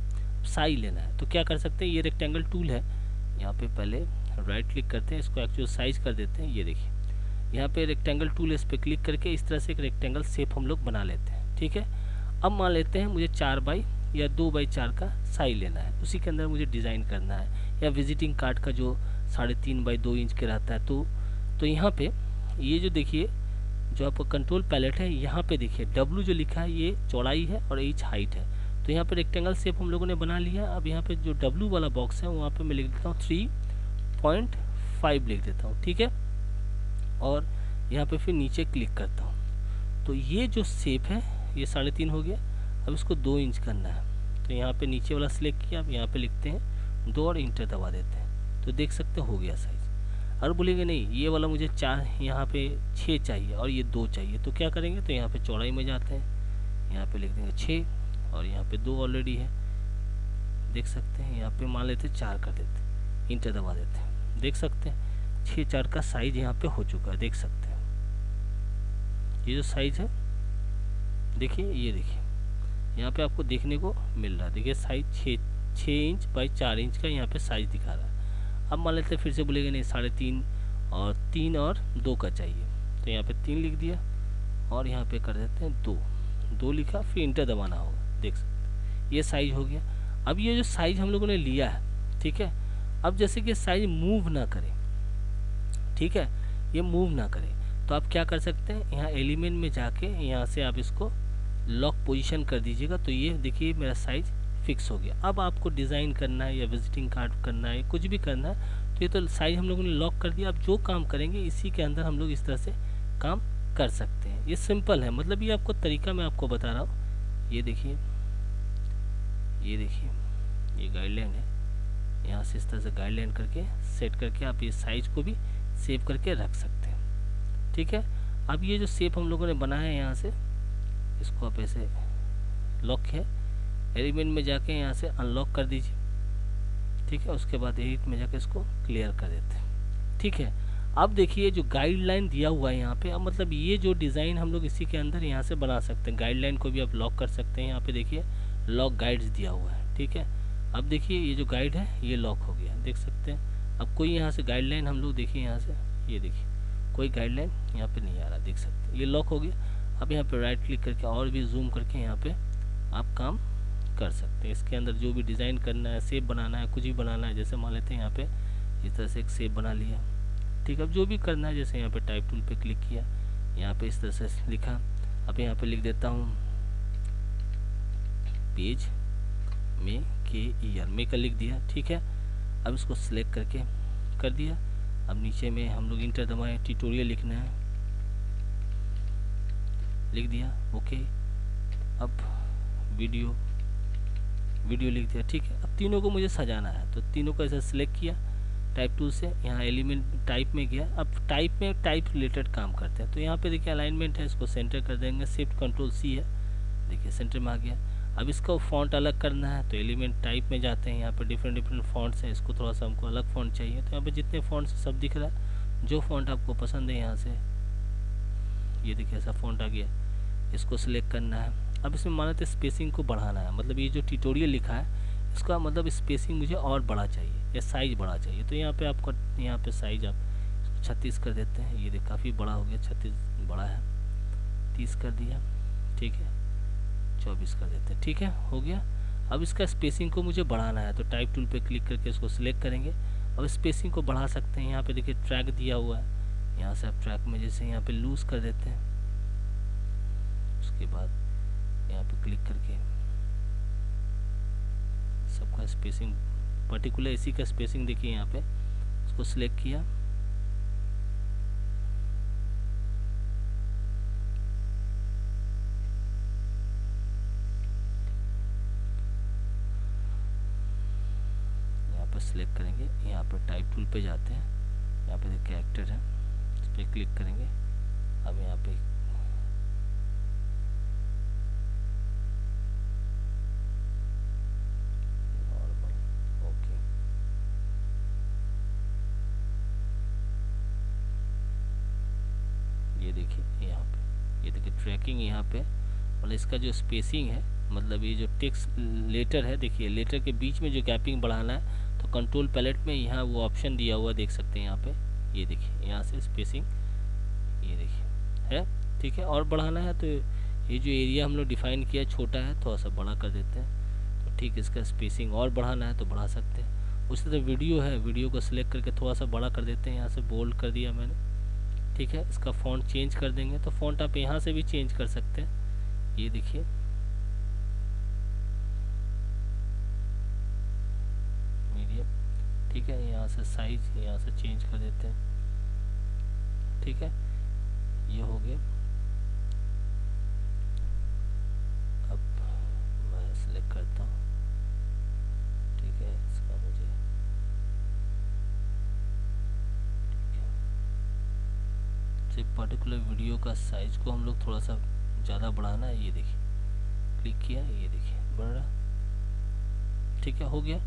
S1: साइज लेना है तो क्या कर सकते हैं, ये रेक्टेंगल टूल है, यहाँ पे पहले राइट क्लिक करते हैं, इसको एक्चुअल साइज कर देते हैं। ये देखिए यहाँ पे रेक्टेंगल टूल, इस पर क्लिक करके इस तरह से एक रेक्टेंगल शेप हम लोग बना लेते हैं, ठीक है। अब मान लेते हैं मुझे 4x या 2x4 का साइज लेना है, उसी के अंदर मुझे डिज़ाइन करना है, या विजिटिंग कार्ड का जो 3.5x2 इंच के रहता है। तो यहाँ पे ये जो देखिए जो आपका कंट्रोल पैलेट है, यहाँ पे देखिए W जो लिखा है ये चौड़ाई है और H हाइट है। तो यहाँ पे रेक्टेंगल शेप हम लोगों ने बना लिया। अब यहाँ पे जो W वाला बॉक्स है वहाँ पे मैं लिख देता हूँ 3.5 लिख देता हूँ, ठीक है। और यहाँ पे फिर नीचे क्लिक करता हूँ तो ये जो शेप है ये 3.5 हो गया। अब इसको 2 इंच करना है तो यहाँ पे नीचे वाला सिलेक्ट किया, अब यहाँ पे लिखते हैं 2 और इंटर दबा देते हैं तो देख सकते हो गया साइज। और बोलेंगे नहीं ये वाला मुझे 4, यहाँ पे 6 चाहिए और ये 2 चाहिए, तो क्या करेंगे, तो यहाँ पे चौड़ाई में जाते हैं, यहाँ पे लिख देंगे 6 और यहाँ पे 2 ऑलरेडी है, देख सकते हैं। यहाँ पे मान लेते 4 कर देते हैं, इंटर दबा देते हैं, देख सकते हैं 6/4 का साइज यहाँ पे हो चुका है, देख सकते हैं। ये जो साइज है देखिए, ये देखिए यहाँ पे आपको देखने को मिल रहा है, देखिए साइज 6 इंच बाई 4 इंच का यहाँ पे साइज दिखा रहा है। अब मान लेते हैं फिर से बोलेगा नहीं 3.5 और 3 और 2 का चाहिए, तो यहाँ पे 3 लिख दिया और यहाँ पे कर देते हैं 2 लिखा, फिर इंटर दबाना होगा। देख सकते हैं ये साइज हो गया। अब ये जो साइज हम लोगों ने लिया है, ठीक है, अब जैसे कि साइज मूव ना करे, ठीक है, ये मूव ना करे, तो आप क्या कर सकते हैं, यहाँ एलिमेंट में जाके यहाँ से आप इसको लॉक पोजीशन कर दीजिएगा, तो ये देखिए मेरा साइज फिक्स हो गया। अब आपको डिज़ाइन करना है या विजिटिंग कार्ड करना है, कुछ भी करना है, तो ये तो साइज हम लोगों ने लॉक कर दिया। अब जो काम करेंगे इसी के अंदर हम लोग इस तरह से काम कर सकते हैं। ये सिंपल है, मतलब ये आपको तरीका मैं आपको बता रहा हूँ। ये देखिए ये गाइडलाइन है, यहाँ से इस तरह से गाइडलाइन करके सेट करके आप ये साइज को भी सेव करके रख सकते हैं, ठीक है। अब ये जो शेप हम लोगों ने बनाया है, यहाँ से इसको आप ऐसे लॉक है, एलिमेंट में जाके यहाँ से अनलॉक कर दीजिए, ठीक है। उसके बाद एडिट में जाके इसको क्लियर कर देते हैं, ठीक है। अब देखिए जो गाइडलाइन दिया हुआ है यहाँ पे, अब मतलब ये जो डिज़ाइन हम लोग इसी के अंदर यहाँ से बना सकते हैं। गाइडलाइन को भी आप लॉक कर सकते हैं, यहाँ पे देखिए लॉक गाइड्स दिया हुआ है, ठीक है। अब देखिए ये जो गाइड है ये लॉक हो गया, देख सकते हैं। अब कोई यहाँ से गाइडलाइन हम लोग देखिए यहाँ से, ये देखिए कोई गाइडलाइन यहाँ पे नहीं आ रहा, देख सकते हैं ये लॉक हो गया। अब यहाँ पे राइट क्लिक करके और भी जूम करके यहाँ पे आप काम कर सकते हैं। इसके अंदर जो भी डिज़ाइन करना है, शेप बनाना है, कुछ भी बनाना है, जैसे मान लेते हैं यहाँ पे इस तरह से एक शेप बना लिया, ठीक है। अब जो भी करना है, जैसे यहाँ पे टाइप टूल पे क्लिक किया, यहाँ पे इस तरह से लिखा। अब यहाँ पे लिख देता हूँ पेज में के ईयर में का लिख दिया, ठीक है। अब इसको सिलेक्ट करके कर दिया। अब नीचे में हम लोग इंटर दबाएं, ट्यूटोरियल लिखना है, लिख दिया, ओके। अब वीडियो लिख दिया, ठीक है। अब तीनों को मुझे सजाना है, तो तीनों को ऐसे सिलेक्ट किया टाइप टूल से, यहाँ एलिमेंट टाइप में गया। अब टाइप में टाइप रिलेटेड काम करते हैं, तो यहाँ पे देखिए अलाइनमेंट है, इसको सेंटर कर देंगे, शिफ्ट कंट्रोल सी है, देखिए सेंटर में आ गया। अब इसका फॉन्ट अलग करना है, तो एलिमेंट टाइप में जाते हैं, यहाँ पे डिफरेंट फॉन्ट्स हैं, इसको थोड़ा सा हमको अलग फॉन्ट चाहिए, तो यहाँ पे जितने फॉन्ट्स सब दिख रहा है, जो फॉन्ट आपको पसंद है यहाँ से, ये देखिए ऐसा फॉन्ट आ गया, इसको सिलेक्ट करना है। अब इसमें माना तो स्पेसिंग को बढ़ाना है, मतलब ये जो ट्यूटोरियल लिखा है इसका मतलब स्पेसिंग मुझे और बड़ा चाहिए या साइज बड़ा चाहिए, तो यहाँ पे आपको यहाँ पे साइज आप 36 कर देते हैं। ये देख काफ़ी बड़ा हो गया, 36 बड़ा है, 30 कर दिया, ठीक है, 24 कर देते हैं, ठीक है, हो गया। अब इसका स्पेसिंग को मुझे बढ़ाना है, तो टाइप टूल पे क्लिक करके इसको सिलेक्ट करेंगे। अब स्पेसिंग को बढ़ा सकते हैं, यहाँ पे देखिए ट्रैक दिया हुआ है, यहाँ से आप ट्रैक में जैसे यहाँ पे लूज़ कर देते हैं, उसके बाद यहाँ पे क्लिक करके सबका स्पेसिंग पर्टिकुलर इसी का स्पेसिंग देखिए यहाँ पे, इसको सिलेक्ट किया, यहाँ पर सिलेक्ट करेंगे, यहाँ पर टाइप टूल पे जाते हैं, यहाँ पे कैरेक्टर है, इस पर क्लिक करेंगे। अब यहाँ पे ट्रैकिंग यहाँ पे, मतलब इसका जो स्पेसिंग है, मतलब ये जो टेक्स्ट लेटर है, देखिए लेटर के बीच में जो गैपिंग बढ़ाना है, तो कंट्रोल पैलेट में यहाँ वो ऑप्शन दिया हुआ देख सकते हैं यहाँ पे, ये देखिए यहाँ से स्पेसिंग ये देखिए है, ठीक है। और बढ़ाना है तो ये जो एरिया हम लोग डिफाइन किया छोटा है, थोड़ा सा बड़ा कर देते हैं, तो ठीक, इसका स्पेसिंग और बढ़ाना है तो बढ़ा सकते हैं। उसी तरह वीडियो है, वीडियो को सिलेक्ट करके थोड़ा सा बड़ा कर देते हैं, यहाँ से बोल्ड कर दिया मैंने, ठीक है। इसका फ़ॉन्ट चेंज कर देंगे, तो फ़ॉन्ट आप यहाँ से भी चेंज कर सकते हैं, ये देखिए मीडियम, ठीक है। यहाँ से साइज यहाँ से चेंज कर देते हैं, ठीक है, ये हो गया। अब मैं सिलेक्ट करता हूँ, ठीक है, इसका मुझे पर्टिकुलर वीडियो का साइज को हम लोग थोड़ा सा ज़्यादा बढ़ाना है, ये देखिए क्लिक किया, ये देखिए बढ़ रहा, ठीक है, हो गया।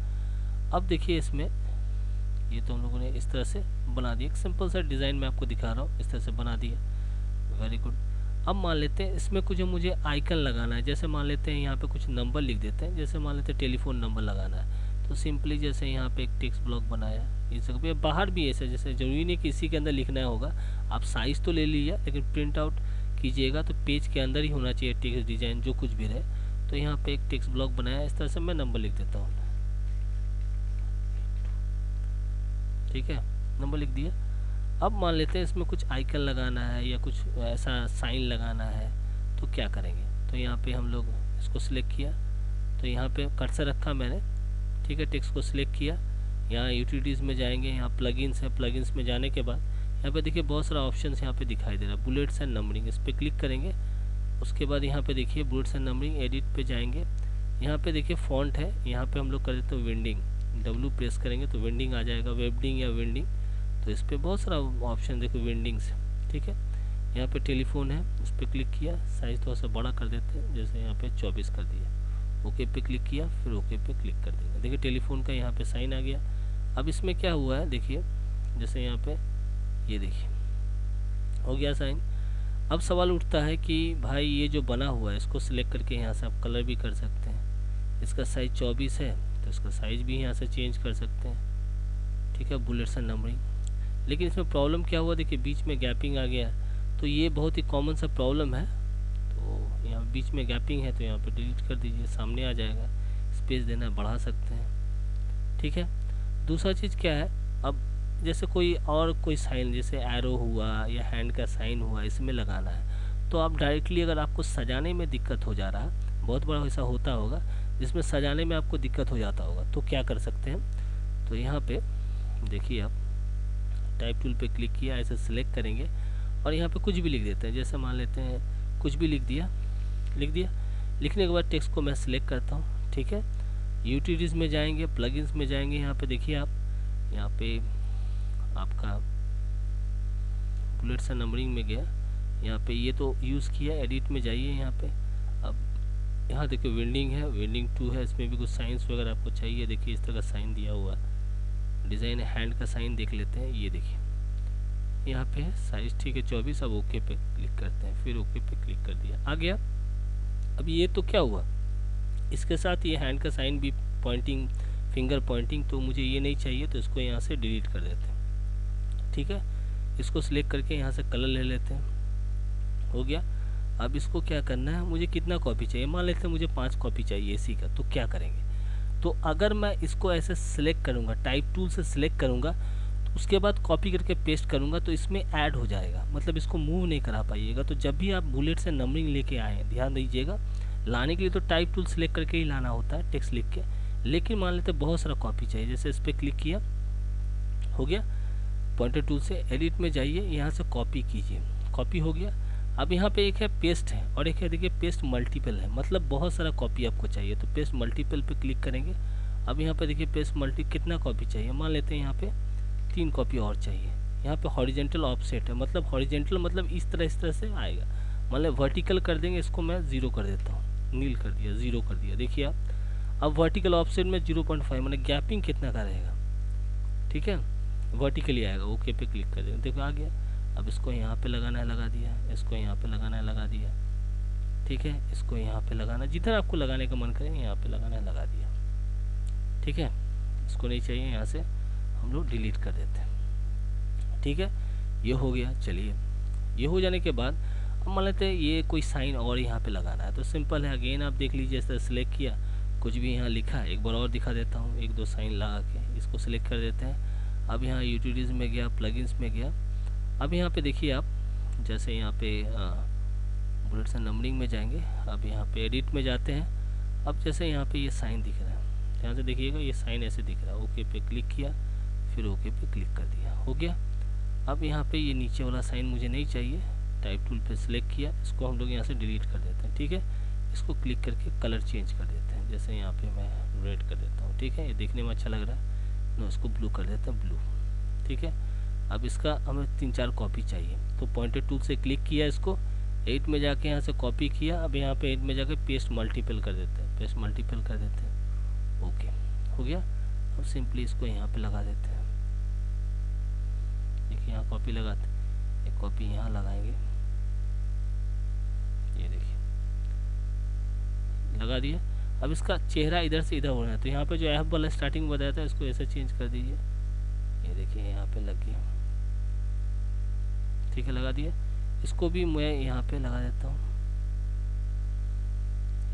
S1: अब देखिए इसमें ये तो हम लोगों ने इस तरह से बना दिया, एक सिंपल सा डिज़ाइन मैं आपको दिखा रहा हूँ, इस तरह से बना दिया, वेरी गुड। अब मान लेते हैं इसमें कुछ मुझे आइकन लगाना है, जैसे मान लेते हैं यहाँ पे कुछ नंबर लिख देते हैं, जैसे मान लेते हैं टेलीफोन नंबर लगाना है, तो सिंपली जैसे यहाँ पे एक टेक्स्ट ब्लॉक बनाया, इस जगह पे बाहर भी ऐसे, जैसे ज़रूरी नहीं कि इसी के अंदर लिखना होगा, आप साइज़ तो ले लीजिए, लेकिन प्रिंट आउट कीजिएगा तो पेज के अंदर ही होना चाहिए टेक्स्ट डिज़ाइन जो कुछ भी रहे। तो यहाँ पे एक टेक्स्ट ब्लॉक बनाया, इस तरह से मैं नंबर लिख देता हूँ, ठीक है, नंबर लिख दिया। अब मान लेते हैं इसमें कुछ आइकन लगाना है या कुछ ऐसा साइन लगाना है, तो क्या करेंगे, तो यहाँ पे हम लोग इसको सिलेक्ट किया, तो यहाँ पे कर्सर रखा मैंने, ठीक है, टेक्स्ट को सिलेक्ट किया, यहाँ यूटिलिटीज़ में जाएंगे, यहाँ प्लगइन्स है, प्लगइन्स में जाने के बाद यहाँ पे देखिए बहुत सारा ऑप्शन यहाँ पे दिखाई दे रहा है, बुलेट्स एंड नंबरिंग, इस पर क्लिक करेंगे। उसके बाद यहाँ पे देखिए बुलेट्स एंड नंबरिंग, एडिट पे जाएंगे, यहाँ पे देखिए फॉन्ट है, यहाँ पे हम लोग कर देते हैं विंडिंग, W प्रेस करेंगे तो विंडिंग आ जाएगा, वेबडिंग या विंडिंग, तो इस पर बहुत सारा ऑप्शन देखो विंडिंग्स, ठीक है। यहाँ पे टेलीफोन है, उस पर क्लिक किया, साइज़ थोड़ा सा बड़ा कर देते हैं, जैसे यहाँ पे 24 कर दिया, ओके पे क्लिक किया, फिर ओके पे क्लिक कर देंगे। देखिए टेलीफोन का यहाँ पे साइन आ गया। अब इसमें क्या हुआ है देखिए, जैसे यहाँ पे ये देखिए हो गया साइन। अब सवाल उठता है कि भाई ये जो बना हुआ है इसको सिलेक्ट करके यहाँ से आप कलर भी कर सकते हैं, इसका साइज़ 24 है तो इसका साइज़ भी यहाँ से चेंज कर सकते हैं, ठीक है, बुलेट्स एंड नंबरिंग। लेकिन इसमें प्रॉब्लम क्या हुआ, देखिए बीच में गैपिंग आ गया, तो ये बहुत ही कॉमन सा प्रॉब्लम है, तो यहाँ बीच में गैपिंग है तो यहाँ पे डिलीट कर दीजिए, सामने आ जाएगा, स्पेस देना बढ़ा सकते हैं, ठीक है। दूसरा चीज़ क्या है, अब जैसे कोई साइन जैसे एरो हुआ या हैंड का साइन हुआ, इसमें लगाना है, तो आप डायरेक्टली अगर आपको सजाने में दिक्कत हो जा रहा है, बहुत बड़ा ऐसा होता होगा जिसमें सजाने में आपको दिक्कत हो जाता होगा, तो क्या कर सकते हैं, तो यहाँ पे देखिए आप टाइप टूल पे क्लिक किया, ऐसे सिलेक्ट करेंगे और यहाँ पे कुछ भी लिख देते हैं, जैसे मान लेते हैं कुछ भी लिख दिया, लिखने के बाद टेक्स्ट को मैं सिलेक्ट करता हूँ, ठीक है। यूटिलिटीज़ में जाएंगे, प्लगइन्स में जाएंगे, यहाँ पे देखिए आप, यहाँ पे आपका बुलेट्स एंड नंबरिंग में गया, यहाँ पे ये तो यूज़ किया, एडिट में जाइए, यहाँ पे अब यहाँ देखिए विंडिंग है, विंडिंग 2 है, इसमें भी कुछ साइंस वगैरह आपको चाहिए, देखिए इस तरह का साइन दिया हुआ है, डिज़ाइन हैंड का साइन देख लेते हैं, ये देखिए यहाँ पे साइज़ ठीक है 24, अब ओके पे क्लिक करते हैं, फिर ओके पे क्लिक कर दिया, आ गया। अब ये तो क्या हुआ, इसके साथ ये हैंड का साइन भी पॉइंटिंग, फिंगर पॉइंटिंग, तो मुझे ये नहीं चाहिए, तो इसको यहाँ से डिलीट कर देते हैं, ठीक है। इसको सिलेक्ट करके यहाँ से कलर ले लेते हैं, हो गया। अब इसको क्या करना है, मुझे कितना कॉपी चाहिए, मान लेते हैं मुझे 5 कॉपी चाहिए इसी का, तो क्या करेंगे, तो अगर मैं इसको ऐसे सिलेक्ट करूँगा, टाइप टूल से सिलेक्ट करूँगा, तो उसके बाद कॉपी करके पेस्ट करूँगा तो इसमें ऐड हो जाएगा, मतलब इसको मूव नहीं करा पाइएगा। तो जब भी आप बुलेट से नंबरिंग लेके आएँ, ध्यान दीजिएगा, लाने के लिए तो टाइप टूल सिलेक्ट करके ही लाना होता है टेक्स्ट लिख के, लेकिन मान लेते बहुत सारा कॉपी चाहिए, जैसे इस पर क्लिक किया, हो गया, पॉइंटर टूल से एडिट में जाइए, यहाँ से कॉपी कीजिए, कॉपी हो गया। अब यहाँ पे एक है पेस्ट है और एक है देखिए पेस्ट मल्टीपल है, मतलब बहुत सारा कॉपी आपको चाहिए, तो पेस्ट मल्टीपल पे क्लिक करेंगे। अब यहाँ पे देखिए पेस्ट मल्टी कितना कॉपी चाहिए, मान लेते हैं यहाँ पे 3 कॉपी और चाहिए। यहाँ पे हॉरिजेंटल ऑफसेट है, मतलब हॉरिजेंटल मतलब इस तरह से आएगा, मतलब वर्टिकल कर देंगे, इसको मैं 0 कर देता हूँ, नील कर दिया, 0 कर दिया, देखिए आप। अब वर्टिकल ऑफसेट में 0.5, मतलब गैपिंग कितना का रहेगा, ठीक है, वर्टिकली आएगा, ओके पे क्लिक कर देंगे, देखो आ गया। अब इसको यहाँ पे लगाना है, लगा दिया, इसको यहाँ पे लगाना है, लगा दिया, ठीक है, इसको यहाँ पे लगाना, जितना आपको लगाने का मन करे यहाँ पे लगाना है, लगा दिया, ठीक है। इसको नहीं चाहिए, यहाँ से हम लोग डिलीट कर देते हैं, ठीक है, ये हो गया। चलिए, ये हो जाने के बाद अब मान लेते हैं ये कोई साइन और यहाँ पे लगाना है, तो सिंपल है, अगेन आप देख लीजिए, इस तरह सेलेक्ट किया, कुछ भी यहाँ लिखा, एक बार और दिखा देता हूँ, 1-2 साइन लगा के इसको सिलेक्ट कर देते हैं। अब यहाँ यूटिलिटीज़ में गया, प्लगइन्स में गया, अब यहाँ पे देखिए आप, जैसे यहाँ पे बुलेट्स एंड नंबरिंग में जाएंगे, अब यहाँ पे एडिट में जाते हैं। अब जैसे यहाँ पे ये साइन दिख रहा है, ध्यान से देखिएगा, ये साइन ऐसे दिख रहा है, ओके पे क्लिक किया, फिर ओके पे क्लिक कर दिया, हो गया। अब यहाँ पे ये नीचे वाला साइन मुझे नहीं चाहिए, टाइप टूल पे सिलेक्ट किया, इसको हम लोग यहाँ से डिलीट कर देते हैं, ठीक है। इसको क्लिक करके कलर चेंज कर देते हैं, जैसे यहाँ पे मैं रेड कर देता हूँ, ठीक है, ये देखने में अच्छा लग रहा है, तो इसको ब्लू कर देते हैं, ब्लू, ठीक है। अब इसका हमें 3-4 कॉपी चाहिए, तो पॉइंटर टूल से क्लिक किया, इसको 8 में जाके यहाँ से कॉपी किया, अब यहाँ पे 8 में जाके पेस्ट मल्टीपल कर देते हैं, पेस्ट मल्टीपल कर देते हैं, ओके, हो गया। अब सिंपली इसको यहाँ पे लगा देते हैं, देखिए यहाँ कॉपी लगाते, एक कॉपी यहाँ लगाएंगे, ये देखिए लगा दिया। अब इसका चेहरा इधर से इधर हो रहा है, तो यहाँ पे जो F वाला स्टार्टिंग बताया था इसको ऐसे चेंज कर दीजिए। ये देखिए यहाँ पे लग गया, ठीक है, लगा दिया। इसको भी मैं यहाँ पे लगा देता हूँ,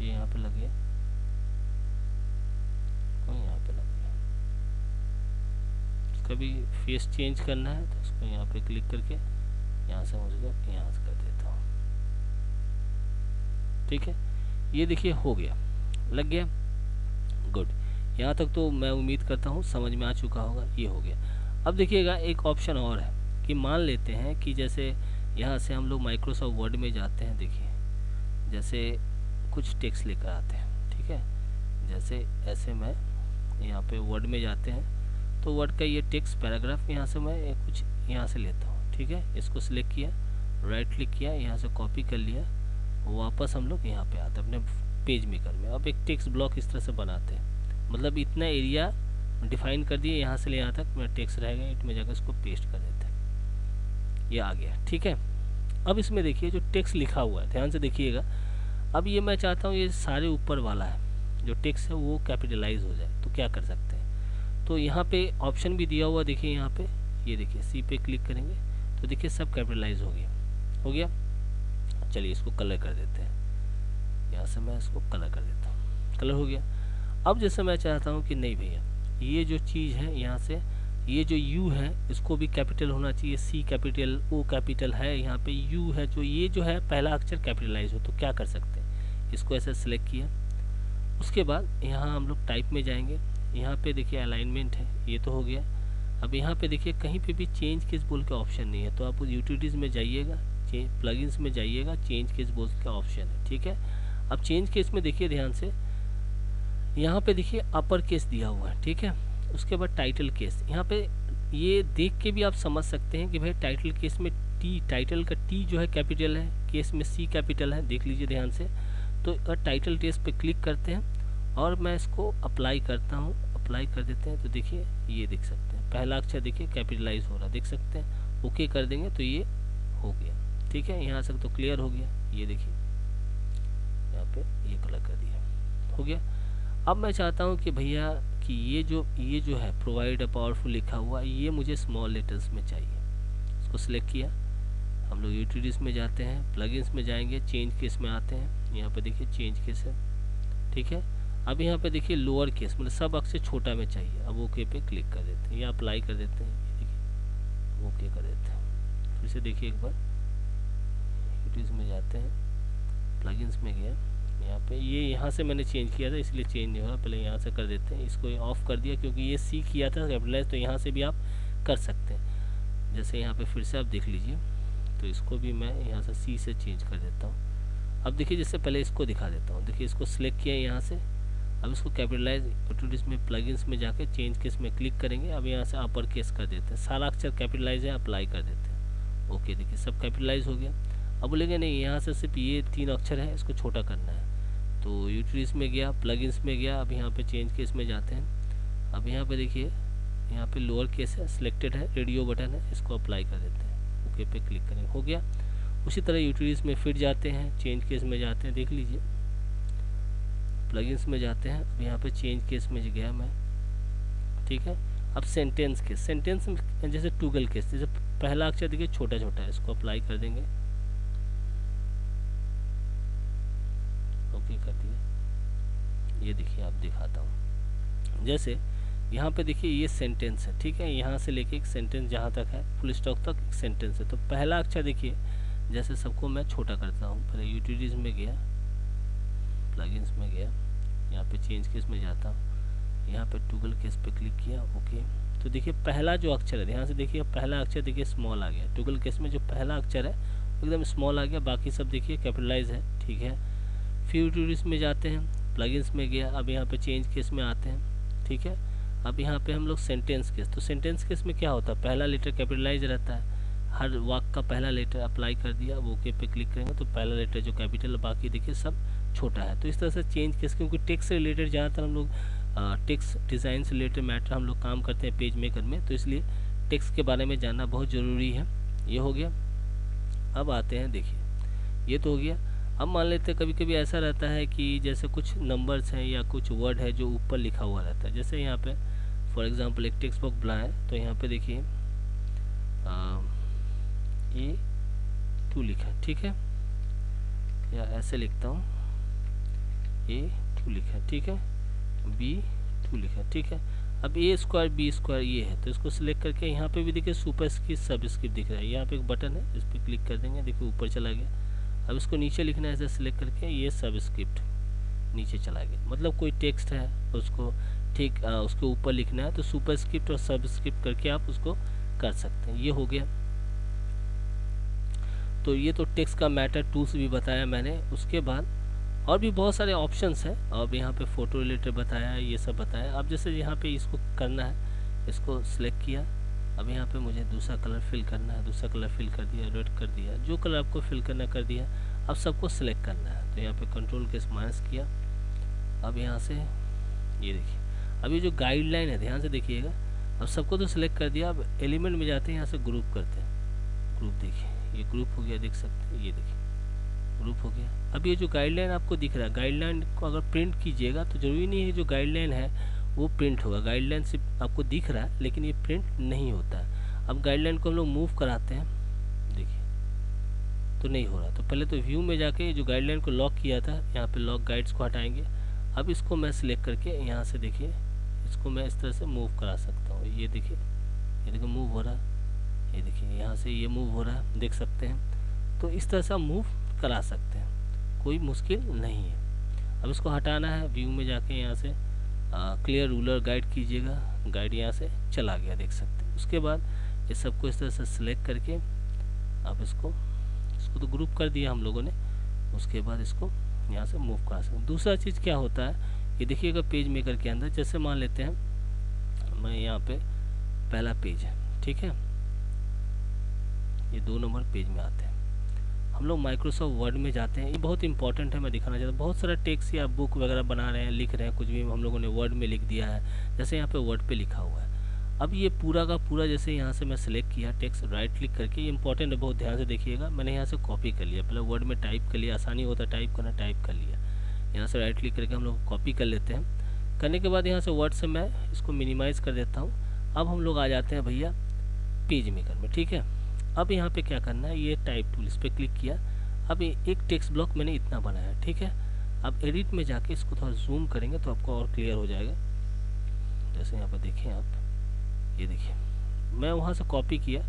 S1: ये यहाँ पे लग गया, यहाँ पे लग गया। इसका भी फेस चेंज करना है तो इसको यहाँ पे क्लिक करके यहाँ से मुझे यहाँ से कर देता हूँ, ठीक है। ये देखिए हो गया, लग गया, गुड। यहाँ तक तो मैं उम्मीद करता हूँ समझ में आ चुका होगा, ये हो गया। अब देखिएगा एक ऑप्शन और है कि मान लेते हैं कि जैसे यहाँ से हम लोग माइक्रोसॉफ्ट वर्ड में जाते हैं, देखिए जैसे कुछ टेक्स्ट लेकर आते हैं, ठीक है। जैसे ऐसे मैं यहाँ पे वर्ड में जाते हैं तो वर्ड का ये टेक्स्ट पैराग्राफ यहाँ से मैं कुछ यहाँ से लेता हूँ, ठीक है। इसको सिलेक्ट किया, राइट क्लिक किया, यहाँ से कॉपी कर लिया, वापस हम लोग यहाँ पे आते हैं अपने पेज मेकर में। अब एक टेक्स्ट ब्लॉक इस तरह से बनाते हैं, मतलब इतना एरिया डिफाइन कर दिए, यहाँ से ले यहाँ तक मेरा टेक्स्ट रहेगा, इट में जाकर इसको पेस्ट कर देते हैं, ये आ गया, ठीक है। अब इसमें देखिए जो टेक्स्ट लिखा हुआ है, ध्यान से देखिएगा। अब ये मैं चाहता हूँ ये सारे ऊपर वाला है जो टेक्स्ट है वो कैपिटलाइज हो जाए, तो क्या कर सकते हैं, तो यहाँ पे ऑप्शन भी दिया हुआ, देखिए यहाँ पे, ये देखिए सी पे क्लिक करेंगे तो देखिए सब कैपिटलाइज हो गया, हो गया। चलिए इसको कलर कर देते हैं, यहाँ से मैं इसको कलर कर देता हूँ, कलर हो गया। अब जैसे मैं चाहता हूँ कि नहीं भैया ये जो चीज़ है यहाँ से ये जो यू है इसको भी कैपिटल होना चाहिए, सी कैपिटल, ओ कैपिटल है, यहाँ पे यू है, जो ये जो है पहला अक्षर कैपिटलाइज हो, तो क्या कर सकते हैं, इसको ऐसे सिलेक्ट किया। उसके बाद यहाँ हम लोग टाइप में जाएंगे, यहाँ पे देखिए अलाइनमेंट है, ये तो हो गया। अब यहाँ पे देखिए कहीं पे भी चेंज केस बोल के ऑप्शन नहीं है, तो आप यूटिलिटीज़ में जाइएगा, प्लगइन्स में जाइएगा, चेंज केस बोल का ऑप्शन है, ठीक है। अब चेंज केस में देखिए ध्यान से, यहाँ पे देखिए अपर केस दिया हुआ है, ठीक है। उसके बाद टाइटल केस, यहाँ पे ये देख के भी आप समझ सकते हैं कि भाई टाइटल केस में टी, टाइटल का टी जो है कैपिटल है, केस में सी कैपिटल है, देख लीजिए ध्यान से। तो टाइटल टेस्ट पे क्लिक करते हैं और मैं इसको अप्लाई करता हूँ, अप्लाई कर देते हैं, तो देखिए ये देख सकते हैं पहला अक्षर देखिए कैपिटलाइज हो रहा, देख सकते हैं। ओके कर देंगे तो ये हो गया, ठीक है। यहाँ तक तो क्लियर हो गया, ये देखिए यहाँ पे ये कलर कर दिया, हो गया। अब मैं चाहता हूँ कि भैया कि ये जो है प्रोवाइड अ पावरफुल लिखा हुआ, ये मुझे स्मॉल लेटर्स में चाहिए। इसको सिलेक्ट किया, हम लोग यूटिलिटीज़ में जाते हैं, प्लगइन्स में जाएंगे, चेंज केस में आते हैं, यहाँ पे देखिए चेंज केस है, ठीक है। अब यहाँ पे देखिए लोअर केस, मतलब सब अक्षर छोटा में चाहिए। अब ओके पे क्लिक कर देते हैं या अप्लाई कर देते हैं, ये देखिए ओके कर देते हैं। फिर से देखिए एक बार यूटिलिटीज़ में जाते हैं, प्लगइन्स में गया, यहाँ पे ये यहाँ से मैंने चेंज किया था इसलिए चेंज नहीं हो रहा, पहले यहाँ से कर देते हैं। इसको ऑफ कर दिया क्योंकि ये सी किया था कैपिटलाइज, तो यहाँ से भी आप कर सकते हैं। जैसे यहाँ पे फिर से आप देख लीजिए, तो इसको भी मैं यहाँ से सी से चेंज कर देता हूँ। अब देखिए जैसे पहले इसको दिखा देता हूँ, देखिए इसको सिलेक्ट किया यहाँ से, अब इसको कैपिटलाइज यूटिलिटीज़ में प्लगइन्स में जाके चेंज केस में क्लिक करेंगे। अब यहाँ से अपर केस कर देते हैं, सारा अक्षर कैपिटलाइज है, अप्लाई कर देते हैं, ओके देखिए सब कैपिटलाइज हो गया। अब बोलेंगे नहीं यहाँ से सिर्फ ये 3 अक्षर है, इसको छोटा करना है, तो यूटिलिटीज़ में गया, प्लगइन्स में गया, अब यहाँ पे चेंज केस में जाते हैं। अब यहाँ पे देखिए यहाँ पे लोअर केस है, सिलेक्टेड है, रेडियो बटन है, इसको अप्लाई कर देते हैं, ओके पे क्लिक करें, हो गया। उसी तरह यूटिलिटीज़ में फिर जाते हैं, चेंज केस में जाते हैं, देख लीजिए प्लगइन्स में जाते हैं, अब यहाँ पे चेंज केस में गया मैं, ठीक है। अब सेंटेंस केस, सेंटेंस में जैसे टूगल केस, जैसे पहला अक्षर देखिए छोटा छोटा है, इसको अप्लाई कर देंगे, ओके कर दिया। ये देखिए आप दिखाता हूँ, जैसे यहाँ पे देखिए ये सेंटेंस है, ठीक है, यहाँ से लेके एक सेंटेंस जहाँ तक है फुल स्टॉप तक एक सेंटेंस है। तो पहला अक्षर देखिए जैसे सबको मैं छोटा करता हूँ, पहले यूटिलिटीज़ में गया, प्लगइन्स में गया, यहाँ पे चेंज केस में जाता हूँ, यहाँ पे टूगल केस पे क्लिक किया, ओके। तो देखिए पहला जो अक्षर है, ध्यान से देखिए पहला अक्षर देखिए स्मॉल आ गया, टूगल केस में जो पहला अक्षर है एकदम स्मॉल आ गया, बाकी सब देखिए कैपिटलाइज है, ठीक है। फिर यूटिलिटीज़ में जाते हैं, प्लगइन्स में गया, अब यहाँ पे चेंज केस में आते हैं, ठीक है। अब यहाँ पे हम लोग सेंटेंस केस, तो सेंटेंस केस में क्या होता है, पहला लेटर कैपिटलाइज रहता है, हर वाक्य का पहला लेटर अप्लाई कर दिया, अब ओके पे क्लिक करेंगे तो पहला लेटर जो कैपिटल, बाकी देखिए सब छोटा है। तो इस तरह से चेंज केस, क्योंकि टेक्स्ट से रिलेटेड ज़्यादातर हम लोग टेक्स्ट डिज़ाइन से रिलेटेड मैटर हम लोग काम करते हैं पेज मेकर में, तो इसलिए टेक्स्ट के बारे में जानना बहुत ज़रूरी है। ये हो गया। अब आते हैं, देखिए ये तो हो गया। अब मान लेते हैं कभी कभी ऐसा रहता है कि जैसे कुछ नंबर्स हैं या कुछ वर्ड है जो ऊपर लिखा हुआ रहता है। जैसे यहाँ पे फॉर एग्जांपल एक टेक्स्ट बॉक्स बनाए तो यहाँ पे देखिए A2 लिखा है, ठीक है, या ऐसे लिखता हूँ A2 लिखा है, ठीक है, B2 लिखा है, ठीक है। अब A स्क्वायर B स्क्वायर ये है तो इसको सिलेक्ट करके यहाँ पे भी देखिए सुपर स्क्रिप्ट सब स्क्रिप्ट दिख रहा है। यहाँ पे एक बटन है, इस पर क्लिक कर देंगे, देखिए ऊपर चला गया। अब इसको नीचे लिखना है, ऐसे सिलेक्ट करके ये सब स्क्रिप्ट नीचे चला गया। मतलब कोई टेक्स्ट है उसको ठीक उसके ऊपर लिखना है तो सुपर स्क्रिप्ट और सब स्क्रिप्ट करके आप उसको कर सकते हैं। ये हो गया। तो ये तो टेक्स्ट का मैटर टूल्स भी बताया मैंने। उसके बाद और भी बहुत सारे ऑप्शंस हैं। अब यहाँ पे फ़ोटो रिलेटेड बताया, ये सब बताया। अब जैसे यहाँ पे इसको करना है, इसको सिलेक्ट किया। अब यहाँ पे मुझे दूसरा कलर फिल करना है, दूसरा कलर फिल कर दिया, रेड कर दिया, जो कलर आपको फिल करना कर दिया। अब सबको सिलेक्ट करना है तो यहाँ पे कंट्रोल के माइनस किया। अब यहाँ से ये देखिए, अब ये जो गाइडलाइन है ध्यान से देखिएगा। अब सबको तो सिलेक्ट कर दिया। अब एलिमेंट में जाते हैं, यहाँ से ग्रुप करते हैं। ग्रुप देखिए, ये ग्रुप हो गया, देख सकते हैं, ये देखिए ग्रुप हो गया। अब ये जो गाइडलाइन आपको दिख रहा है, गाइडलाइन को अगर प्रिंट कीजिएगा तो ज़रूरी नहीं है जो गाइडलाइन है वो प्रिंट होगा। गाइडलाइन सिर्फ आपको दिख रहा है लेकिन ये प्रिंट नहीं होता है। अब गाइडलाइन को हम लोग मूव कराते हैं, देखिए तो नहीं हो रहा। तो पहले तो व्यू में जाके जो गाइडलाइन को लॉक किया था, यहाँ पे लॉक गाइड्स को हटाएंगे। अब इसको मैं सिलेक्ट करके यहाँ से देखिए इसको मैं इस तरह से मूव करा सकता हूँ। ये देखिए मूव हो रहा है, ये देखिए यहाँ से ये मूव हो रहा है, देख सकते हैं। तो इस तरह से मूव करा सकते हैं, कोई मुश्किल नहीं है। अब इसको हटाना है, व्यू में जाके यहाँ से क्लियर रूलर गाइड कीजिएगा, गाइड यहाँ से चला गया, देख सकते हैं। उसके बाद ये सबको इस तरह से सिलेक्ट करके अब इसको तो ग्रुप कर दिया हम लोगों ने। उसके बाद इसको यहाँ से मूव करा सकते हैं। दूसरा चीज़ क्या होता है, ये देखिएगा पेज मेकर के अंदर, जैसे मान लेते हैं मैं यहाँ पे पहला पेज है, ठीक है, ये 2 नंबर पेज में आते हैं। हम लोग माइक्रोसॉफ्ट वर्ड में जाते हैं, ये बहुत इंपॉर्टेंट है, मैं दिखाना चाहता हूँ। बहुत सारा टेक्स्ट या बुक वगैरह बना रहे हैं, लिख रहे हैं, कुछ भी हम लोगों ने वर्ड में लिख दिया है। जैसे यहाँ पे वर्ड पे लिखा हुआ है। अब ये पूरा का पूरा जैसे यहाँ से मैं सिलेक्ट किया टेक्स्ट, राइट क्लिक करके, ये इंपॉर्टेंट है, बहुत ध्यान से देखिएगा। मैंने यहाँ से कॉपी कर लिया, पहले वर्ड में टाइप कर लिया, आसानी होता है टाइप करना, टाइप कर लिया। यहाँ से राइट क्लिक करके हम लोग कॉपी कर लेते हैं। करने के बाद यहाँ से वर्ड से मैं इसको मिनिमाइज़ कर देता हूँ। अब हम लोग आ जाते हैं भैया पेज मेकर में, ठीक है। अब यहाँ पे क्या करना है, ये टाइप टूल, इस पर क्लिक किया। अब एक टेक्स्ट ब्लॉक मैंने इतना बनाया, ठीक है। अब एडिट में जाके इसको थोड़ा जूम करेंगे तो आपको और क्लियर हो जाएगा। जैसे यहाँ पर देखें आप, ये देखिए मैं वहाँ से कॉपी किया,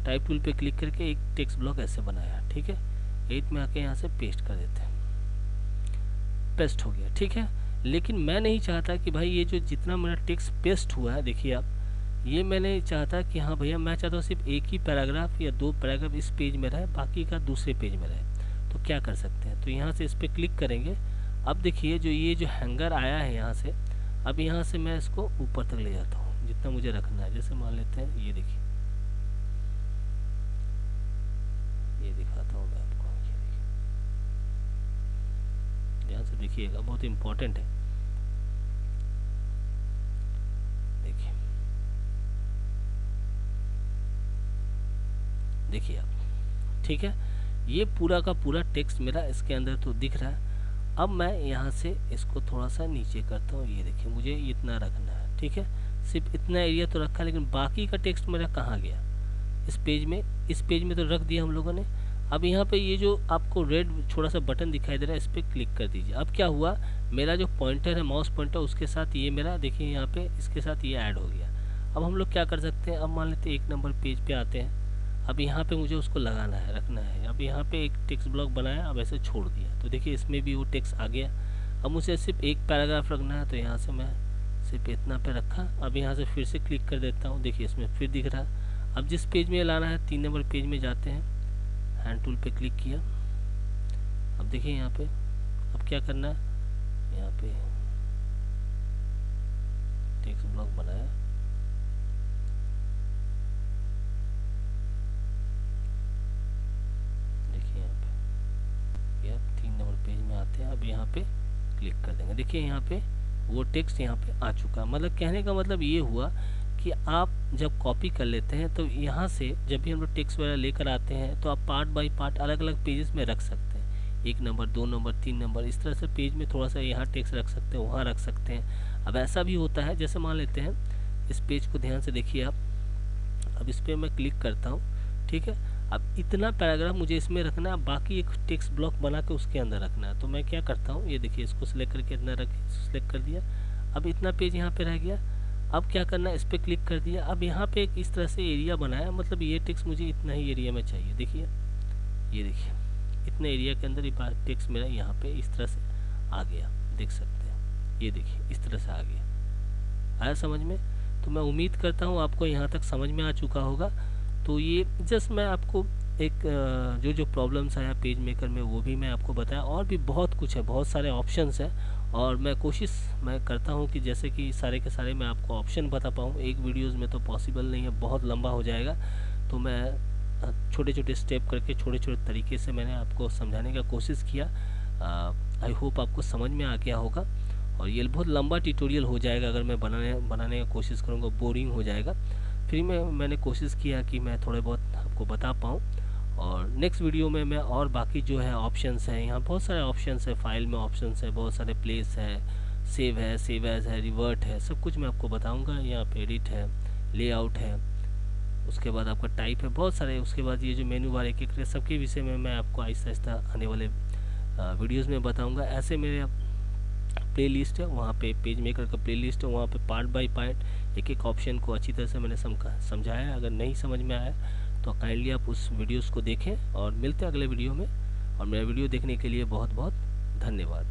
S1: टाइप टूल पे क्लिक करके एक टेक्स्ट ब्लॉक ऐसे बनाया, ठीक है। एडिट में आके यहाँ से पेस्ट कर देते हैं, पेस्ट हो गया, ठीक है। लेकिन मैं नहीं चाहता कि भाई ये जो जितना मेरा टेक्स्ट पेस्ट हुआ है, देखिए आप, ये मैंने चाहता कि हाँ भैया मैं चाहता हूँ सिर्फ एक ही पैराग्राफ या 2 पैराग्राफ इस पेज में रहे, बाकी का दूसरे पेज में रहे। तो क्या कर सकते हैं, तो यहाँ से इस पर क्लिक करेंगे। अब देखिए ये जो हैंगर आया है यहाँ से, अब यहाँ से मैं इसको ऊपर तक ले जाता हूँ जितना मुझे रखना है। जैसे मान लेते हैं, ये देखिए, ये दिखाता हूँ मैं आपको, ये देखिए, ध्यान से देखिएगा, बहुत इंपॉर्टेंट है। देखिए देखिए आप, ठीक है, ये पूरा का पूरा टेक्स्ट मेरा इसके अंदर तो दिख रहा है। अब मैं यहाँ से इसको थोड़ा सा नीचे करता हूँ, ये देखिए मुझे इतना रखना है, ठीक है, सिर्फ इतना एरिया तो रखा, लेकिन बाकी का टेक्स्ट मेरा कहाँ गया, इस पेज में तो रख दिया हम लोगों ने। अब यहाँ पे ये जो आपको रेड छोटा सा बटन दिखाई दे रहा है, इस पर क्लिक कर दीजिए। अब क्या हुआ, मेरा जो पॉइंटर है, माउस पॉइंटर, उसके साथ ये मेरा देखिए यहाँ पे इसके साथ ये ऐड हो गया। अब हम लोग क्या कर सकते हैं, अब मान लेते हैं 1 नंबर पेज पे आते हैं। अब यहाँ पे मुझे उसको लगाना है, रखना है। अब यहाँ पे एक टेक्स्ट ब्लॉक बनाया, अब ऐसे छोड़ दिया, तो देखिए इसमें भी वो टेक्स्ट आ गया। अब मुझे सिर्फ एक पैराग्राफ रखना है, तो यहाँ से मैं सिर्फ इतना पे रखा। अब यहाँ से फिर से क्लिक कर देता हूँ, देखिए इसमें फिर दिख रहा है। अब जिस पेज में लाना है, 3 नंबर पेज में जाते हैं, हैंड टूल पे क्लिक किया। अब देखिए यहाँ पे अब क्या करना है, यहाँ पे टेक्स्ट ब्लॉक बनाया, देखिए यहाँ पे, यह 3 नंबर पेज में आते हैं। अब यहाँ पे क्लिक कर देंगे, देखिए यहाँ पे वो टेक्स्ट यहाँ पे आ चुका। मतलब कहने का मतलब ये हुआ कि आप जब कॉपी कर लेते हैं तो यहाँ से जब भी हम लोग टेक्स्ट वगैरह लेकर आते हैं तो आप पार्ट बाय पार्ट अलग अलग पेजेस में रख सकते हैं। 1 नंबर, 2 नंबर, 3 नंबर, इस तरह से पेज में थोड़ा सा यहाँ टेक्स्ट रख सकते हैं, वहाँ रख सकते हैं। अब ऐसा भी होता है, जैसे मान लेते हैं इस पेज को ध्यान से देखिए आप, अब इस पर मैं क्लिक करता हूँ, ठीक है। अब इतना पैराग्राफ मुझे इसमें रखना है, बाकी एक टेक्स्ट ब्लॉक बना के उसके अंदर रखना है। तो मैं क्या करता हूँ, ये देखिए, इसको सिलेक्ट करके इतना रख सिलेक्ट कर दिया। अब इतना पेज यहाँ पे रह गया। अब क्या करना है, इस पर क्लिक कर दिया। अब यहाँ पे एक इस तरह से एरिया बनाया, मतलब ये टेक्स्ट मुझे इतना ही एरिया में चाहिए। देखिए, ये देखिए, इतने एरिया के अंदर ये टेक्स्ट मेरा यहाँ पे इस तरह से आ गया, देख सकते हैं। ये देखिए, इस तरह से आ गया। आया समझ में? तो मैं उम्मीद करता हूँ आपको यहाँ तक समझ में आ चुका होगा। तो ये जस्ट मैं आपको एक जो प्रॉब्लम्स आया पेज मेकर में वो भी मैं आपको बताया, और भी बहुत कुछ है, बहुत सारे ऑप्शंस हैं। और मैं कोशिश करता हूँ कि जैसे कि सारे के सारे मैं आपको ऑप्शन बता पाऊँ। एक वीडियोज़ में तो पॉसिबल नहीं है, बहुत लंबा हो जाएगा। तो मैं छोटे छोटे स्टेप करके, छोटे छोटे तरीके से मैंने आपको समझाने का कोशिश किया। आई होप आपको समझ में आ गया होगा। और ये बहुत लंबा ट्यूटोरियल हो जाएगा अगर मैं बनाने का कोशिश करूँगा, बोरिंग हो जाएगा। फिर मैंने कोशिश किया कि मैं थोड़े बहुत आपको बता पाऊँ। और नेक्स्ट वीडियो में मैं और बाकी जो है ऑप्शंस हैं, यहाँ बहुत सारे ऑप्शंस है, फाइल में ऑप्शंस है, बहुत सारे प्लेस है, सेव एज है, रिवर्ट है, सब कुछ मैं आपको बताऊँगा। यहाँ पे एडिट है, लेआउट है, उसके बाद आपका टाइप है, बहुत सारे। उसके बाद ये जो मेनू बार एक एक सबके विषय में मैं आपको आहिस्ता आहिस्ता आने वाले वीडियोज़ में बताऊँगा। ऐसे मेरे प्ले लिस्ट है, वहाँ पे पेज मेकर का प्ले लिस्ट है, वहाँ पे पार्ट बाय पार्ट एक एक ऑप्शन को अच्छी तरह से मैंने समझाया। अगर नहीं समझ में आया तो काइंडली आप उस वीडियोज़ को देखें। और मिलते हैं अगले वीडियो में। और मेरा वीडियो देखने के लिए बहुत बहुत धन्यवाद।